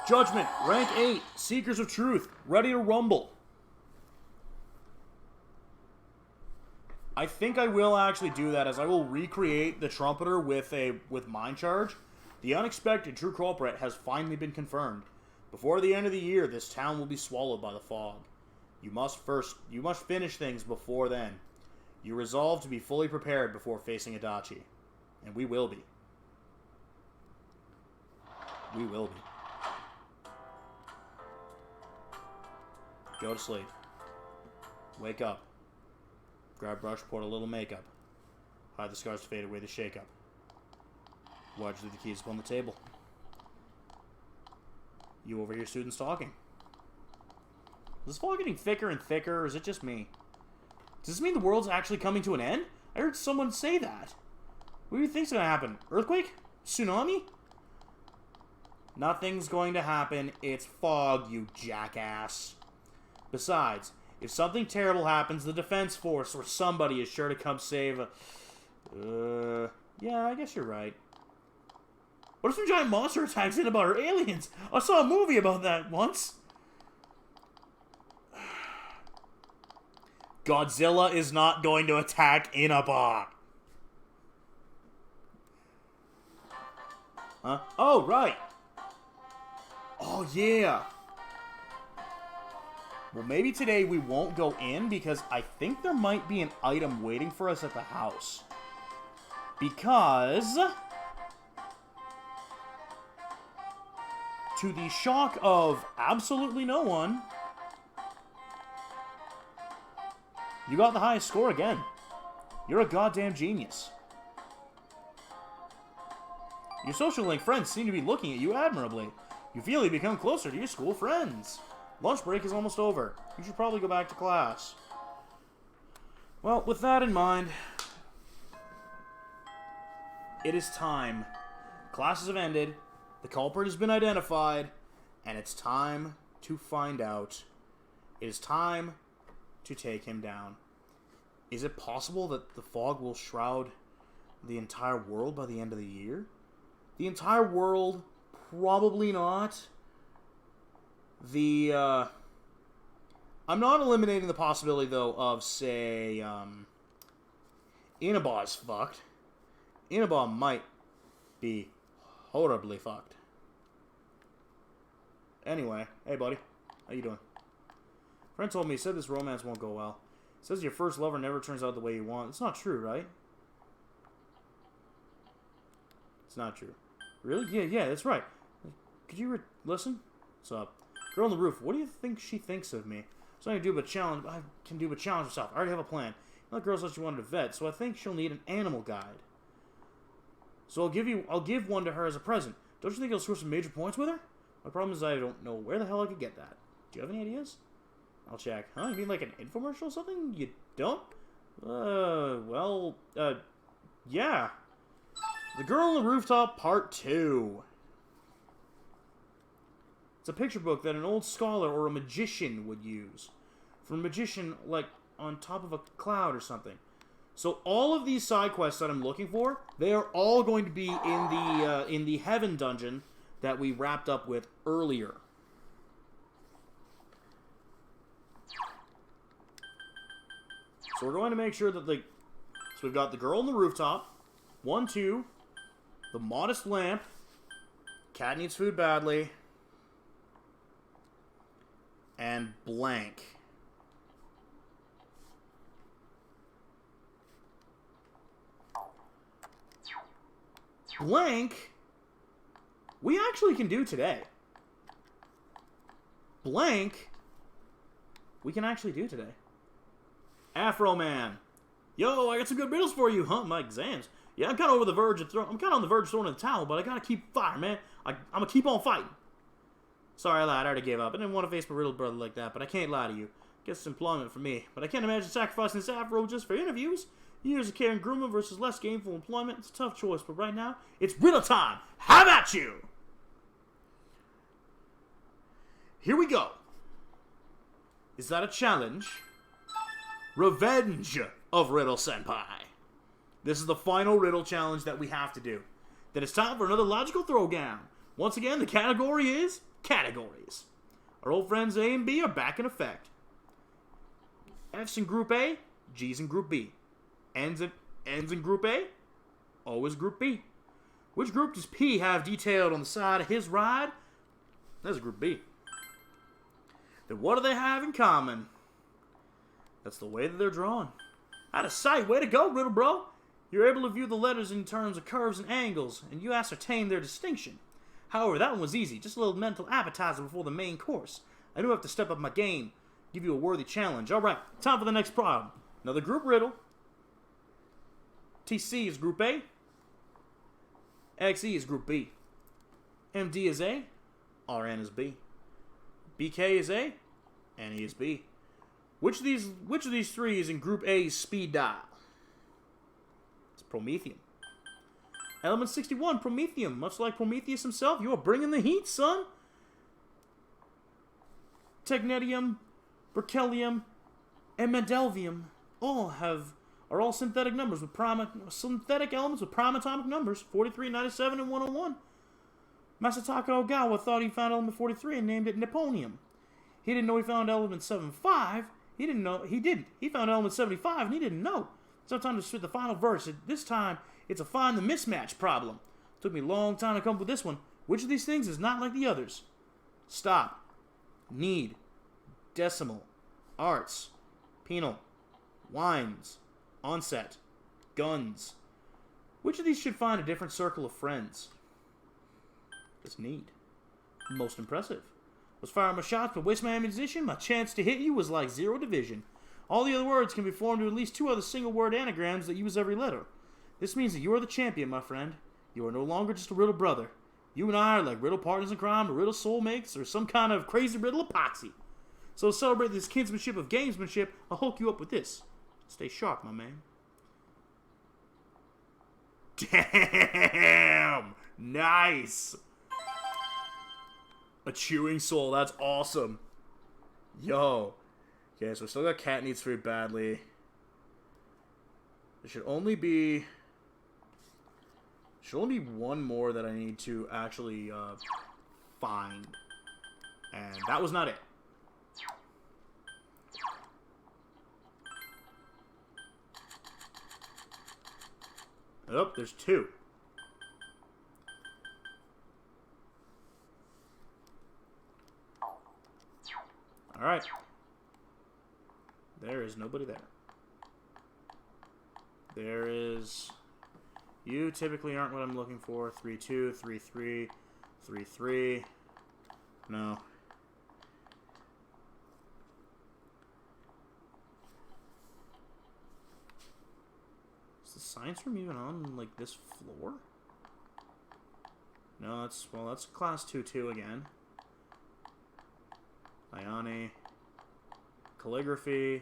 Judgment, rank 8, Seekers of Truth, ready to rumble. I think I will actually do that, as I will recreate the Trumpeter with Mind Charge. The unexpected true culprit has finally been confirmed. Before the end of the year, this town will be swallowed by the fog. You must finish things before then. You resolve to be fully prepared before facing Adachi. And we will be. We will be. Go to sleep. Wake up. Grab brush, pour a little makeup. Hide the scars to fade away the shake-up. Watch leave the keys upon the table. You overhear students talking. Is this fog getting thicker and thicker, or is it just me? Does this mean the world's actually coming to an end? I heard someone say that. What do you think's gonna happen? Earthquake? Tsunami? Nothing's going to happen. It's fog, you jackass. Besides, if something terrible happens, the Defense Force or somebody is sure to come save yeah, I guess you're right. What if some giant monster attacks in about our aliens? I saw a movie about that once. Godzilla is not going to attack Inaba. Huh? Oh, right. Oh, yeah. Well, maybe today we won't go in because I think there might be an item waiting for us at the house. Because, to the shock of absolutely no one, you got the highest score again. You're a goddamn genius. Your social link friends seem to be looking at you admirably. You feel you become closer to your school friends. Lunch break is almost over. You should probably go back to class. Well, with that in mind, it is time. Classes have ended. The culprit has been identified. And it's time to find out. It is time to take him down. Is it possible that the fog will shroud the entire world by the end of the year? The entire world? Probably not. I'm not eliminating the possibility, though, of, say, Inaba's fucked. Inaba might be horribly fucked. Anyway, hey, buddy. How you doing? Friend told me, he said this romance won't go well. He says your first lover never turns out the way you want. It's not true, right? It's not true. Really? Yeah, that's right. Could you listen? What's up? Girl on the roof, what do you think she thinks of me? So I can do but challenge myself. I already have a plan. That girl said she wanted a vet, so I think she'll need an animal guide. So I'll give one to her as a present. Don't you think it'll score some major points with her? My problem is I don't know where the hell I could get that. Do you have any ideas? I'll check. Huh? You mean like an infomercial or something? You don't? Yeah. The Girl on the Rooftop Part 2. It's a picture book that an old scholar or a magician would use. For a magician, like, on top of a cloud or something. So all of these side quests that I'm looking for, they are all going to be in the Heaven dungeon that we wrapped up with earlier. So we're going to make sure that the... So we've got the girl on the rooftop. 1, 2. The modest lamp. Cat needs food badly. And blank. Blank, we actually can do today. Blank, we can actually do today. Afro Man. Yo, I got some good riddles for you, huh? My exams. Yeah, I'm kind of on the verge of throwing in the towel, but I gotta keep fighting, man. I'm gonna keep on fighting. Sorry, I lied. I already gave up. I didn't want to face my riddle brother like that, but I can't lie to you. Guess it's employment for me. But I can't imagine sacrificing this afro just for interviews. Years of care and grooming versus less gainful employment. It's a tough choice, but right now, it's riddle time. How about you? Here we go. Is that a challenge? Revenge of Riddle Senpai. This is the final riddle challenge that we have to do. Then it's time for another logical throwdown. Once again, the category is categories. Our old friends A and B are back in effect. F's in Group A, G's in Group B. N's in Group A, O is Group B. Which group does P have detailed on the side of his ride? That's Group B. Then what do they have in common? That's the way that they're drawn. Out of sight. Way to go, Riddle Bro. You're able to view the letters in terms of curves and angles, and you ascertain their distinction. However, that one was easy. Just a little mental appetizer before the main course. I knew I have to step up my game. Give you a worthy challenge. Alright, time for the next problem. Another group riddle. TC is Group A. XE is Group B. MD is A. RN is B. BK is A. NE is B. Which of these three is in Group A's speed dial? It's Promethium. Element 61, Promethium. Much like Prometheus himself, you are bringing the heat, son. Technetium, Berkelium, and Mendelvium are all synthetic numbers with synthetic elements with prime atomic numbers 43, 97, and 101. Masataka Ogawa thought he found element 43 and named it Nipponium. He didn't know he found element 75. He didn't. He found element 75 and he didn't know. Sometimes to spit the final verse. This time, it's a find the mismatch problem. Took me a long time to come up with this one. Which of these things is not like the others? Stop. Need. Decimal. Arts. Penal. Wines. Onset. Guns. Which of these should find a different circle of friends? This need. Most impressive. Was firing my shots but waste my ammunition? My chance to hit you was like 0 division. All the other words can be formed into at least 2 other single-word anagrams that use every letter. This means that you are the champion, my friend. You are no longer just a riddle brother. You and I are like riddle partners in crime, or riddle soulmates, or some kind of crazy riddle epoxy. So to celebrate this kinsmanship of gamesmanship, I'll hook you up with this. Stay sharp, my man. Damn! Nice! A chewing soul, that's awesome. Yo. Okay, so we still got cat needs food badly. There should only be one more that I need to actually find. And that was not it. Oh, there's 2. Alright. There is nobody there. There is... You typically aren't what I'm looking for. 3-2, 3-3, 3-3. No. Is the science room even on, like, this floor? No, that's class 2-2 again. Ione. Calligraphy,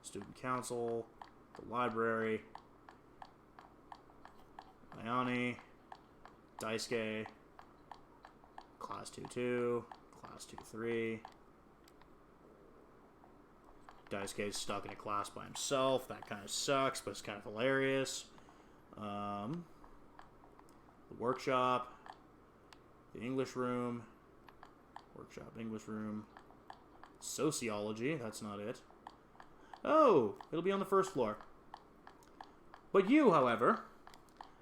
student council, the library, Ione, Daisuke, class 2-2, class 2-3. Daisuke's stuck in a class by himself. That kind of sucks, but it's kind of hilarious. The workshop, the English room, workshop, English room. Sociology, that's not it. Oh, it'll be on the first floor. But you, however,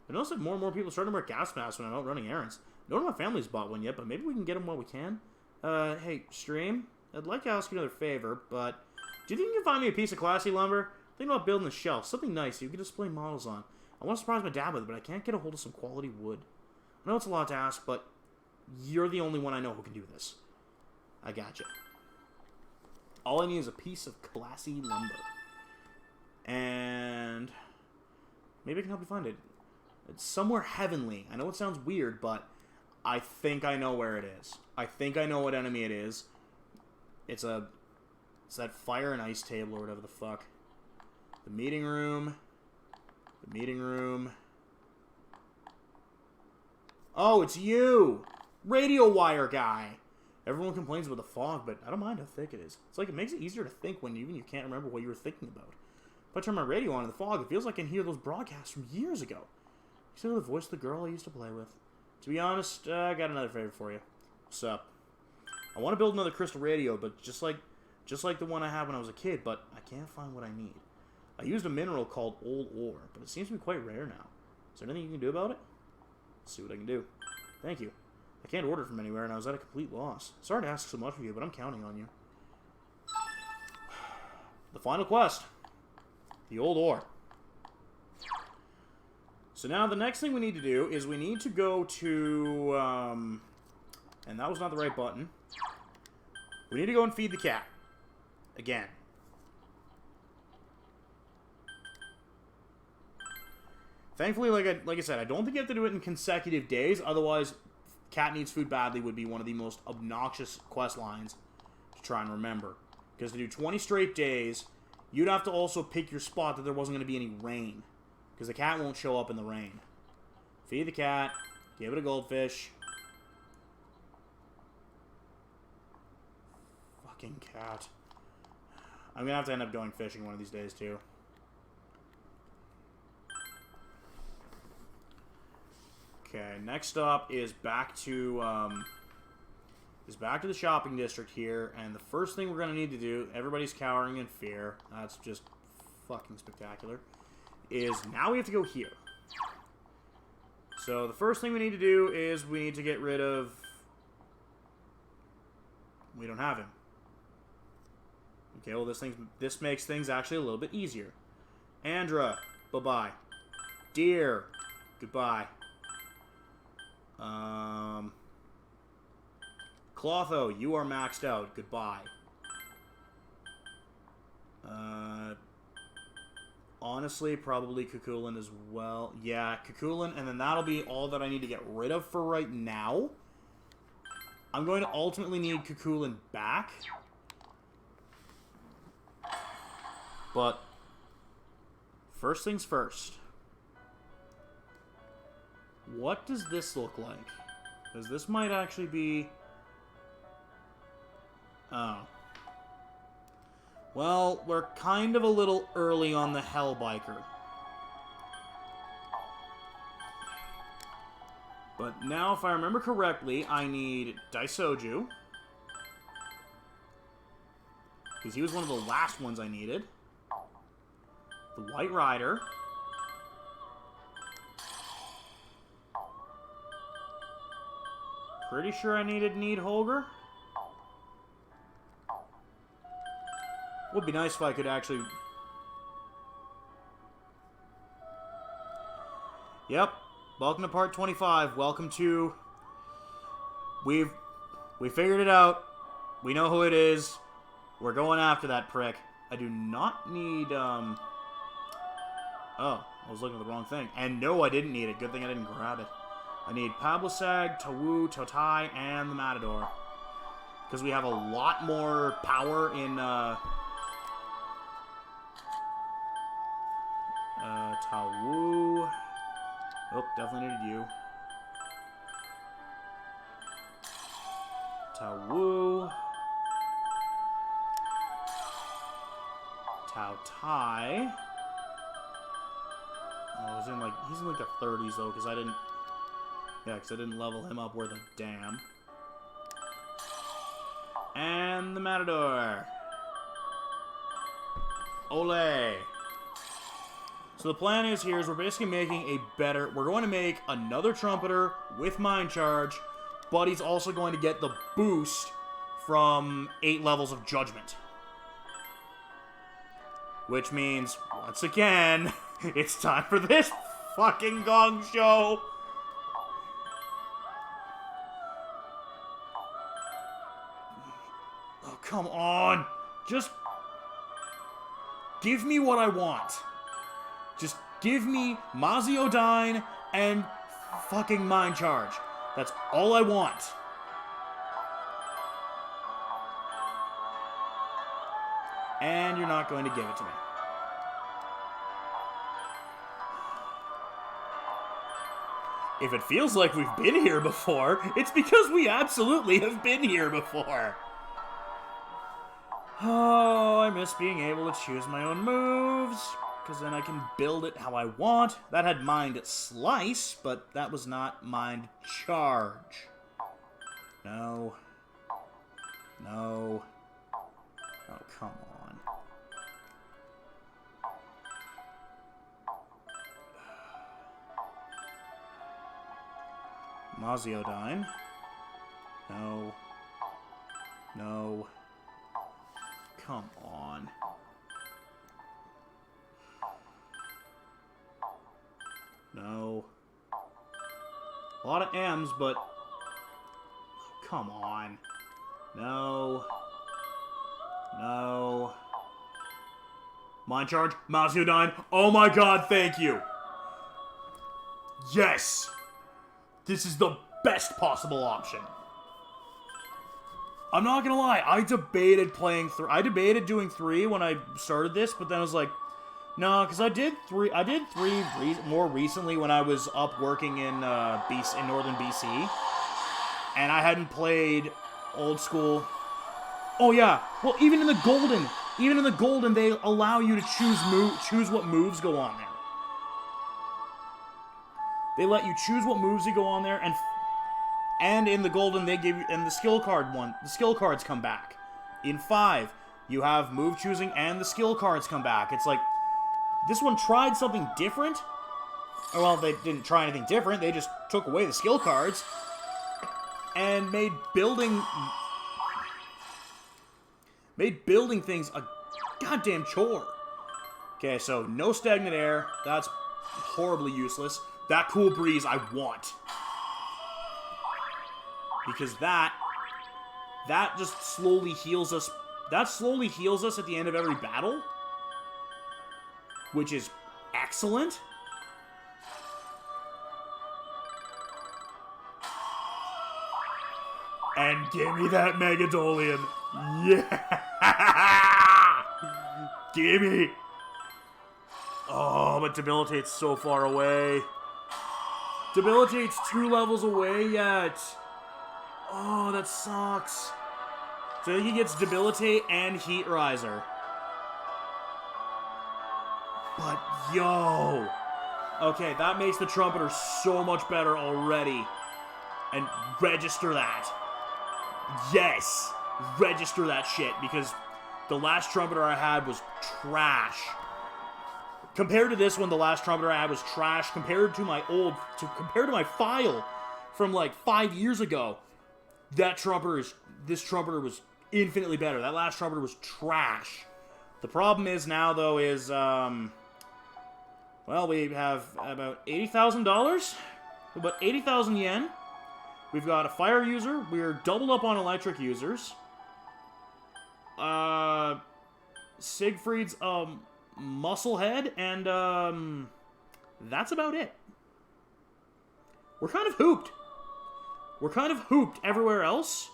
I noticed that more and more people are starting to wear gas masks when I'm out running errands. None of my family's bought one yet, but maybe we can get them while we can. Hey, Stream, I'd like to ask you another favor, but do you think you can find me a piece of classy lumber? Think about building a shelf, something nice you can display models on. I want to surprise my dad with it, but I can't get a hold of some quality wood. I know it's a lot to ask, but you're the only one I know who can do this. I gotcha. All I need is a piece of classy lumber. And maybe I can help you find it. It's somewhere heavenly. I know it sounds weird, but I think I know where it is. I think I know what enemy it is. It's that fire and ice table or whatever the fuck. The meeting room. The meeting room. Oh, it's you! Radio wire guy! Everyone complains about the fog, but I don't mind how thick it is. It's like it makes it easier to think when even you can't remember what you were thinking about. If I turn my radio on in the fog, it feels like I can hear those broadcasts from years ago. You still have the voice of the girl I used to play with. To be honest, I got another favor for you. What's up? I want to build another crystal radio, but just like the one I had when I was a kid, but I can't find what I need. I used a mineral called old ore, but it seems to be quite rare now. Is there anything you can do about it? Let's see what I can do. Thank you. I can't order from anywhere, and I was at a complete loss. Sorry to ask so much of you, but I'm counting on you. The final quest. The old ore. So now the next thing we need to do is we need to go to, and that was not the right button. We need to go and feed the cat. Again. Thankfully, like I said, I don't think you have to do it in consecutive days. Otherwise, cat needs food badly would be one of the most obnoxious quest lines to try and remember. Because to do 20 straight days, you'd have to also pick your spot that there wasn't going to be any rain. Because the cat won't show up in the rain. Feed the cat. Give it a goldfish. Fucking cat. I'm going to have to end up going fishing one of these days, too. Okay, next up is back to the shopping district here, and the first thing we're going to need to do, everybody's cowering in fear, that's just fucking spectacular, is now we have to go here. So the first thing we need to do is we need to get rid of... We don't have him. Okay, well this makes things actually a little bit easier. Andra, bye-bye. Deer, goodbye. Clotho, you are maxed out. Goodbye. Honestly, probably Kukulin as well. Yeah, Kukulin, and then that'll be all that I need to get rid of for right now. I'm going to ultimately need Kukulin back. But first things first. What does this look like? Because this might actually be... Oh. Well, we're kind of a little early on the Hellbiker. But now, if I remember correctly, I need Daisoju. Because he was one of the last ones I needed. The White Rider. Pretty sure I needed Nidhogger. Would be nice if I could actually... Yep. Welcome to part 25. Welcome to... We figured it out. We know who it is. We're going after that prick. I do not need, Oh, I was looking at the wrong thing. And no, I didn't need it. Good thing I didn't grab it. I need Pablasag, Tawu, Totai, and the Matador. Because we have a lot more power in, Tawu. Oh, definitely needed you. Tawu. Tao-Tai. Oh, he's in like the 30s though, because I didn't... Yeah, because I didn't level him up worth a damn. And the Matador. Ole. So the plan is here is we're basically making a better... We're going to make another Trumpeter with Mind Charge, but he's also going to get the boost from 8 levels of Judgment. Which means, once again, it's time for this fucking gong show. Oh, come on. Just give me what I want. Just give me Maziodyne and fucking Mind Charge. That's all I want. And you're not going to give it to me. If it feels like we've been here before, it's because we absolutely have been here before. Oh, I miss being able to choose my own moves, because then I can build it how I want. That had Mind Slice, but that was not Mind Charge. No. No. Oh, come on. Maziodyne. No. No. Come on. No. A lot of M's, but... Come on. No. No. Mind Charge. Maziodyne. Oh my god, thank you. Yes. This is the best possible option. I'm not gonna lie, I debated doing 3 when I started this, but then I was like, no, because I did 3 more recently when I was up working in northern BC, and I hadn't played old school. Oh yeah, well even in the golden, they allow you to choose what moves go on there. They let you choose what moves you go on there, and in the golden they give you, and the skill cards come back. In 5, you have move choosing and the skill cards come back. It's like, this one tried something different. Well, they didn't try anything different, they just took away the skill cards and made building things a goddamn chore. Okay, so no stagnant air, that's horribly useless. That cool breeze I want. Because that just slowly heals us. That slowly heals us at the end of every battle. Which is excellent. And give me that Megadolian. Yeah! Gimme! Oh, but Debilitate's so far away. Debilitate's 2 levels away yet. Oh, that sucks. So he gets Debilitate and Heat Riser. But, yo. Okay, that makes the Trumpeter so much better already. And register that. Yes. Register that shit, because the last Trumpeter I had was trash. Compared to this one, the last Trumpeter I had was trash. Compared to my file from like 5 years ago, this Trumpeter was infinitely better. That last Trumpeter was trash. The problem is now, though, is, well, we have about $80,000. About 80,000 yen. We've got a fire user. We're doubled up on electric users. Siegfried's, Musclehead, and, that's about it. We're kind of hooped. We're kind of hooped everywhere else,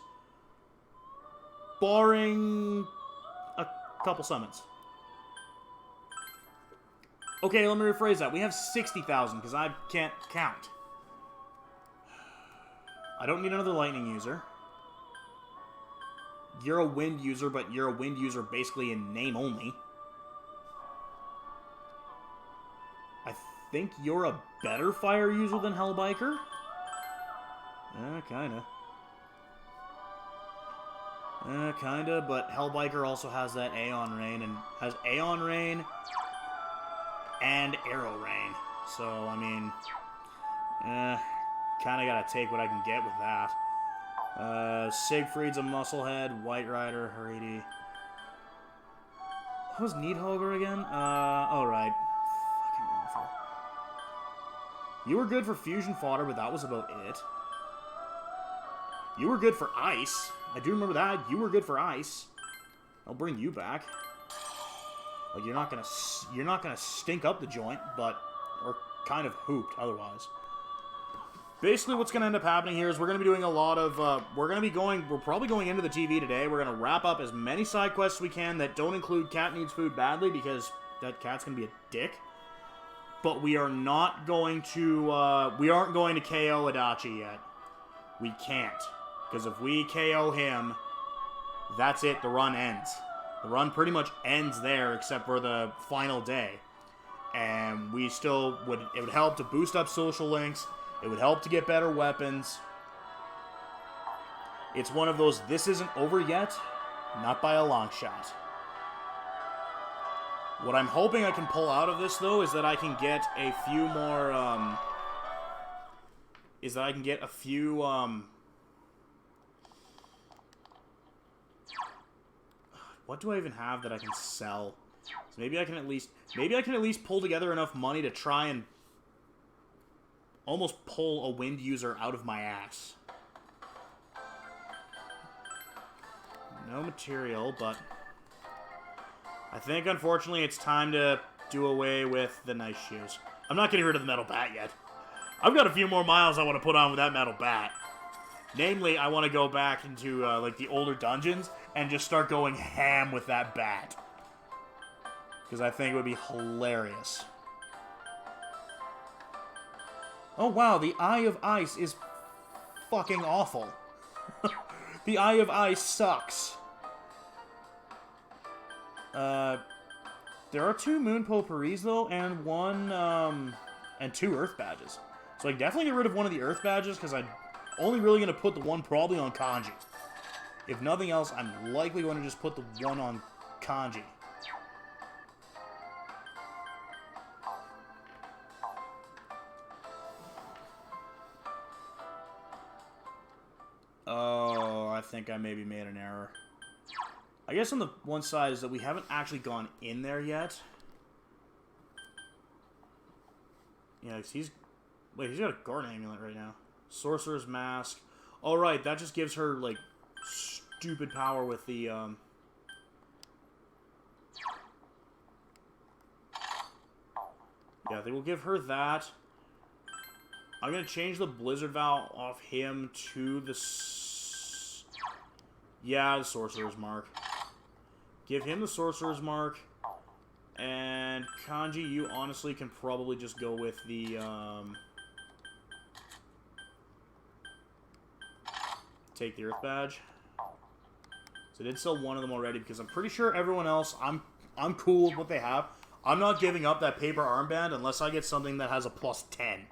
barring a couple summons. Okay, let me rephrase that. We have 60,000, because I can't count. I don't need another lightning user. You're a wind user, but you're a wind user basically in name only. I think you're a better fire user than Hellbiker? Kinda. Kinda, but Hellbiker also has that Aeon Rain, and has Aeon Rain and Arrow Rain. So, I mean, kinda gotta take what I can get with that. Siegfried's a Musclehead, White Rider, Haridi. What was Needhogger again? Oh, right. Fucking awful. You were good for fusion fodder, but that was about it. You were good for ice. I do remember that. You were good for ice. I'll bring you back. Like, you're not gonna stink up the joint, but or kind of hooped otherwise. Basically, what's gonna end up happening here is we're gonna be doing a lot of we're probably going into the TV today. We're gonna wrap up as many side quests as we can that don't include Cat Needs Food Badly, because that cat's gonna be a dick. But we are not going to we aren't going to KO Adachi yet. We can't. Because if we KO him, that's it, the run ends. The run pretty much ends there, except for the final day. And we still would, it would help to boost up social links, it would help to get better weapons. It's one of those, this isn't over yet, not by a long shot. What I'm hoping I can pull out of this, though, is that I can get a few more, what do I even have that I can sell? So maybe I can at least pull together enough money to try and almost pull a wind user out of my ass. No material, but I think unfortunately it's time to do away with the nice shoes. I'm not getting rid of the metal bat yet. I've got a few more miles I want to put on with that metal bat. Namely, I want to go back into, like, the older dungeons and just start going ham with that bat. Because I think it would be hilarious. Oh, wow, the Eye of Ice is fucking awful. The Eye of Ice sucks. There are 2 Moon Potpourris, though, and and 2 Earth Badges. So I definitely get rid of one of the Earth Badges, because I'm only really going to put the one probably on Kanji. If nothing else, I'm likely going to just put the one on Kanji. Oh, I think I maybe made an error. I guess on the one side is that we haven't actually gone in there yet. Yeah, he's got a Garden Amulet right now. Sorcerer's Mask. Oh, right, that just gives her, like, stupid power with the, yeah, they will give her that. I'm going to change the Blizzard Vow off him to the... Yeah, the Sorcerer's Mark. Give him the Sorcerer's Mark. And Kanji, you honestly can probably just go with the, take the Earth Badge. So I did sell one of them already, because I'm pretty sure everyone else, I'm cool with what they have. I'm not giving up that paper armband unless I get something that has a +10.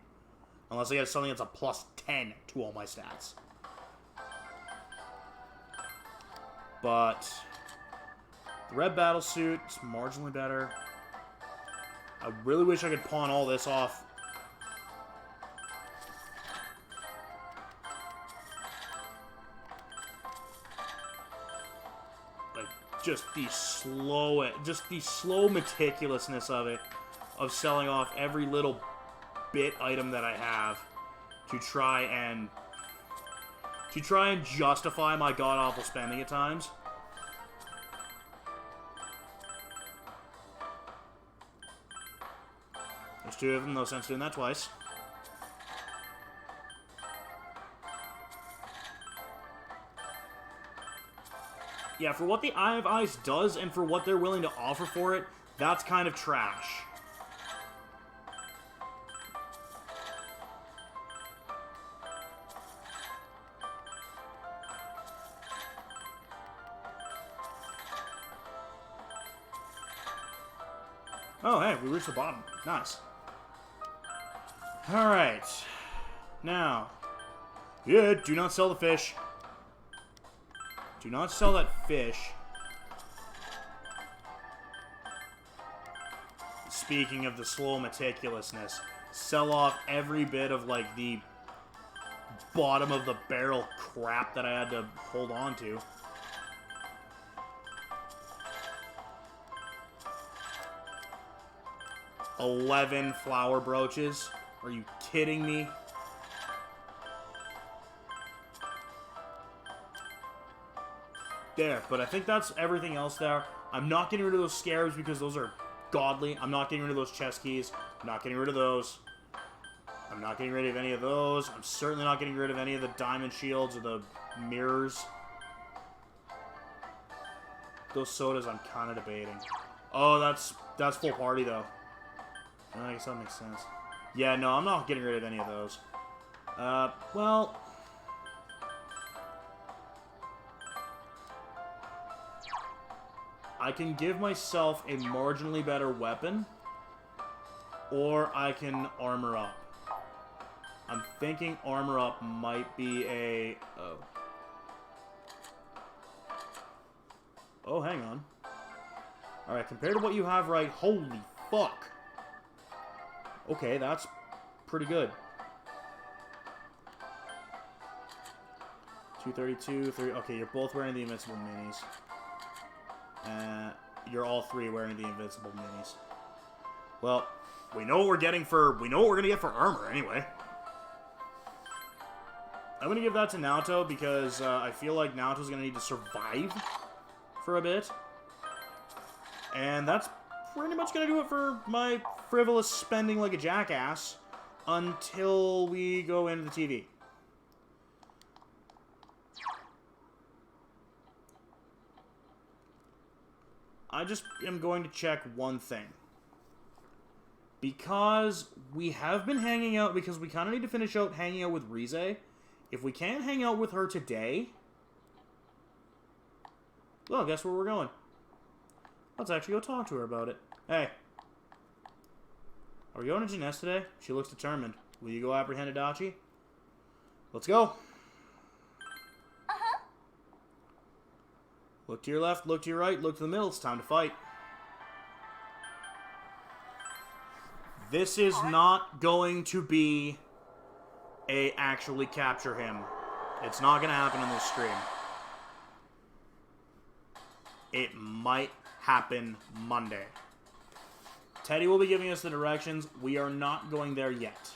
Unless I get something that's a +10 to all my stats. But the red battlesuit is marginally better. I really wish I could pawn all this off. Like, just the slow meticulousness of it, of selling off every little bit item that I have to try and justify my god-awful spending at times. There's 2 of them, no sense doing that twice. Yeah, for what the Eye of Ice does and for what they're willing to offer for it, that's kind of trash. Oh, hey, we reached the bottom. Nice. Alright. Now. Yeah, do not sell the fish. Do not sell that fish. Speaking of the slow meticulousness, sell off every bit of, like, the bottom of the barrel crap that I had to hold on to. $11 flower brooches? Are you kidding me? There, but I think that's everything else there. I'm not getting rid of those scarabs because those are godly. I'm not getting rid of those chest keys. I'm not getting rid of those. I'm not getting rid of any of those. I'm certainly not getting rid of any of the diamond shields or the mirrors. Those sodas I'm kind of debating. Oh, that's full party, though. I guess that makes sense. Yeah, no, I'm not getting rid of any of those. Well... I can give myself a marginally better weapon, or I can armor up. I'm thinking armor up might be a... Oh. Oh, hang on. Alright, compared to what you have right... Holy fuck! Okay, that's pretty good. 232, 30... Okay, you're both wearing the invincible minis. You're all three wearing the invincible minis. Well, we know what we're getting for... We know what we're gonna get for armor, anyway. I'm gonna give that to Naoto because I feel like Naoto's gonna need to survive for a bit. And that's pretty much gonna do it for my frivolous spending like a jackass until we go into the TV. I just am going to check one thing. Because we have been hanging out, because we kind of need to finish out hanging out with Rize. If we can't hang out with her today... Well, guess where we're going? Let's actually go talk to her about it. Hey. Are we going to Jeunesse today? She looks determined. Will you go apprehend Adachi? Let's go. Look to your left, look to your right, look to the middle. It's time to fight. This is not going to be a actually capture him. It's not going to happen in this stream. It might happen Monday. Teddy will be giving us the directions. We are not going there yet.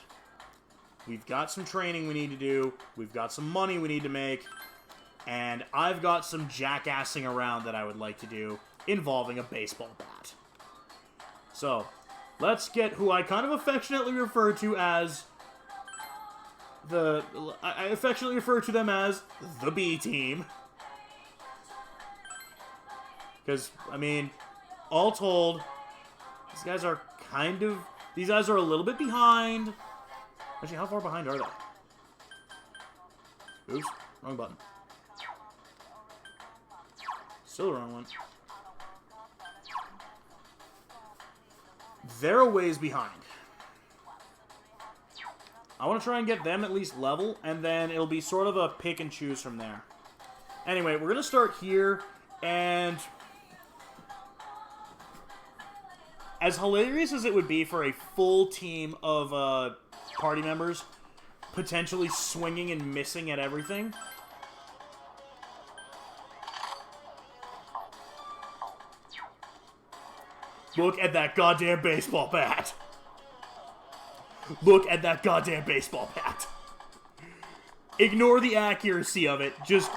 We've got some training we need to do. We've got some money we need to make. And I've got some jackassing around that I would like to do involving a baseball bat. So, let's get who I kind of affectionately refer to as I affectionately refer to them as the B team. Because, I mean, all told, these guys are a little bit behind. Actually, how far behind are they? Oops, wrong button. Still the wrong one. They're a ways behind. I want to try and get them at least level, and then it'll be sort of a pick and choose from there. Anyway, we're going to start here, and as hilarious as it would be for a full team of party members potentially swinging and missing at everything, look at that goddamn baseball bat. Look at that goddamn baseball bat. Ignore the accuracy of it. Just,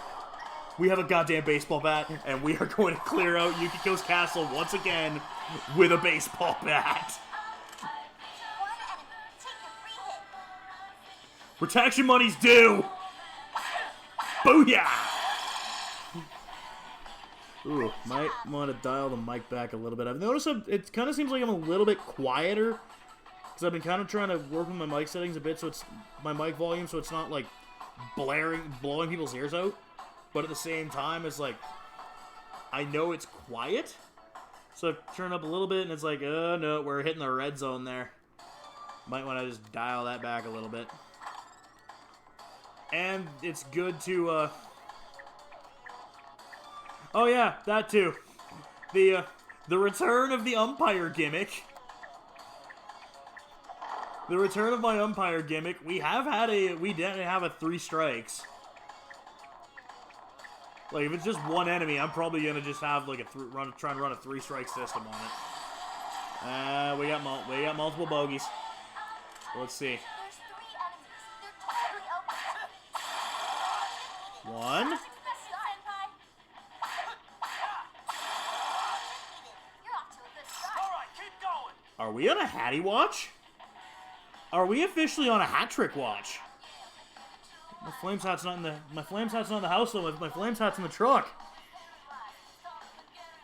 we have a goddamn baseball bat, and we are going to clear out Yukiko's castle once again with a baseball bat. Protection money's due. Booyah! Ooh, might want to dial the mic back a little bit. I've noticed it kind of seems like I'm a little bit quieter because I've been kind of trying to work with my mic settings a bit, so it's my mic volume, so it's not like blowing people's ears out. But at the same time, it's like I know it's quiet, so I've turned up a little bit, and it's like, oh no, we're hitting the red zone there. Might want to just dial that back a little bit. And it's good to Oh yeah, that too. The return of the umpire gimmick. The return of my umpire gimmick. We didn't have a 3 strikes. Like, if it's just one enemy, I'm probably gonna just have like try and run a 3-strike system on it. We got multiple bogeys. Let's see. There's 3 enemies. They're totally open. 1. You're off to a good start. Alright, keep going! Are we on a Hattie watch? Are we officially on a hat trick watch? My flames hat's not in the house though. My flames hat's in the truck.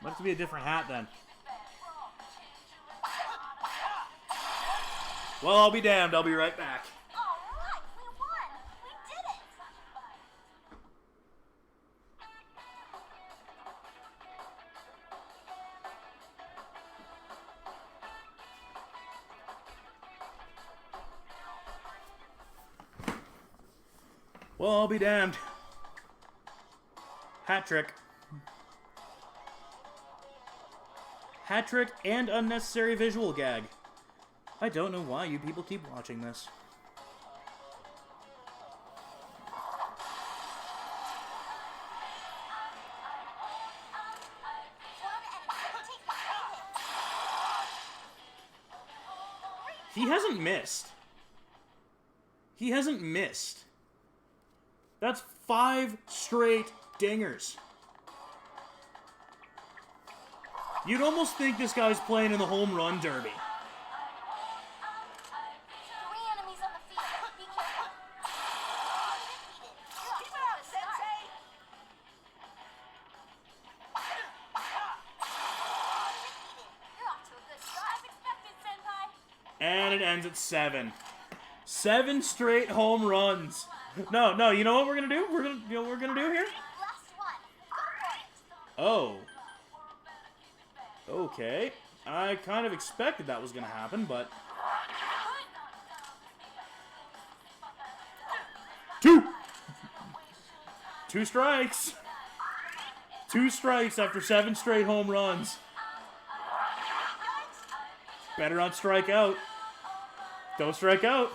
Might have to be a different hat then. Well, I'll be damned. I'll be right back. All right, we won. We did it. Well, I'll be damned. Hat trick. Hat trick and unnecessary visual gag. I don't know why you people keep watching this. He hasn't missed. He hasn't missed. That's 5 straight dingers. You'd almost think this guy's playing in the home run derby. 3 enemies on the field. Be careful. Keep it up, Sensei. You're off to a good start. As expected, Senpai. And it ends at 7. 7 straight home runs. No, you know what we're gonna do? You know what we're gonna do here? Last one. Go for it. Oh. Okay. I kind of expected that was gonna happen, but... 2! 2 strikes! 2 strikes after 7 straight home runs. Better not strike out. Don't strike out.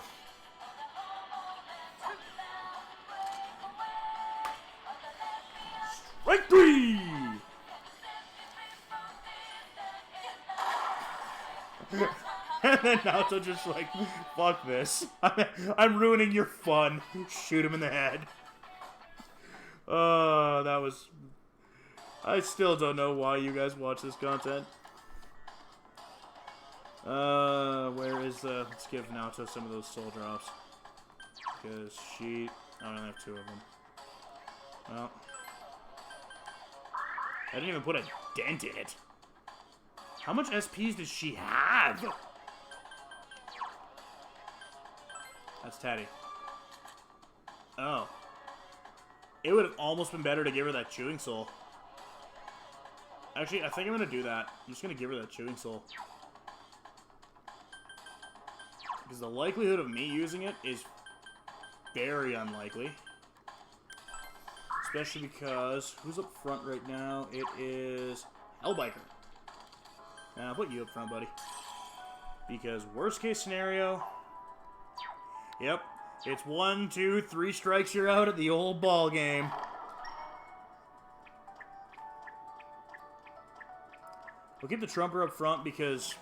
Strike 3! And then Naoto just like, fuck this. I'm ruining your fun. Shoot him in the head. Oh, that was... I still don't know why you guys watch this content. Where is the... Let's give Naoto some of those soul drops. Because she... I only have 2 of them. Well... I didn't even put a dent in it. How much SPs does she have? That's Taddy. Oh. It would have almost been better to give her that chewing soul. Actually, I think I'm going to do that. I'm just going to give her that chewing soul. Because the likelihood of me using it is very unlikely. Especially because, who's up front right now? It is Hellbiker. Now, I'll put you up front, buddy. Because worst case scenario... Yep. It's 1, 2, 3 strikes, you're out at the old ball game. We'll keep the Trumper up front because...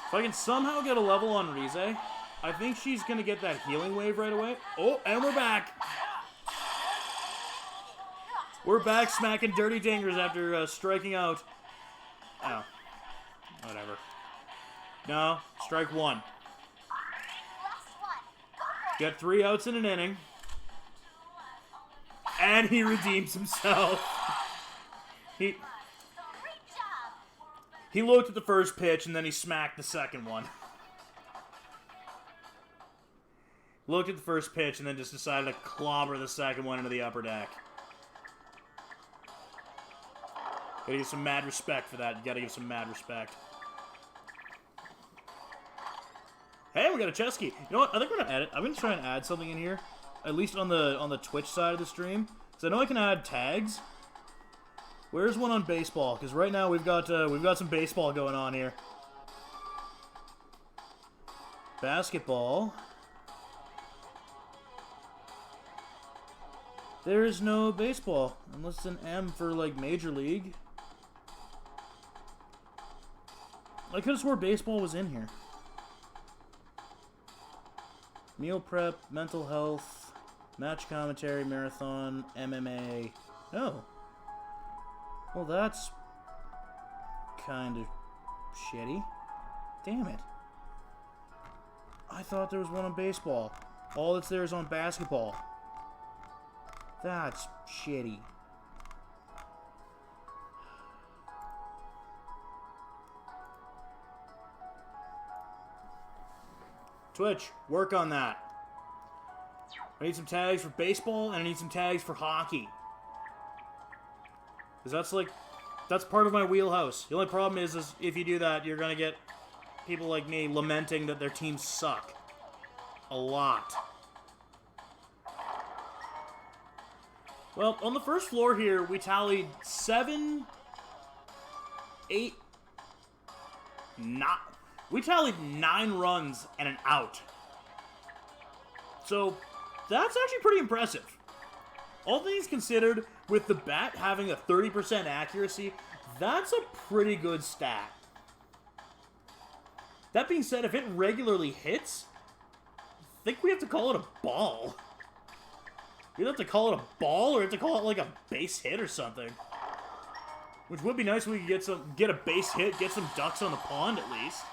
if I can somehow get a level on Rize, I think she's going to get that healing wave right away. Oh, and we're back! We're back smacking dirty dingers after striking out. Oh. Whatever. No. Strike 1. Got 3 outs in an inning. And he redeems himself. He looked at the first pitch and then he smacked the second one. Looked at the first pitch and then just decided to clobber the second one into the upper deck. Gotta give some mad respect for that. You gotta give some mad respect. Hey, we got a chess key. You know what? I think we're gonna edit. I'm gonna try and add something in here, at least on the Twitch side of the stream, because I know I can add tags. Where's one on baseball? Because right now we've got some baseball going on here. Basketball. There's no baseball unless it's an M for like Major League. I could have swore baseball was in here. Meal prep, mental health, match commentary, marathon, MMA. No. Well, that's kind of shitty. Damn it. I thought there was one on baseball. All that's there is on basketball. That's shitty. Twitch, work on that. I need some tags for baseball, and I need some tags for hockey. Because that's part of my wheelhouse. The only problem is if you do that, you're going to get people like me lamenting that their teams suck. A lot. Well, on the first floor here, we tallied 7, 8, not... We tallied 9 runs and an out. So, that's actually pretty impressive. All things considered, with the bat having a 30% accuracy, that's a pretty good stat. That being said, if it regularly hits, I think we have to call it a ball. We have to call it a ball, or have to call it like a base hit or something. Which would be nice if we could get a base hit, get some ducks on the pond at least.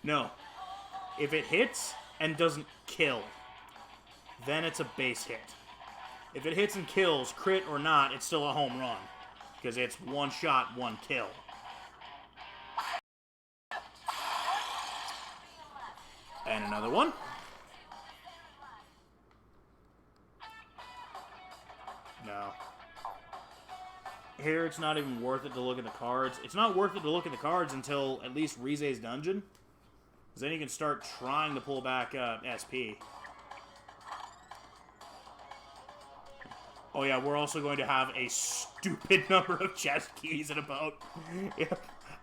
No. If it hits and doesn't kill, then it's a base hit. If it hits and kills, crit or not, it's still a home run. Because it's one shot, one kill. And another one. No. Here, it's not even worth it to look at the cards. It's not worth it to look at the cards until at least Rize's dungeon. Because then you can start trying to pull back SP. Oh yeah, we're also going to have a stupid number of chest keys in about... Yeah,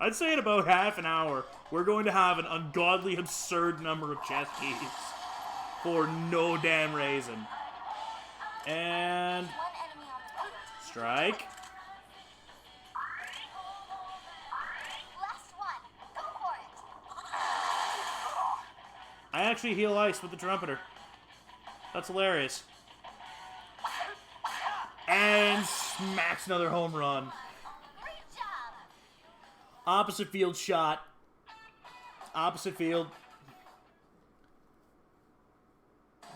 I'd say in about half an hour, we're going to have an ungodly, absurd number of chest keys. For no damn reason. And... strike. I actually heal ice with the trumpeter. That's hilarious. And smacks another home run. Opposite field shot. Opposite field.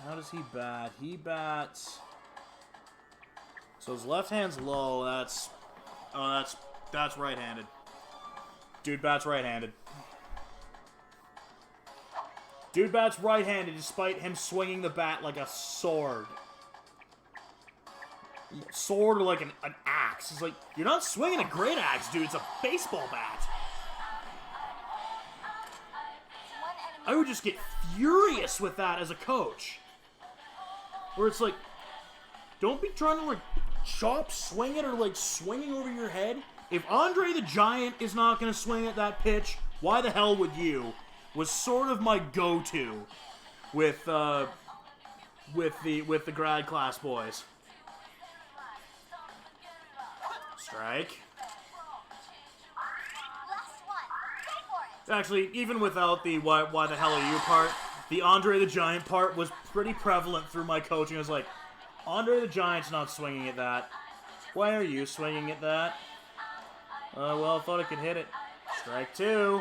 How does he bat? He bats... So his left hand's low. That's... Oh, that's right-handed. Dude bats right-handed. Dude bats right-handed despite him swinging the bat like a sword. Sword or like an axe. It's like, you're not swinging a great axe, dude. It's a baseball bat. I would just get furious with that as a coach. Where it's like, don't be trying to like chop, swing it, or like swinging over your head. If Andre the Giant is not going to swing at that pitch, why the hell would you? Was sort of my go-to with the grad class boys. Strike. Actually, even without the why the hell are you part, the Andre the Giant part was pretty prevalent through my coaching. It was like, Andre the Giant's not swinging at that. Why are you swinging at that? Well, I thought I could hit it. Strike 2.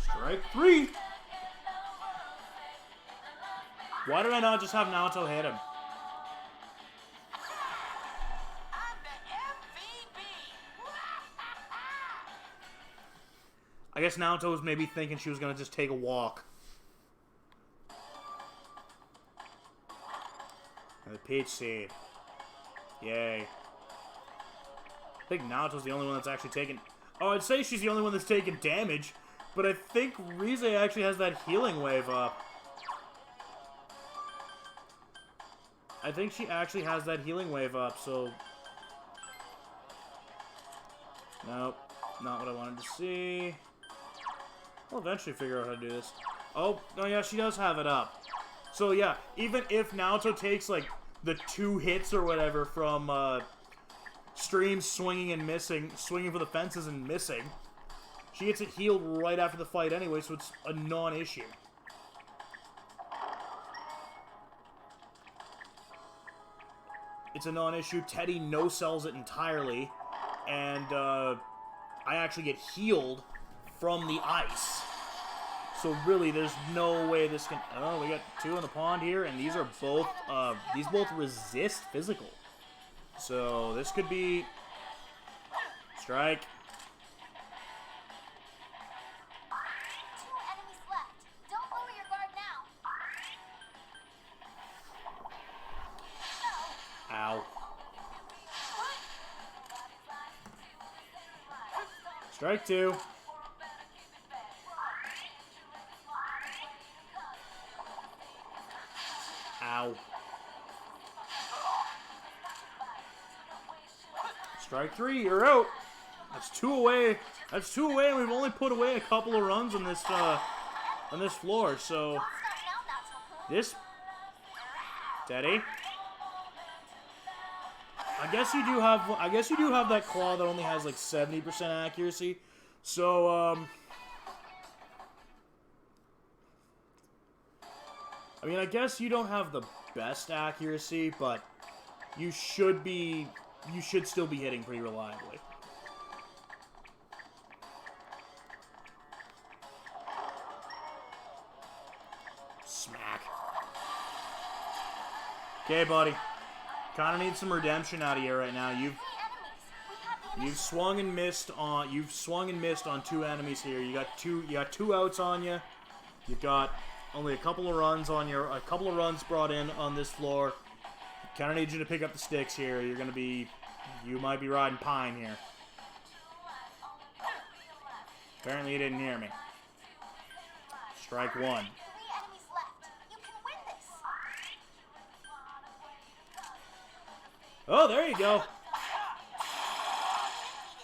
Strike 3. Why did I not just have Naoto hit him? I guess Naoto was maybe thinking she was going to just take a walk. And the peach seed. Yay. I think Naoto's the only one that's actually taken... Oh, I'd say she's the only one that's taken damage, but I think Rize actually has that healing wave up. I think she actually has that healing wave up, so... Nope, not what I wanted to see. I'll eventually figure out how to do this. Oh, yeah, she does have it up. So, yeah, even if Naoto takes, like, the 2 hits or whatever from, Stream swinging and missing, swinging for the fences and missing, she gets it healed right after the fight anyway, so it's a non-issue. It's a non-issue. Teddy no-sells it entirely, and, I actually get healed from the ice. So really, there's no way this can... Oh, we got 2 in the pond here, and these are both, these both resist physical. So, this could be... Strike. 2 enemies left. Don't lower your guard now. Ow. Strike 2. Ow. Strike 3, you're out. That's 2 away. That's 2 away, and we've only put away a couple of runs on this floor. So this, Teddy. I guess you do have that claw that only has like 70% accuracy. So I mean, I guess you don't have the best accuracy, but you should still be hitting pretty reliably. Smack. Okay, buddy. Kind of need some redemption out of you right now. You've swung and missed on 2 enemies here. You got 2 outs on you. You've got only a couple of runs brought in on this floor. Kind of need you to pick up the sticks here. You might be riding pine here. Apparently you didn't hear me. Strike 1. 3 enemies left. You can win this. Oh, there you go.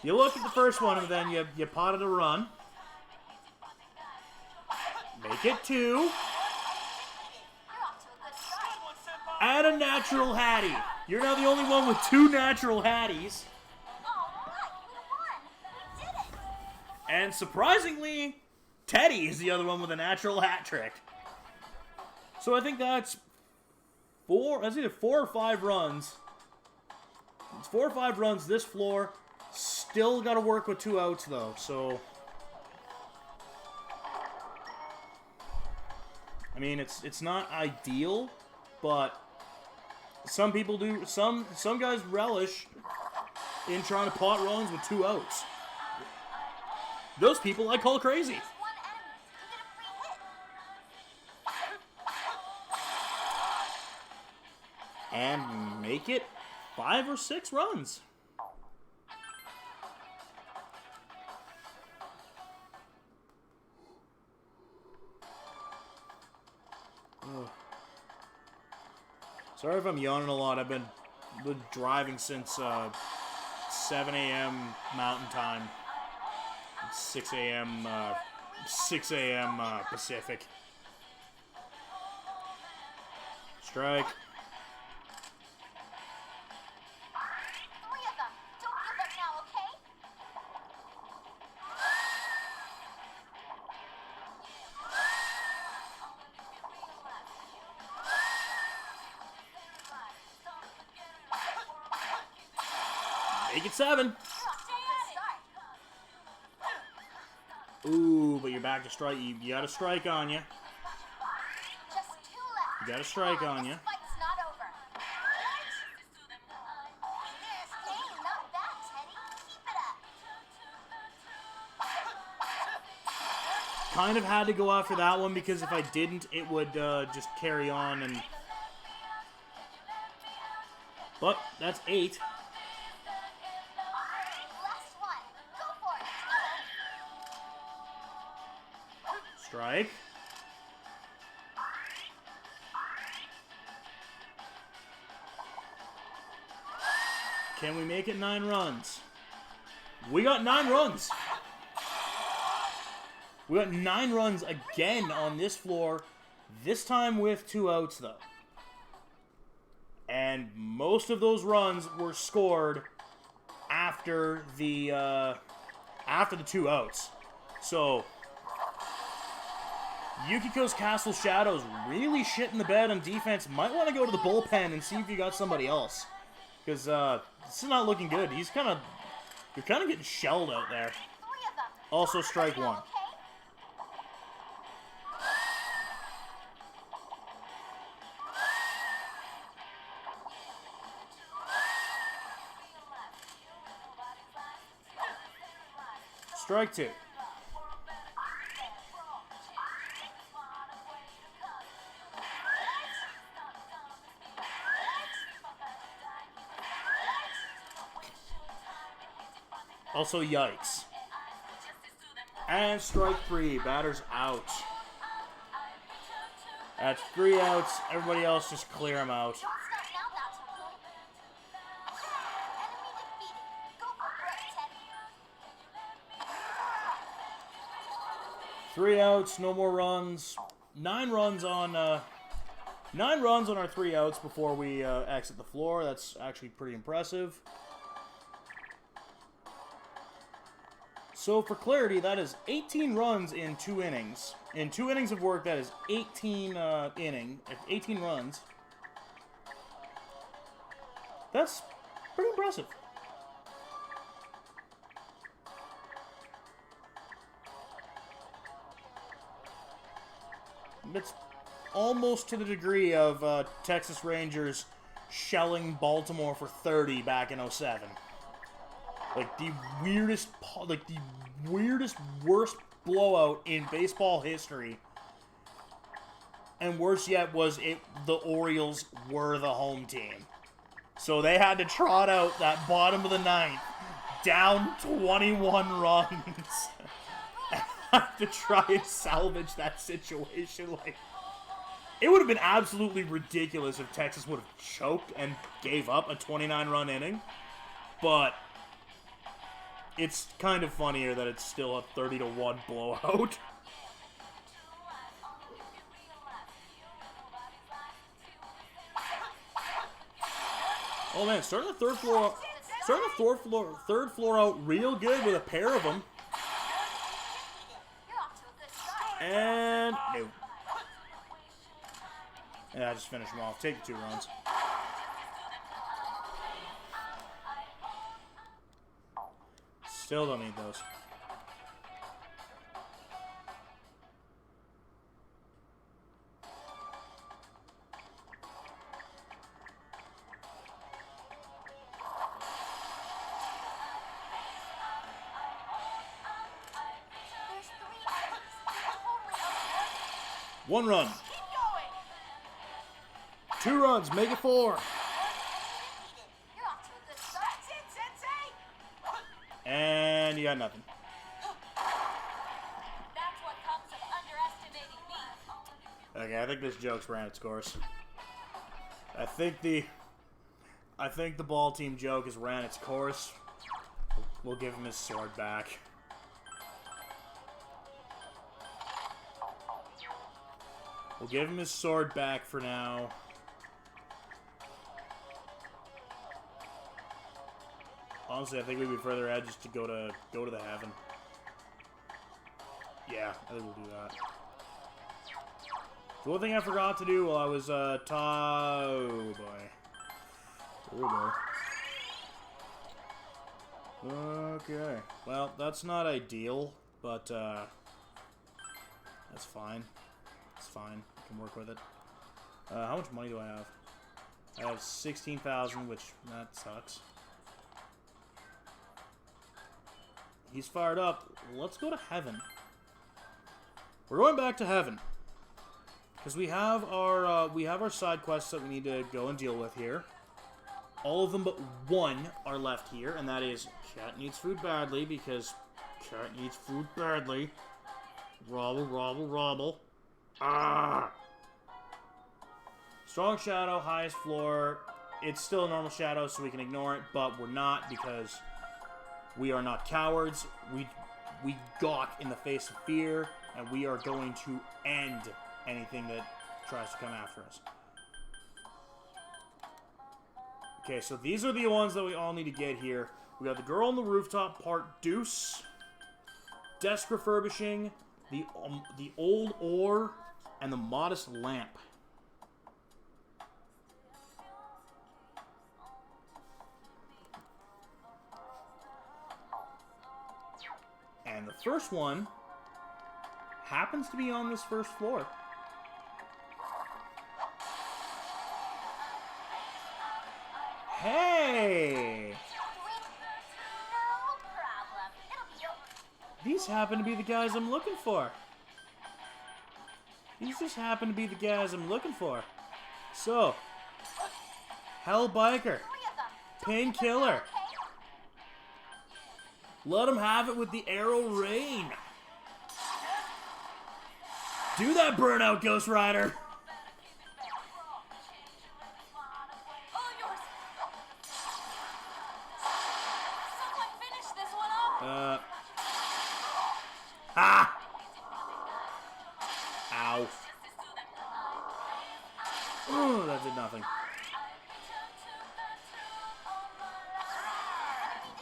You look at the first one, and then you potted a run. Make it 2. You're off to a good start. Add a natural Hattie. You're now the only one with 2 natural Hatties. All right, we won. We did it. And surprisingly, Teddy is the other one with a natural hat trick. So I think that's 4. That's either 4 or 5 runs. It's 4 or 5 runs this floor. Still got to work with 2 outs though. So I mean, it's not ideal, but some people do. Some guys relish in trying to pot runs with 2 outs. Those people I call crazy. 1 enemy. You get a free hit. And make it 5 or 6 runs. Ugh. Sorry if I'm yawning a lot. I've been driving since 7 a.m. Mountain Time. 6 a.m. Pacific. Strike. 3 of them. Don't give up now, okay? Make it 7. Ooh, but you're back to strike. You got a strike on you. Just 2 left. You got a strike on you. This fight's not over. Dang, not bad, Teddy. Keep it up. Kind of had to go after that one because if I didn't, it would just carry on and. But that's 8. strike. Can we make it 9 runs? We got 9 runs. We got 9 runs again on this floor. This time with 2 outs, though. And most of those runs were scored after the 2 outs. So Yukiko's Castle Shadows really shitting the bed on defense. Might want to go to the bullpen and see if you got somebody else. Because this is not looking good. You're kind of getting shelled out there. Also strike 1. Strike 2. Also, yikes. And strike 3. Batter's out. That's 3 outs. Everybody else just clear them out. 3 outs, no more runs. 9 runs on our 3 outs before we exit the floor. That's actually pretty impressive. So for clarity, that is 18 runs in 2 innings. In 2 innings of work, that is 18 runs. That's pretty impressive. It's almost to the degree of Texas Rangers shelling Baltimore for 30 back in 07. Like the weirdest, worst blowout in baseball history. And worse yet was the Orioles were the home team. So they had to trot out that bottom of the 9th, down 21 runs. To try and salvage that situation. Like, it would have been absolutely ridiculous if Texas would have choked and gave up a 29-run inning, but it's kind of funnier that it's still a 30-1 blowout. Oh man, starting the third floor out real good with a pair of them. And no. Yeah, I just finished them off. Take the 2 runs. Still don't need those. One run. 2 runs. Make it 4. And you got nothing. Okay, I think this joke's ran its course. I think the ball team joke has ran its course. We'll give him his sword back. We'll give him his sword back for now. Honestly, I think we'd be further ahead just to go to the Heaven. Yeah, I think we'll do that. The one thing I forgot to do while I was oh boy. Oh boy. Okay. Well, that's not ideal, but that's fine. It's fine. I can work with it. How much money do I have? I have 16,000, which that sucks. He's fired up. Let's go to Heaven. We're going back to Heaven because we have our side quests that we need to go and deal with here. All of them but one are left here, and that is Cat needs food badly because Cat needs food badly. Robble, robble, robble. Ah! Strong shadow, highest floor. It's still a normal shadow, so we can ignore it, but we're not because we are not cowards. We gawk in the face of fear, and we are going to end anything that tries to come after us. Okay, so these are the ones that we all need to get here. We got the girl on the rooftop, part deuce, desk refurbishing, the old ore, and the modest lamp. And the first one happens to be on this first floor. Hey! These happen to be the guys I'm looking for. These just happen to be the guys I'm looking for. So, Hell Biker, Painkiller. Let them have it with the Arrow Rain. Do that, Burnout Ghost Rider. Ah! Ow. Oh, that did nothing.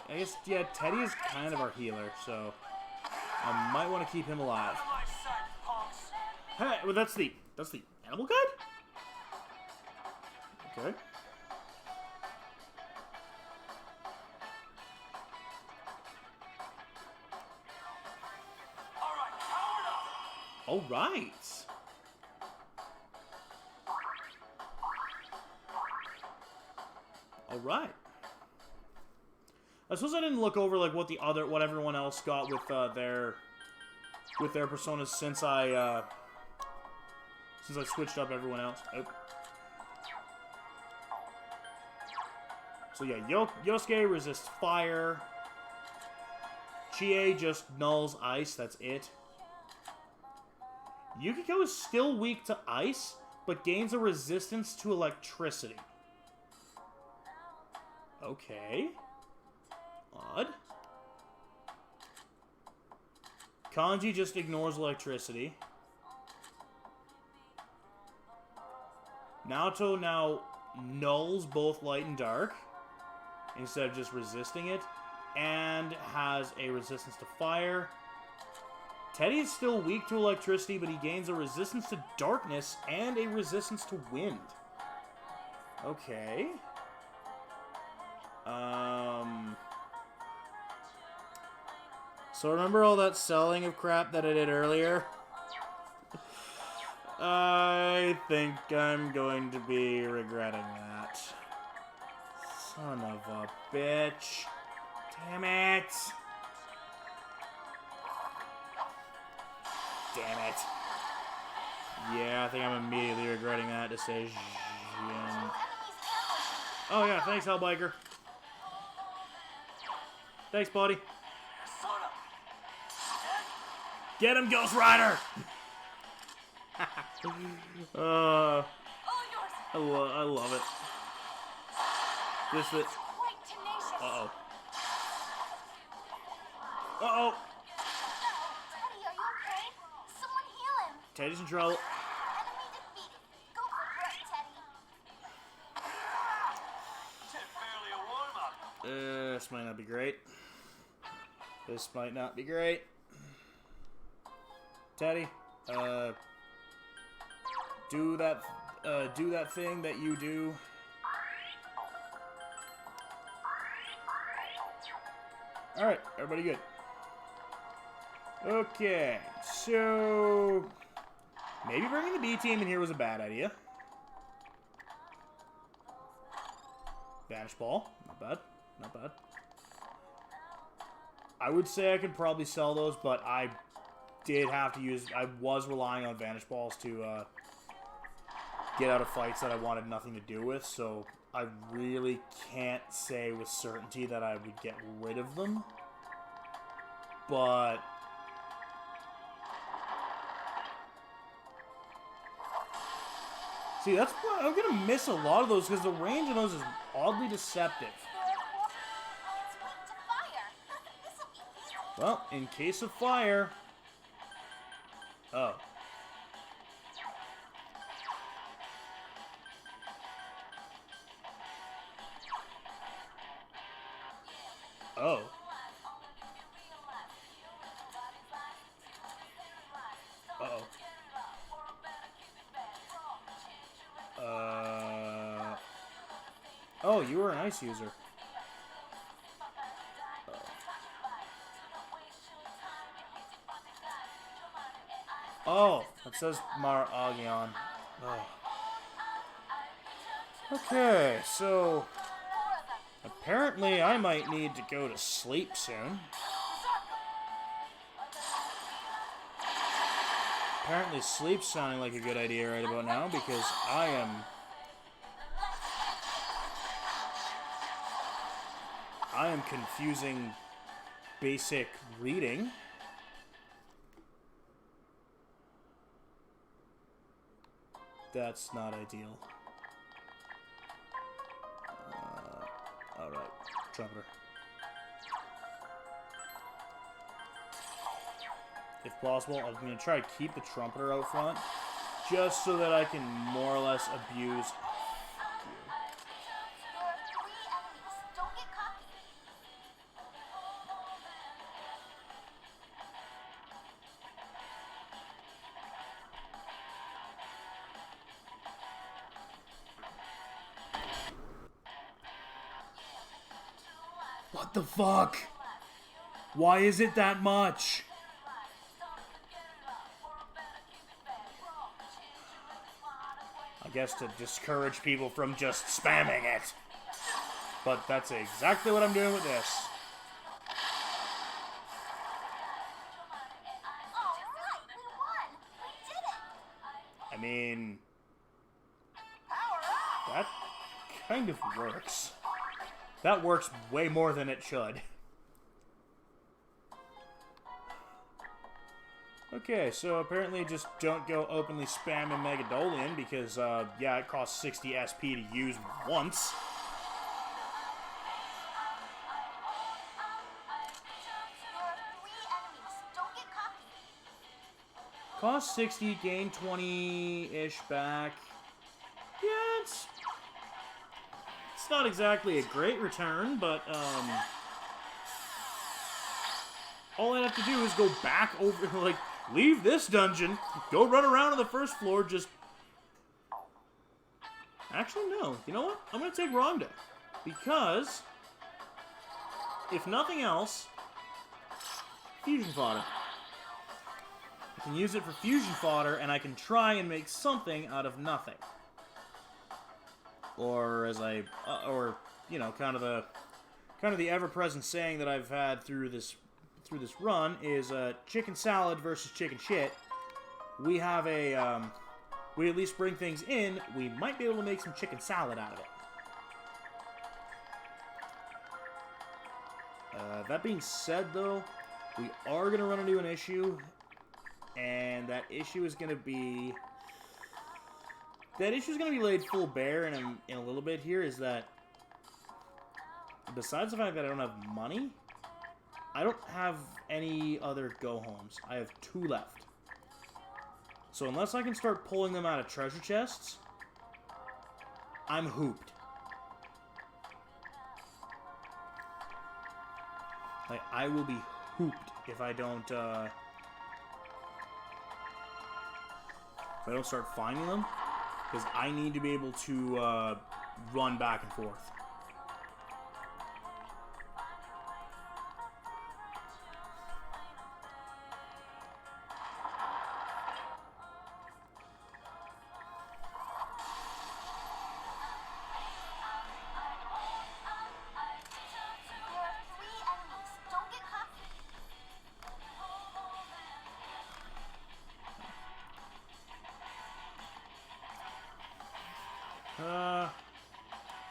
I guess, yeah, Teddy is kind of our healer, so I might want to keep him alive. Hey, well, that's the animal guide? Okay. All right. All right. I suppose I didn't look over like what everyone else got with their personas since I switched up everyone else. Oh. So yeah, Yosuke resists fire. Chie just nulls ice. That's it. Yukiko is still weak to ice, but gains a resistance to electricity. Okay. Odd. Kanji just ignores electricity. Naoto now nulls both light and dark instead of just resisting it, and has a resistance to fire. Teddy is still weak to electricity, but he gains a resistance to darkness and a resistance to wind. Okay. So remember all that selling of crap that I did earlier? I think I'm going to be regretting that. Son of a bitch. Damn it. Damn it. Yeah, I think I'm immediately regretting that decision. Oh yeah, thanks, Hellbiker. Thanks, buddy. Get him, Ghost Rider! I love it. This is... Uh-oh. Uh-oh! Teddy, are you okay? Someone heal him. Teddy's in trouble. Enemy defeated. Go for it, Teddy. This might not be great. This might not be great. Teddy, do that thing that you do. Alright, everybody good. Okay, so maybe bringing the B team in here was a bad idea. Vanish Ball, not bad, not bad. I would say I could probably sell those, but I was relying on Vanish Balls to get out of fights that I wanted nothing to do with, so I really can't say with certainty that I would get rid of them. But See, that's why I'm gonna miss a lot of those because the range of those is oddly deceptive. Well, in case of fire... Oh. Oh. Uh-oh. Oh, you were an ice user. Oh, it says Mar Agion. Oh. Okay, so apparently I might need to go to sleep soon. Apparently sleep's sounding like a good idea right about now because I am confusing basic reading. That's not ideal. Alright, trumpeter. If possible, I'm going to try to keep the trumpeter out front, just so that I can more or less abuse... What the fuck? Why is it that much? I guess to discourage people from just spamming it. But that's exactly what I'm doing with this. I mean... that kind of works. That works way more than it should. Okay, so apparently just don't go openly spamming Megadolian because, yeah, it costs 60 SP to use once. Cost 60, gain 20-ish back. Yeah, it's not exactly a great return, but, all I have to do is go back over, like, leave this dungeon, go run around on the first floor, just... Actually, no. You know what? I'm gonna take Rhonda. Because, if nothing else, fusion fodder. I can use it for fusion fodder, and I can try and make something out of nothing. Or as I, or you know, kind of the ever-present saying that I've had through this run is chicken salad versus chicken shit. We have a, we at least bring things in. We might be able to make some chicken salad out of it. That being said, though, we are gonna run into an issue, and that issue is gonna be. That issue is going to be laid full bare in a little bit here, is that besides the fact that I don't have money, I don't have any other go-homes. I have 2 left. So unless I can start pulling them out of treasure chests, I'm hooped. Like, I will be hooped if I don't start finding them. Because I need to be able to run back and forth.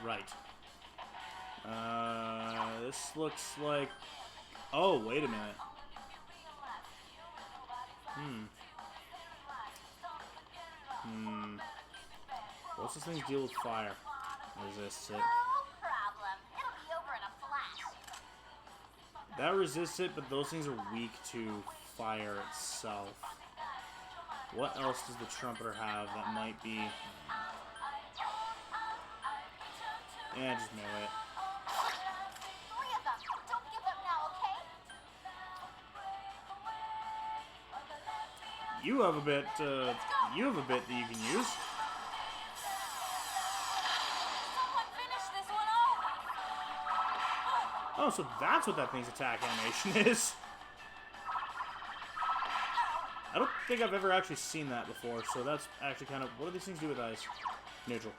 Right. This looks like... Oh, wait a minute. What's this thing's deal with fire? Resists it. No problem. It'll be over in a flash. That resists it, but those things are weak to fire itself. What else does the trumpeter have that might be... Yeah, just melee it. 3 of them. Don't give up now, okay? You have a bit that you can use. Someone finish this one off! Oh, so that's what that thing's attack animation is. I don't think I've ever actually seen that before, so that's actually kind of... What do these things do with ice? Neutral.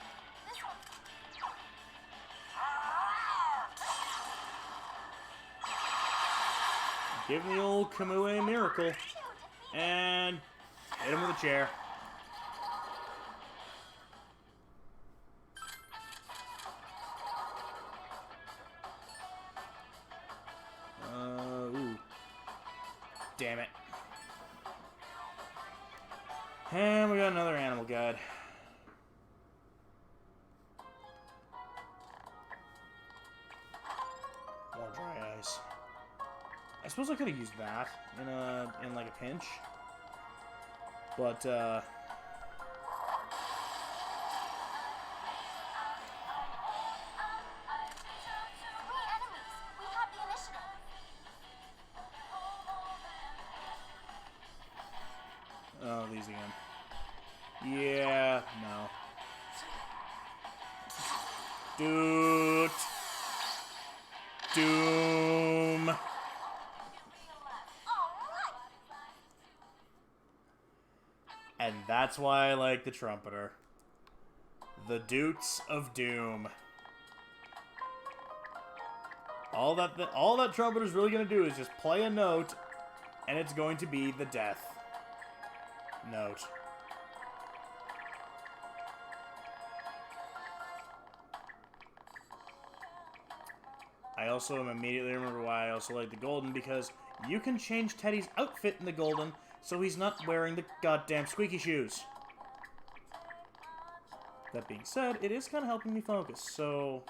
Give him the old Kamui miracle. And hit him with a chair. Ooh. Damn it. And we got another animal guide. More dry ice. I suppose I could have used that in like a pinch. But 3 enemies. We have the initiative. oh, these again. Yeah, no. Dude. Doom. And that's why I like the trumpeter. The Dutes of Doom. All that trumpeter's really gonna do is just play a note, and it's going to be the death note. I also immediately remember why I also like the golden, because you can change Teddy's outfit in the golden, so he's not wearing the goddamn squeaky shoes. That being said, it is kind of helping me focus, so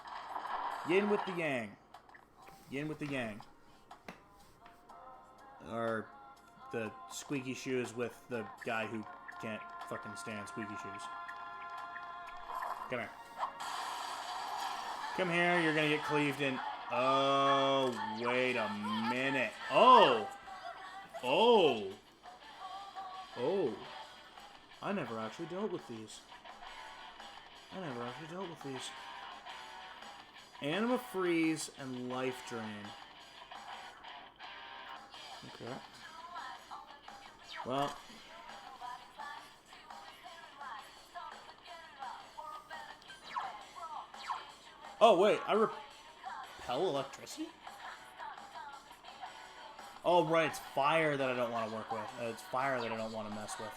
yin with the yang. Yin with the yang. Or the squeaky shoes with the guy who can't fucking stand squeaky shoes. Come here. Come here, you're gonna get cleaved in. Oh, wait a minute. Oh! Oh! Oh. I never actually dealt with these. Anima Freeze and Life Drain. Okay. Well. Oh, wait. I repel electricity? Oh, right. It's fire that I don't want to work with. It's fire that I don't want to mess with.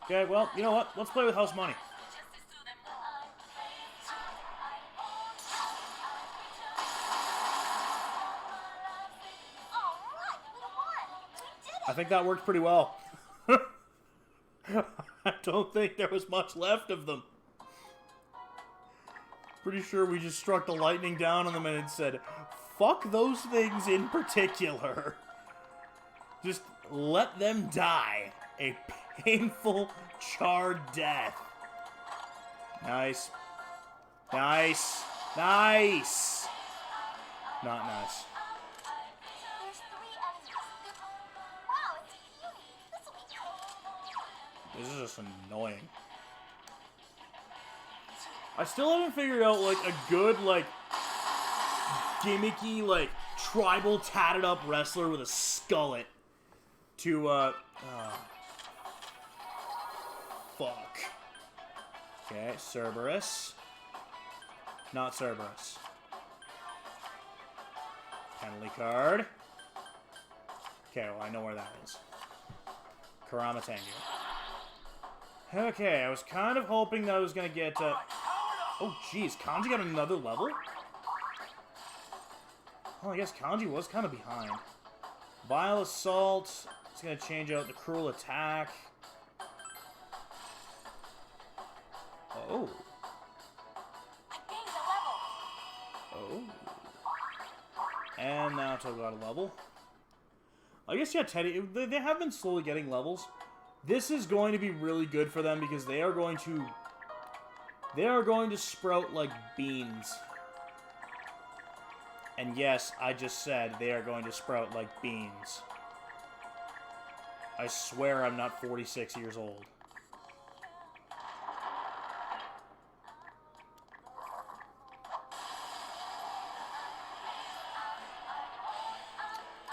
Okay, well, you know what? Let's play with House Money. I think that worked pretty well. I don't think there was much left of them. Pretty sure we just struck the lightning down on them and it said, fuck those things in particular. Just let them die a painful, charred death. Nice. Nice. Nice. Not nice. There's 3 enemies. Wow, it's a beauty. This'll be great. This is just annoying. I still haven't figured out, like, a good, like, gimmicky, like, tribal tatted up wrestler with a skullet to, fuck. Okay, Cerberus. Not Cerberus. Penalty card. Okay, well, I know where that is. Kurama Tengu. Okay, I was kind of hoping that I was gonna get, oh, jeez, Kanji got another level? Oh, I guess Kanji was kind of behind. Vile Assault. It's gonna change out the Cruel Attack. Oh. And Naoto got a level. I guess, yeah, Teddy, they have been slowly getting levels. This is going to be really good for them because they are going to sprout like beans. And yes, I just said they are going to sprout like beans. I swear I'm not 46 years old.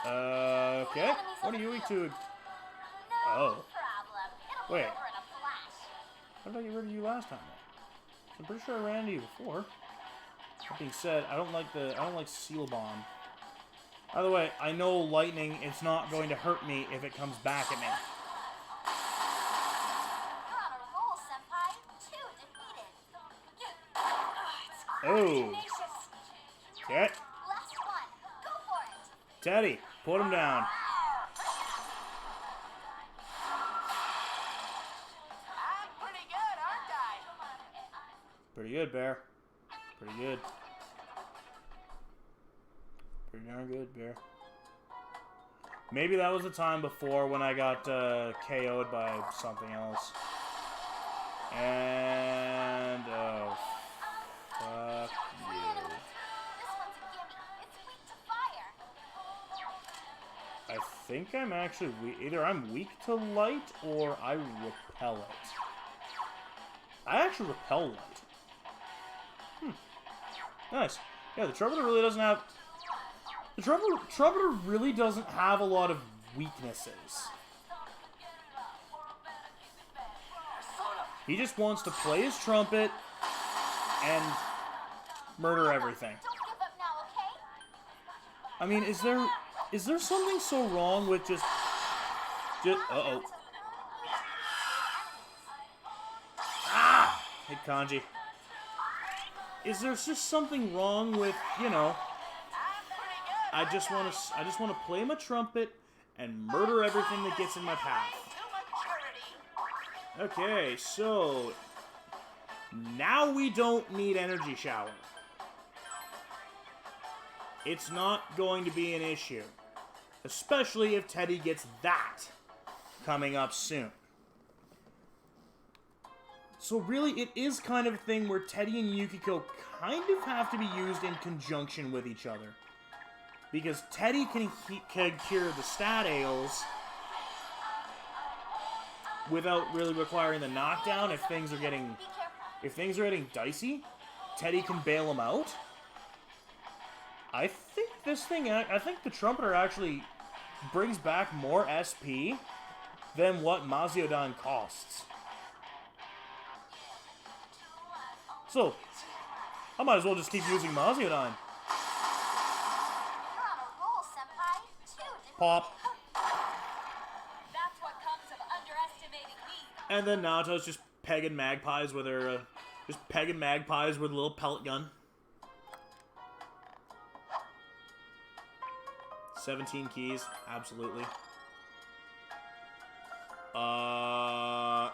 Okay. What are you weak to? Oh. Wait. How did I get rid of you last time? I'm pretty sure I ran into you before. That being said, I don't like Seal Bomb. By the way, I know lightning is not going to hurt me if it comes back at me. Oh. Okay. Teddy, put him down. I'm pretty good, aren't I? Pretty good, Bear. Pretty good. Pretty darn good, Bear. Maybe that was the time before when I got KO'd by something else. And, oh, fuck you. I think I'm actually weak. Either I'm weak to light or I repel it. I actually repel light. Nice. Yeah, the Trumpeter really doesn't have... The Trumpeter really doesn't have a lot of weaknesses. He just wants to play his trumpet and murder everything. I mean, is there something so wrong with just uh-oh. Ah! Hit Kanji. Is there just something wrong with, you know, I just want to play my trumpet and murder everything that gets in my path. Okay, so now we don't need Energy Shower. It's not going to be an issue, especially if Teddy gets that coming up soon. So really, it is kind of a thing where Teddy and Yukiko kind of have to be used in conjunction with each other. Because Teddy can cure the stat ails without really requiring the knockdown. If things are getting dicey, Teddy can bail them out. I think the Trumpeter actually brings back more SP than what Maziodan costs. So, I might as well just keep using Maziodan. Pop. That's what comes of underestimating me. And then Naoto's just pegging magpies with her, with a little pellet gun. 17 keys, absolutely. I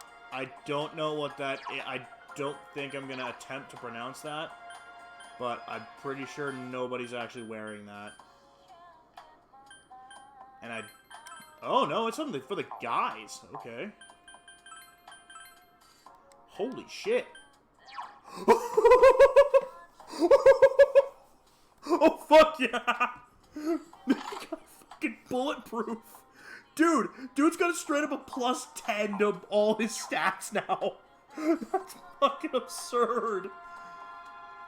don't know what that is. I don't think I'm gonna attempt to pronounce that, but I'm pretty sure nobody's actually wearing that. And oh no, it's something for the guys. Okay. Holy shit. Oh fuck yeah! Fucking bulletproof. Dude's got a straight up a +10 to all his stats now. That's fucking absurd.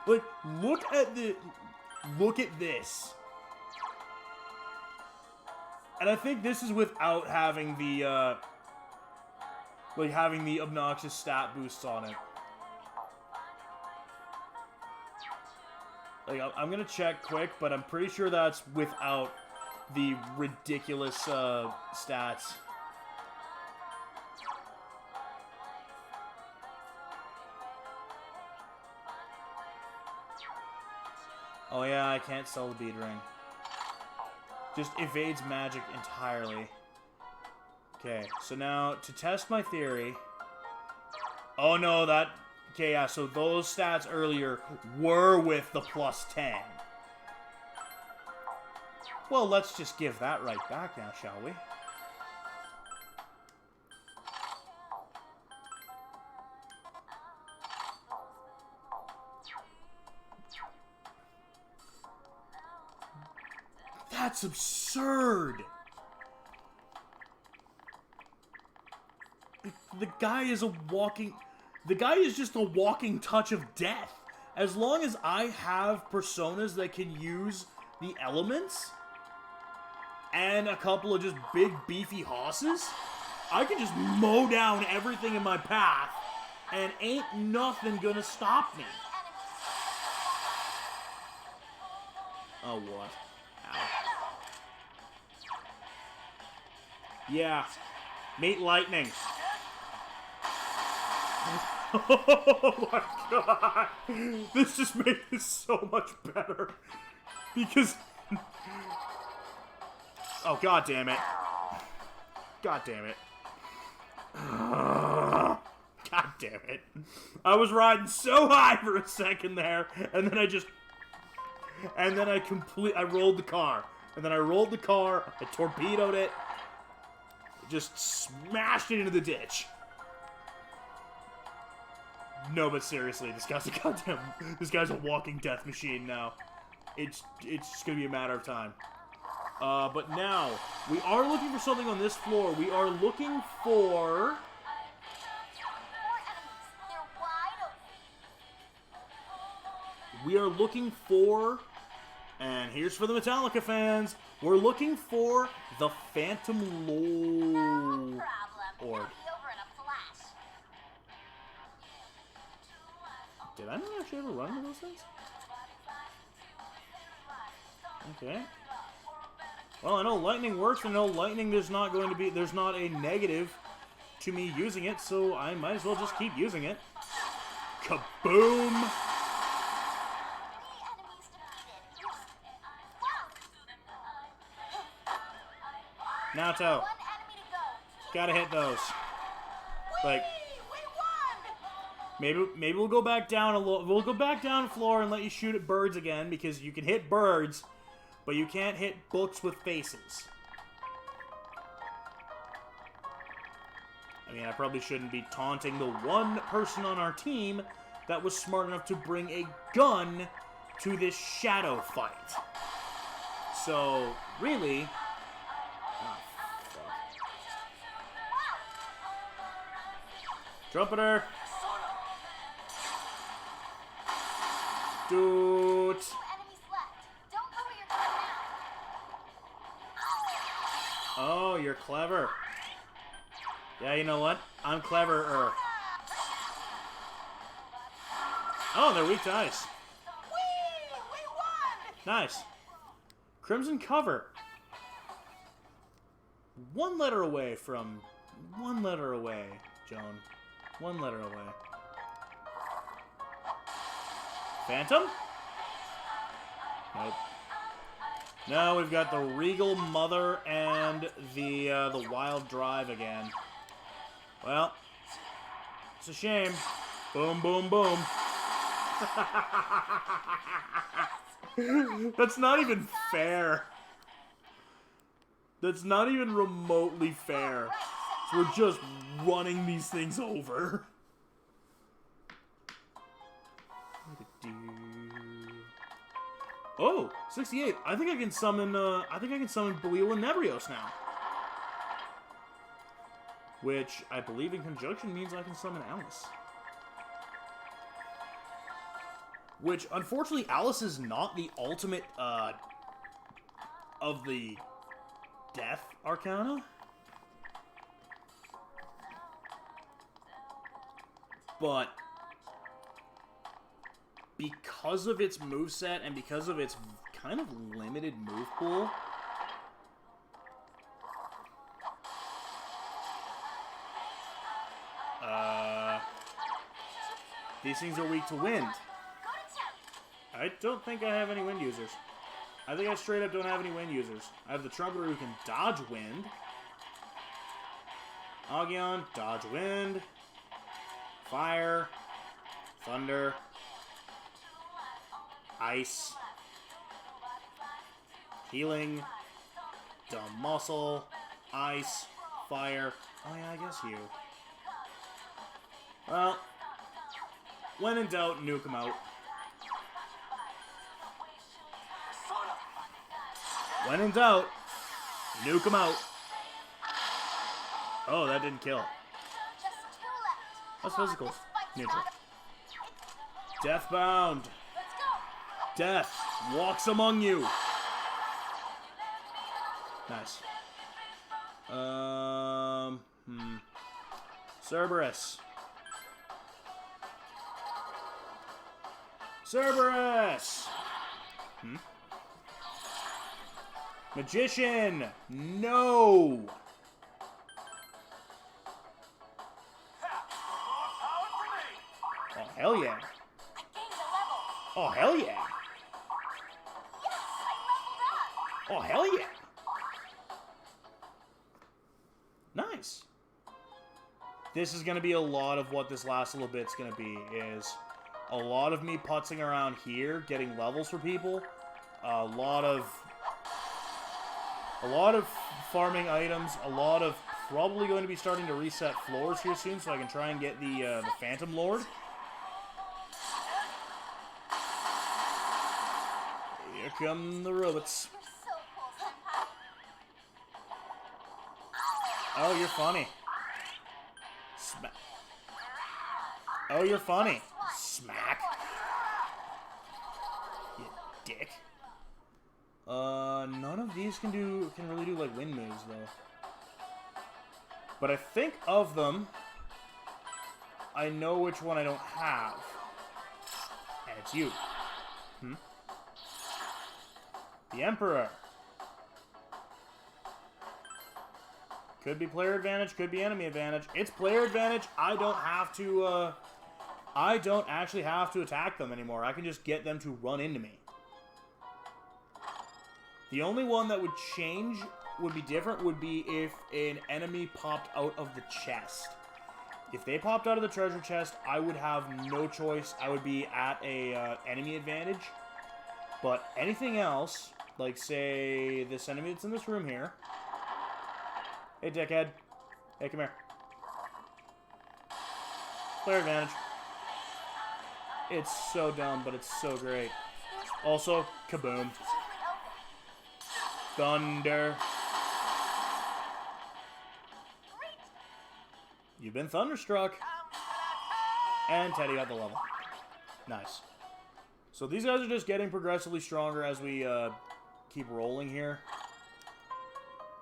Like, look at this. And I think this is without having the, having the obnoxious stat boosts on it. Like, I'm gonna check quick, but I'm pretty sure that's without the ridiculous, stats. Oh yeah, I can't sell the bead ring. Just evades magic entirely. Okay, so now, to test my theory... Oh no, that... Okay, yeah, so those stats earlier were with the +10. Well, let's just give that right back now, shall we? That's absurd! The guy is a walking... The guy is just a walking touch of death. As long as I have personas that can use the elements and a couple of just big beefy hosses, I can just mow down everything in my path and ain't nothing gonna stop me. Oh, what? Ow. Yeah. Meet lightning. Oh my god! This just made this so much better. Because... Oh, god damn it. God damn it. God damn it. I was riding so high for a second there, and then I just... And then I rolled the car. And then I rolled the car, I torpedoed it, just smashed it into the ditch. No, but seriously, this guy's a walking death machine now. It's just gonna be a matter of time. But now, we are looking for something on this floor. We are looking for... We are looking for... And here's for the Metallica fans. We're looking for the Phantom Lord. Did I not actually ever run into those things? Okay. Well, I know lightning works, and I know lightning there's not a negative to me using it, so I might as well just keep using it. Kaboom! Naoto. Gotta hit those. Like, maybe we'll go back down a little. We'll go back down floor and let you shoot at birds again, because you can hit birds, but you can't hit books with faces. I mean, I probably shouldn't be taunting the one person on our team that was smart enough to bring a gun to this shadow fight. So, really... Trumpeter! Dude! Oh, you're clever. Yeah, you know what? I'm cleverer. Oh, they're weak to ice. Nice. Crimson cover. One letter away, Joan. One letter away. Phantom? Nope. No, we've got the Regal Mother and the Wild Drive again. Well, it's a shame. Boom, boom, boom. That's not even fair. That's not even remotely fair. So we're just running these things over. Oh, 68. I think I can summon Belial and Nebrios now. Which I believe in conjunction means I can summon Alice. Which, unfortunately, Alice is not the ultimate, of the Death Arcana. But because of its moveset and because of its kind of limited move pool, these things are weak to wind. I don't think I have any wind users. I think I straight up don't have any wind users. I have the Trumpeter who can dodge wind. Agion, dodge wind. Fire. Thunder. Ice. Healing. Dumb muscle, ice, fire. Oh yeah, I guess you. Well, when in doubt, nuke him out. When in doubt, nuke him out. Oh, that didn't kill. That's physical. Neutral. Deathbound. Death walks among you. Nice. Cerberus. Cerberus! Magician! No! Oh, hell yeah. Oh, hell yeah. Oh, hell yeah. Nice. This is going to be a lot of what this last little bit's going to be, is a lot of me putzing around here, getting levels for people, a lot of farming items, a lot of probably going to be starting to reset floors here soon so I can try and get the Phantom Lord. Here come the robots. Oh, you're funny. Oh, you're funny. Smack. You dick. None of these can really do like wind moves though. But I think of them, I know which one I don't have. And it's you. The Emperor. Could be player advantage, could be enemy advantage. It's player advantage. I don't actually have to attack them anymore. I can just get them to run into me. The only one that would change, would be different, would be if an enemy popped out of the chest. If they popped out of the treasure chest, I would have no choice. I would be at a enemy advantage. But anything else, like say this enemy that's in this room here. Hey, dickhead. Hey, come here. Player advantage. It's so dumb, but it's so great. Also, kaboom. Thunder. You've been thunderstruck. And Teddy got the level. Nice. So these guys are just getting progressively stronger as we keep rolling here.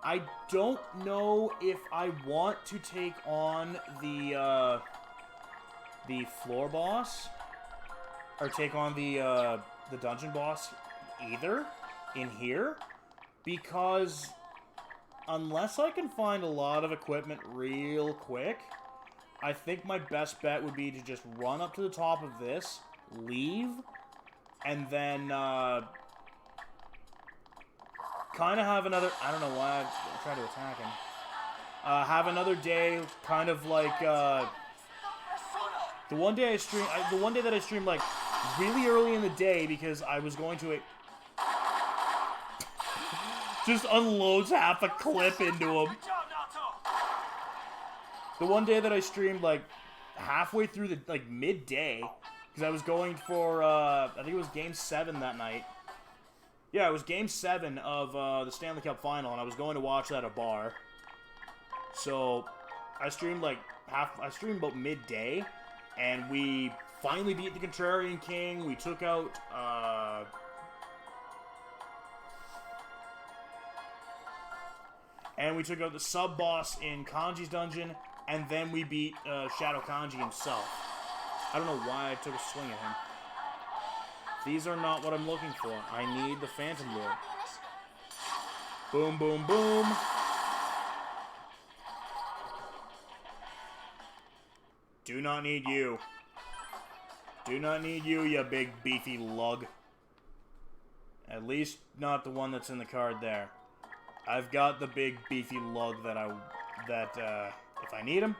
I don't know if I want to take on the floor boss or take on the dungeon boss either in here, because unless I can find a lot of equipment real quick, I think my best bet would be to just run up to the top of this, leave, and then kind of have another, I don't know why I tried to attack him. Have another day, kind of like, the one day that I streamed, like, really early in the day because I was going to, just unloads half a clip into him. The one day that I streamed, like, halfway through the, like, midday, because I was going for, I think it was Game 7 that night. Yeah, it was Game 7 of the Stanley Cup Final, and I was going to watch that at a bar. So, I streamed, like, I streamed about midday, and we finally beat the Contrarian King. We took out, the sub-boss in Kanji's dungeon, and then we beat Shadow Kanji himself. I don't know why I took a swing at him. These are not what I'm looking for. I need the Phantom Lord. Boom, boom, boom. Do not need you. Do not need you, you big beefy lug. At least not the one that's in the card there. I've got the big beefy lug that if I need him,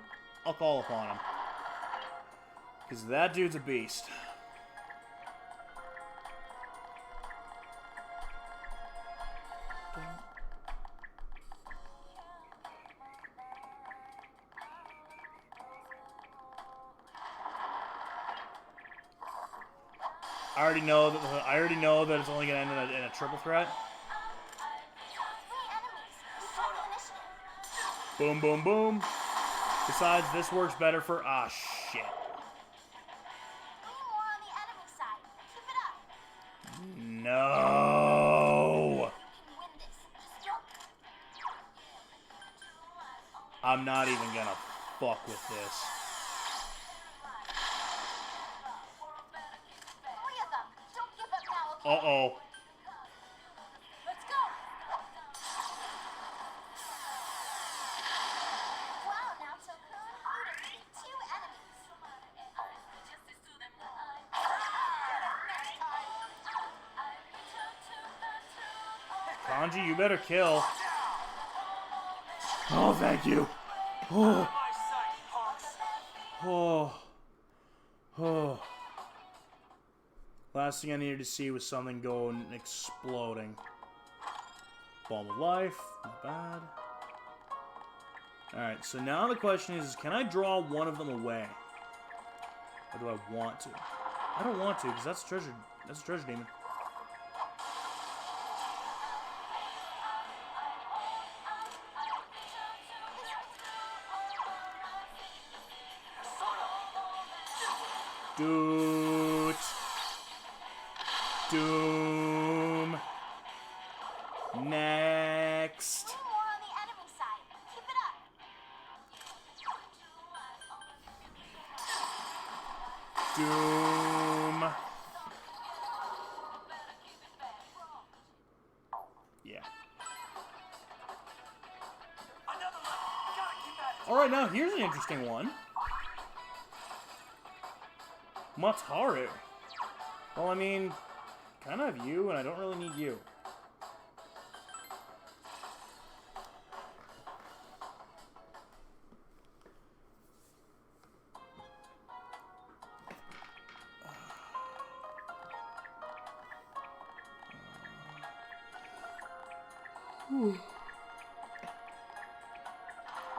I'll call upon him. Because that dude's a beast. I already know that it's only gonna end in a triple threat. Boom, boom, boom. Besides, this works better for shit. No. I'm not even gonna fuck with this. Uh-oh. Let's go. Wow, Natsu-kun, you defeated 2 enemies. Kanji, you better kill. Oh, thank you. Oh. Oh. Oh. Last thing I needed to see was something going exploding. Ball of life, not bad. Alright, so now the question is, can I draw one of them away? Or do I want to? I don't want to, because that's a treasure demon. Doot. Doom. Next. More on the enemy side. Keep it up. Doom. Yeah. Alright, now here's an interesting one. Mataru. Well, I mean, kind of have you, and I don't really need you.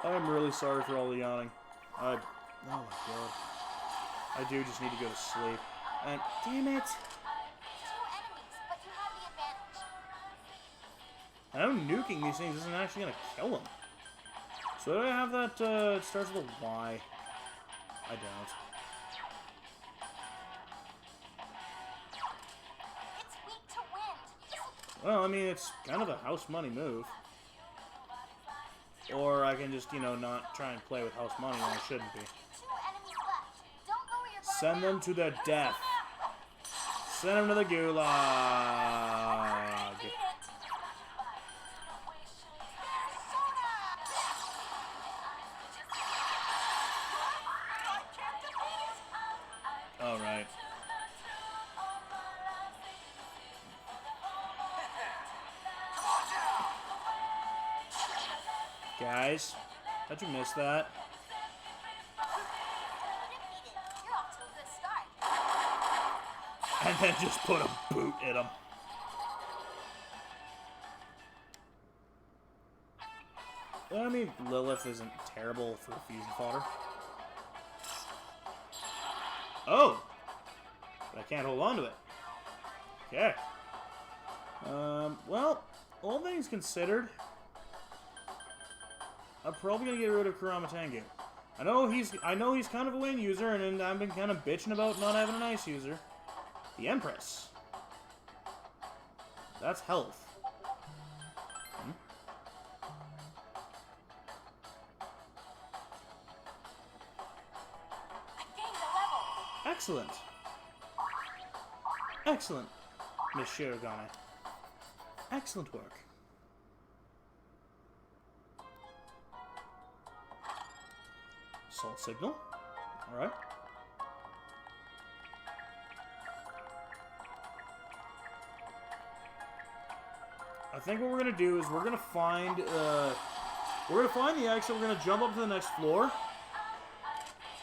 I'm really sorry for all the yawning. Oh my god. I do just need to go to sleep. And damn it! 2 enemies, but you have the advantage. I know nuking these things isn't actually gonna kill them. So do I have that, it starts with a Y? I don't. It's weak to wind. Well, I mean, it's kind of a house money move. Or I can just, you know, not try and play with house money when I shouldn't be. 2 enemies left. Don't lower your guard Send them now. to their death. Send them to the gulag. Alright. Guys, how'd you miss that? You're off to a good start. And then just put a boot in him. Well, I mean, Lilith isn't terrible for fusion fodder. Oh! But I can't hold on to it. Okay. Well, all things considered, I'm probably gonna get rid of Kurama Tengu. I know he's kind of a lane user, and I've been kind of bitching about not having an ice user. The Empress. That's health. I gained a level. Excellent. Excellent, Miss Shirogane. Excellent work. Salt signal. Alright. I think what we're gonna do is we're gonna find the exit, we're gonna jump up to the next floor.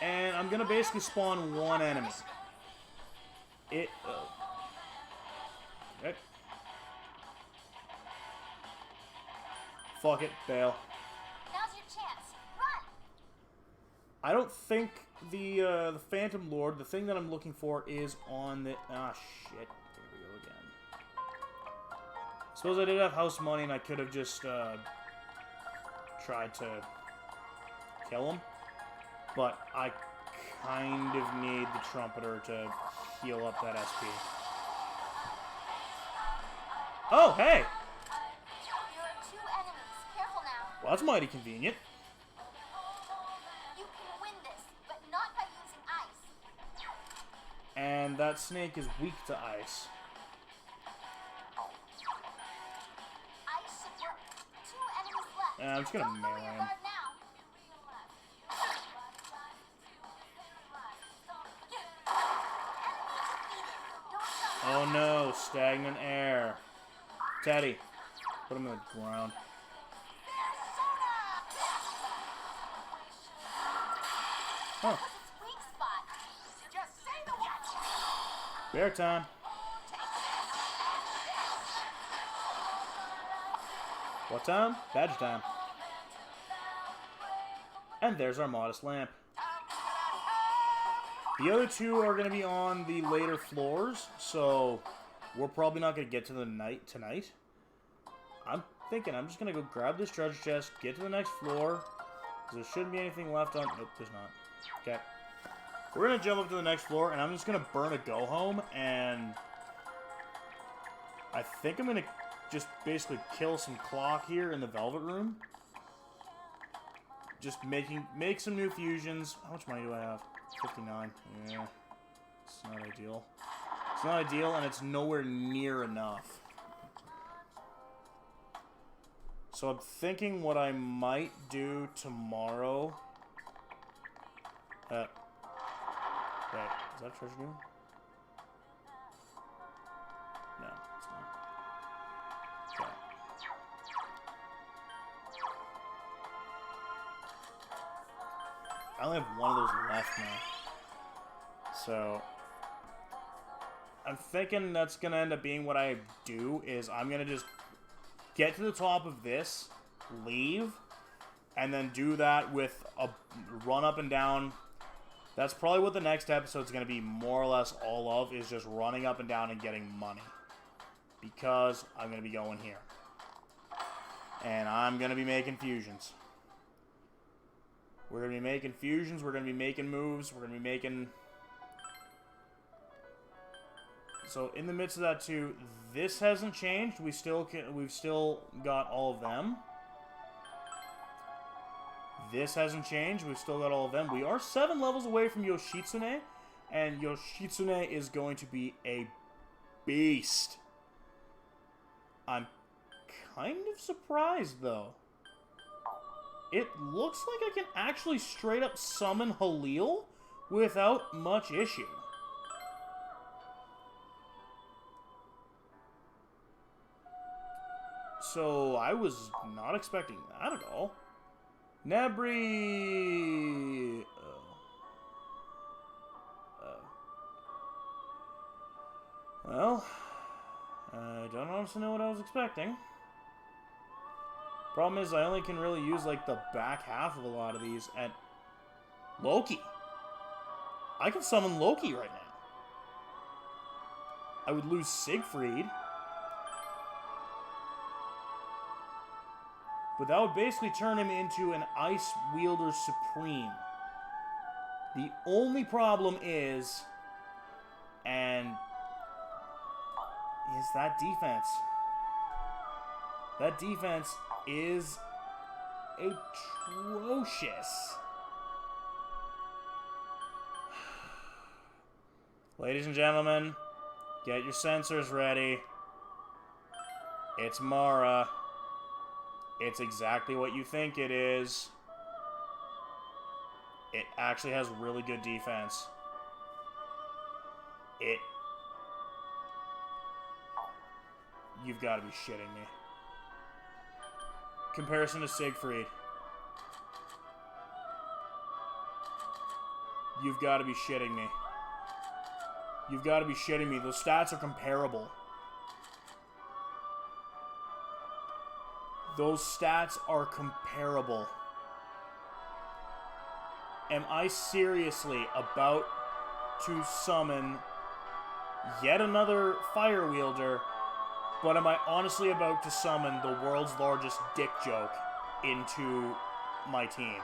And I'm gonna basically spawn one enemy. Okay. Fuck it, bail. Now's your chance. Run. I don't think the Phantom Lord, the thing that I'm looking for is on the... Ah, shit. There we go again. Suppose I did have house money and I could have just, tried to kill him. But I kind of need the Trumpeter to heal up that SP. Oh, hey! There are 2 enemies. Careful now. Well, that's mighty convenient. You can win this, but not by using ice. And that snake is weak to ice. Ice should work. 2 enemies left. I'm just gonna Don't lower melee your him. guard now. Oh no, stagnant air. Teddy, put him on the ground. Huh. Its weak spot. Just say the word. Bear time. What time? Badge time. And there's our modest lamp. The other 2 are going to be on the later floors, so we're probably not going to get to the night tonight. I'm thinking I'm just going to go grab this treasure chest, get to the next floor, because there shouldn't be anything left on... Nope, there's not. Okay. We're going to jump up to the next floor, and I'm just going to burn a go-home, and I think I'm going to just basically kill some clock here in the Velvet Room. Just make some new fusions. How much money do I have? 59. Yeah. It's not ideal. It's not ideal, and it's nowhere near enough. So I'm thinking what I might do tomorrow... wait, is that treasure room? No, it's not. Okay. I only have one of those left now. So I'm thinking that's gonna end up being what I do is I'm gonna just get to the top of this, leave, and then do that with a run up and down. That's probably what the next episode's gonna be more or less all of, is just running up and down and getting money. Because I'm gonna be going here. And I'm gonna be making fusions. We're going to be making fusions, we're going to be making moves, we're going to be making... So, in the midst of that, too, this hasn't changed. We've still got all of them. This hasn't changed. We've still got all of them. We are 7 levels away from Yoshitsune, and Yoshitsune is going to be a beast. I'm kind of surprised, though. It looks like I can actually straight up summon Halil without much issue. So, I was not expecting that at all. Nebri... Well, I don't honestly know what I was expecting. Problem is, I only can really use, like, the back half of a lot of these at Loki. I can summon Loki right now. I would lose Siegfried. But that would basically turn him into an Ice Wielder Supreme. The only problem is... is that defense. That defense is atrocious. Ladies and gentlemen, get your sensors ready. It's Mara. It's exactly what you think it is. It actually has really good defense. You've got to be shitting me. Comparison to Siegfried. You've got to be shitting me. You've got to be shitting me. Those stats are comparable. Those stats are comparable. am I seriously about to summon yet another fire wielder, but am I honestly about to summon the world's largest dick joke into my team?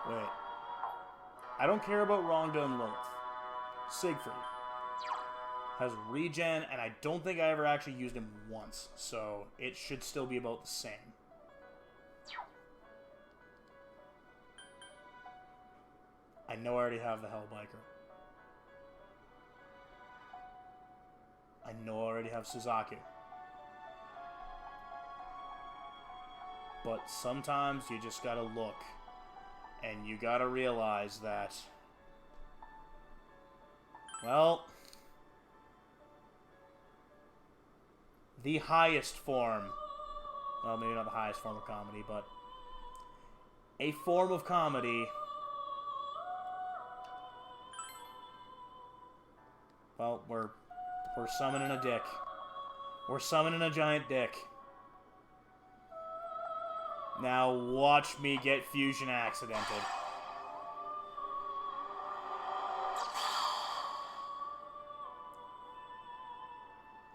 Wait. I don't care about Rhonda and Lilith. Siegfried has regen, and I don't think I ever actually used him once, so it should still be about the same. I know I already have the Hellbiker. I know I already have Suzaku. But sometimes you just gotta look, and you gotta realize that, well, the highest form, well, maybe not the highest form of comedy, but a form of comedy, well, we're summoning a dick. We're summoning a giant dick. Now watch me get fusion accidented.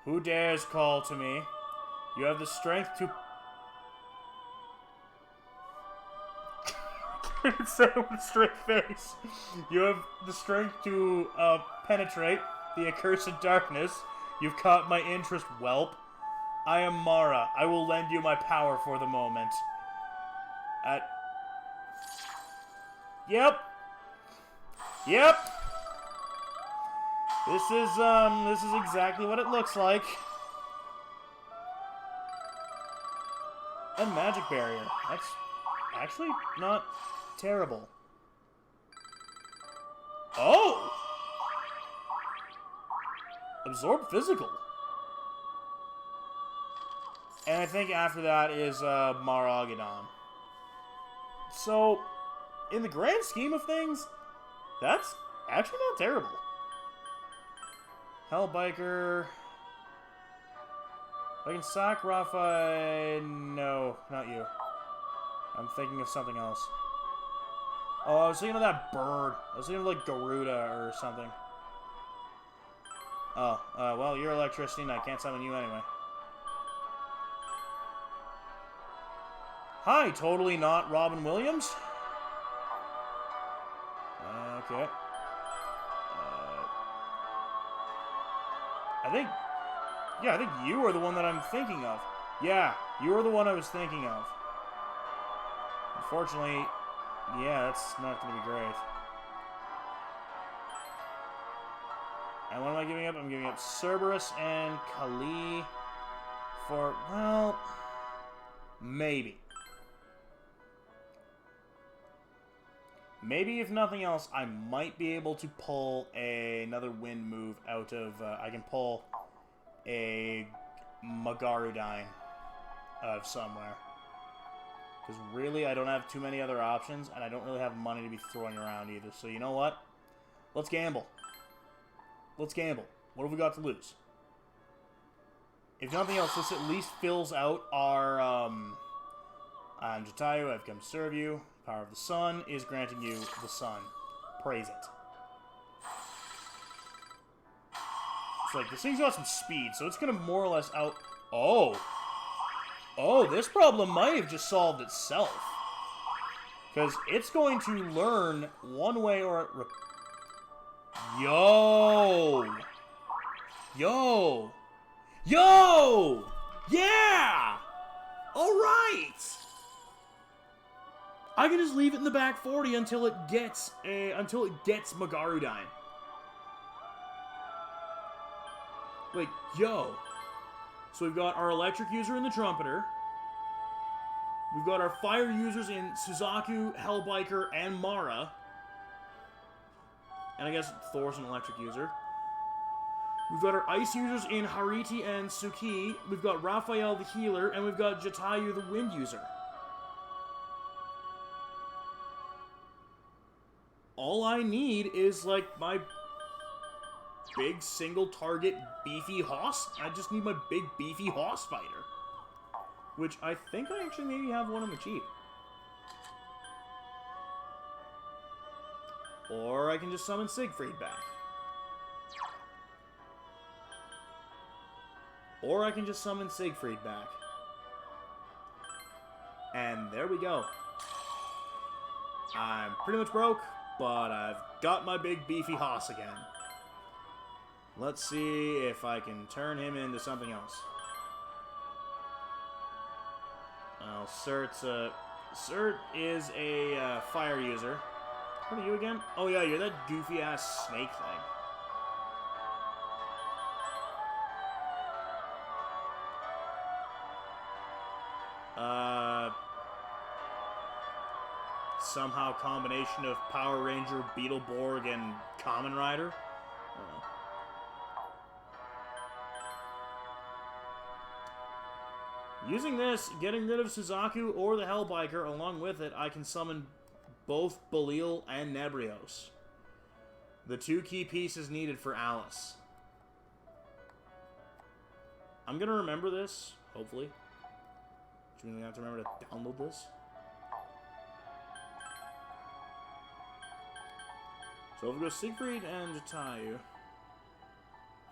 Who dares call to me? You have the strength to... I can't say it with a straight face. You have the strength to penetrate the accursed darkness. You've caught my interest, whelp. I am Mara. I will lend you my power for the moment. Yep. This is exactly what it looks like. And magic barrier. That's actually not terrible. Oh! Absorb physical. And I think after that is Mara-Geddon. So, in the grand scheme of things, that's actually not terrible. Hellbiker. I can sack Raphael. No, not you. I'm thinking of something else. Oh, I was thinking of that bird. I was thinking of like Garuda or something. Oh, well, you're electricity and I can't summon you anyway. Hi, totally not Robin Williams. Okay. I think you are the one that I'm thinking of. Yeah, you are the one I was thinking of. Unfortunately, yeah, that's not going to be great. And what am I giving up? I'm giving up Cerberus and Kali for, well, maybe. Maybe, if nothing else, I might be able to pull another wind move out of... I can pull a Magarudyne out of somewhere. Because really, I don't have too many other options, and I don't really have money to be throwing around either. So you know what? Let's gamble. Let's gamble. What have we got to lose? If nothing else, this at least fills out our... I'm Jatayu, I've come to serve you. Power of the sun is granting you the sun. Praise it. It's like, this thing's got some speed, so it's gonna more or less out... Oh! Oh, this problem might have just solved itself. Because it's going to learn one way or... Yo! Yo! Yo! Yeah! Alright! I can just leave it in the back 40 until it gets Magarudyne. Like, yo. So we've got our electric user in the Trumpeter. We've got our fire users in Suzaku, Hellbiker, and Mara. And I guess Thor's an electric user. We've got our ice users in Hariti and Suki. We've got Raphael the healer, and we've got Jatayu the wind user. All I need is, like, my big single target beefy hoss. I just need my big beefy hoss fighter. Which I think I actually maybe have one on the cheap. Or I can just summon Siegfried back. Or I can just summon Siegfried back. And there we go. I'm pretty much broke, but I've got my big beefy hoss again. Let's see if I can turn him into something else. Well, Cert is a fire user. What are you again? Oh yeah, you're that goofy-ass snake thing. Somehow combination of Power Ranger, Beetleborg, and Kamen Rider? I don't know. Using this, getting rid of Suzaku or the Hellbiker, along with it, I can summon both Belial and Nebrios. The two key pieces needed for Alice. I'm gonna remember this, hopefully. Which means I have to remember to download this. So over goes Siegfried and Jatayu.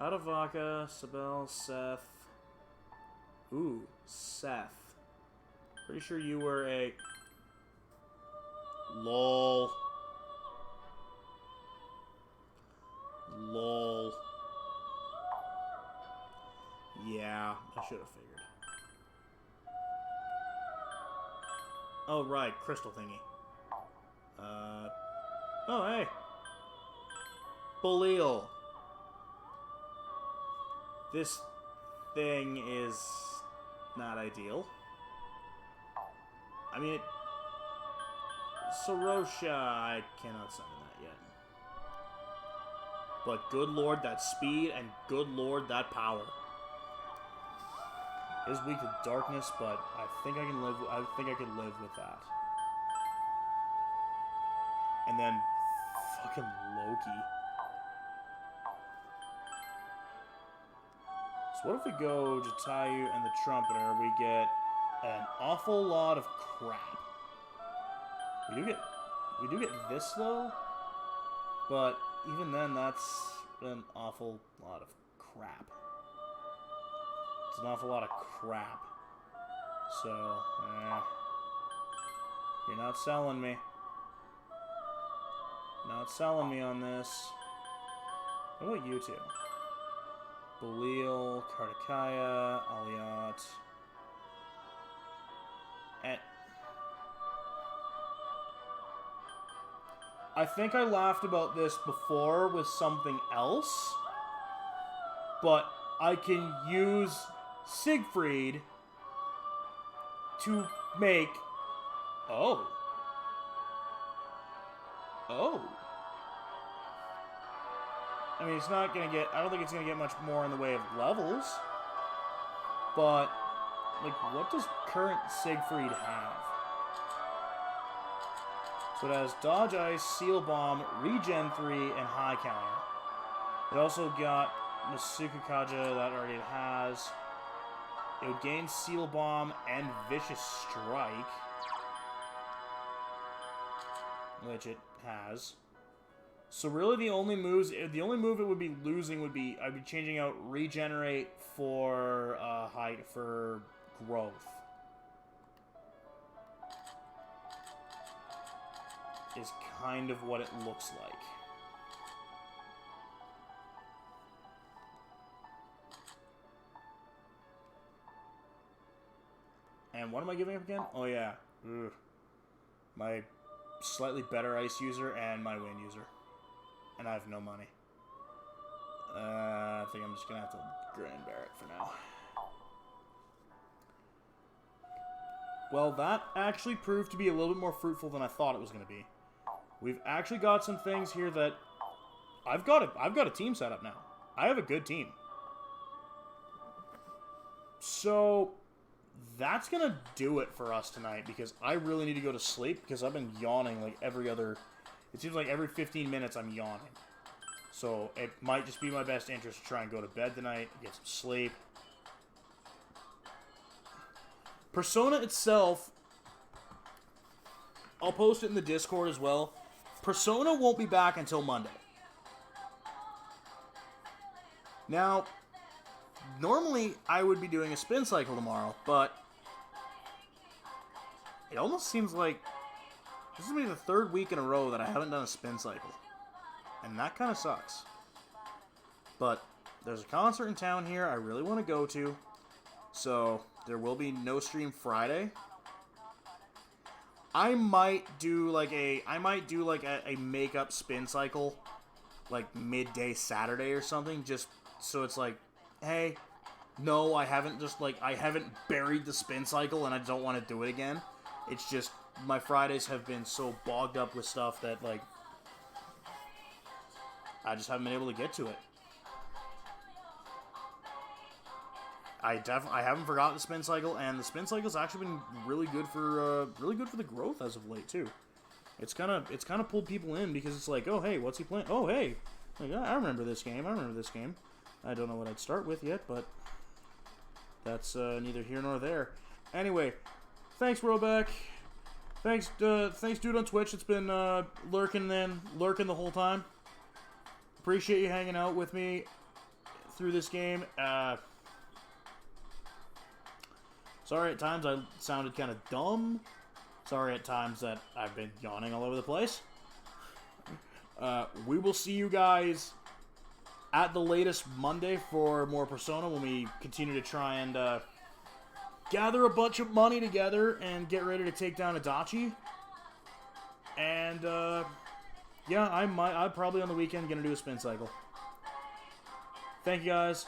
Adavaka, Sabel, Seth. Ooh, Seth. Pretty sure you were a... LOL. LOL. Yeah, I should have figured. Oh, right, crystal thingy. Oh, hey. Belial. This thing is not ideal. I mean, Sorosha, I cannot summon that yet. But good lord, that speed, and good lord, that power. It is weak to darkness, but I think I can live. I think I could live with that. And then, fucking Loki. So what if we go Jatayu and the Trumpeter? We get an awful lot of crap. We do get this though, but even then, that's an awful lot of crap. It's an awful lot of crap. So, you're not selling me. Not selling me on this. What about you two? Belial, Kartikaya, Aliat, and I think I laughed about this before with something else, but I can use Siegfried to make... Oh. I mean, it's not gonna get... I don't think it's gonna get much more in the way of levels. But, like, what does current Siegfried have? So it has Dodge Ice, Seal Bomb, Regen 3, and High Counter. It also got Masuku Kaja, that already it has. It would gain Seal Bomb and Vicious Strike, which it has. So really the only move it would be losing would be I'd be changing out Regenerate for for growth. Is kind of what it looks like. And what am I giving up again? Oh yeah. Ugh. My slightly better ice user and my wind user. And I have no money. I think I'm just gonna have to grin and bear it for now. Well, that actually proved to be a little bit more fruitful than I thought it was gonna be. We've actually got some things here that I've got a team set up now. I have a good team. So that's gonna do it for us tonight because I really need to go to sleep because I've been yawning like every other... It seems like every 15 minutes I'm yawning. So it might just be my best interest to try and go to bed tonight, get some sleep. Persona itself, I'll post it in the Discord as well. Persona won't be back until Monday. Now, normally I would be doing a spin cycle tomorrow, but it almost seems like this is going to be the third week in a row that I haven't done a spin cycle. And that kind of sucks. But there's a concert in town here I really want to go to. So there will be no stream Friday. I might do like a makeup spin cycle like midday Saturday or something, just so it's like, hey, no, I haven't buried the spin cycle and I don't want to do it again. It's just my Fridays have been so bogged up with stuff that like I just haven't been able to get to it. I haven't forgotten the spin cycle, and the spin cycle's actually been really good for the growth as of late too. It's kind of pulled people in because it's like, oh hey, what's he playing? Oh hey, like, I remember this game. I don't know what I'd start with yet, but that's neither here nor there. Anyway, thanks Roback. Thanks dude on Twitch. It's been lurking the whole time. Appreciate you hanging out with me through this game. Sorry at times I sounded kind of dumb. Sorry at times that I've been yawning all over the place. We will see you guys at the latest Monday for more Persona when we continue to try and gather a bunch of money together and get ready to take down Adachi. And yeah, I'm probably on the weekend gonna do a spin cycle. Thank you guys.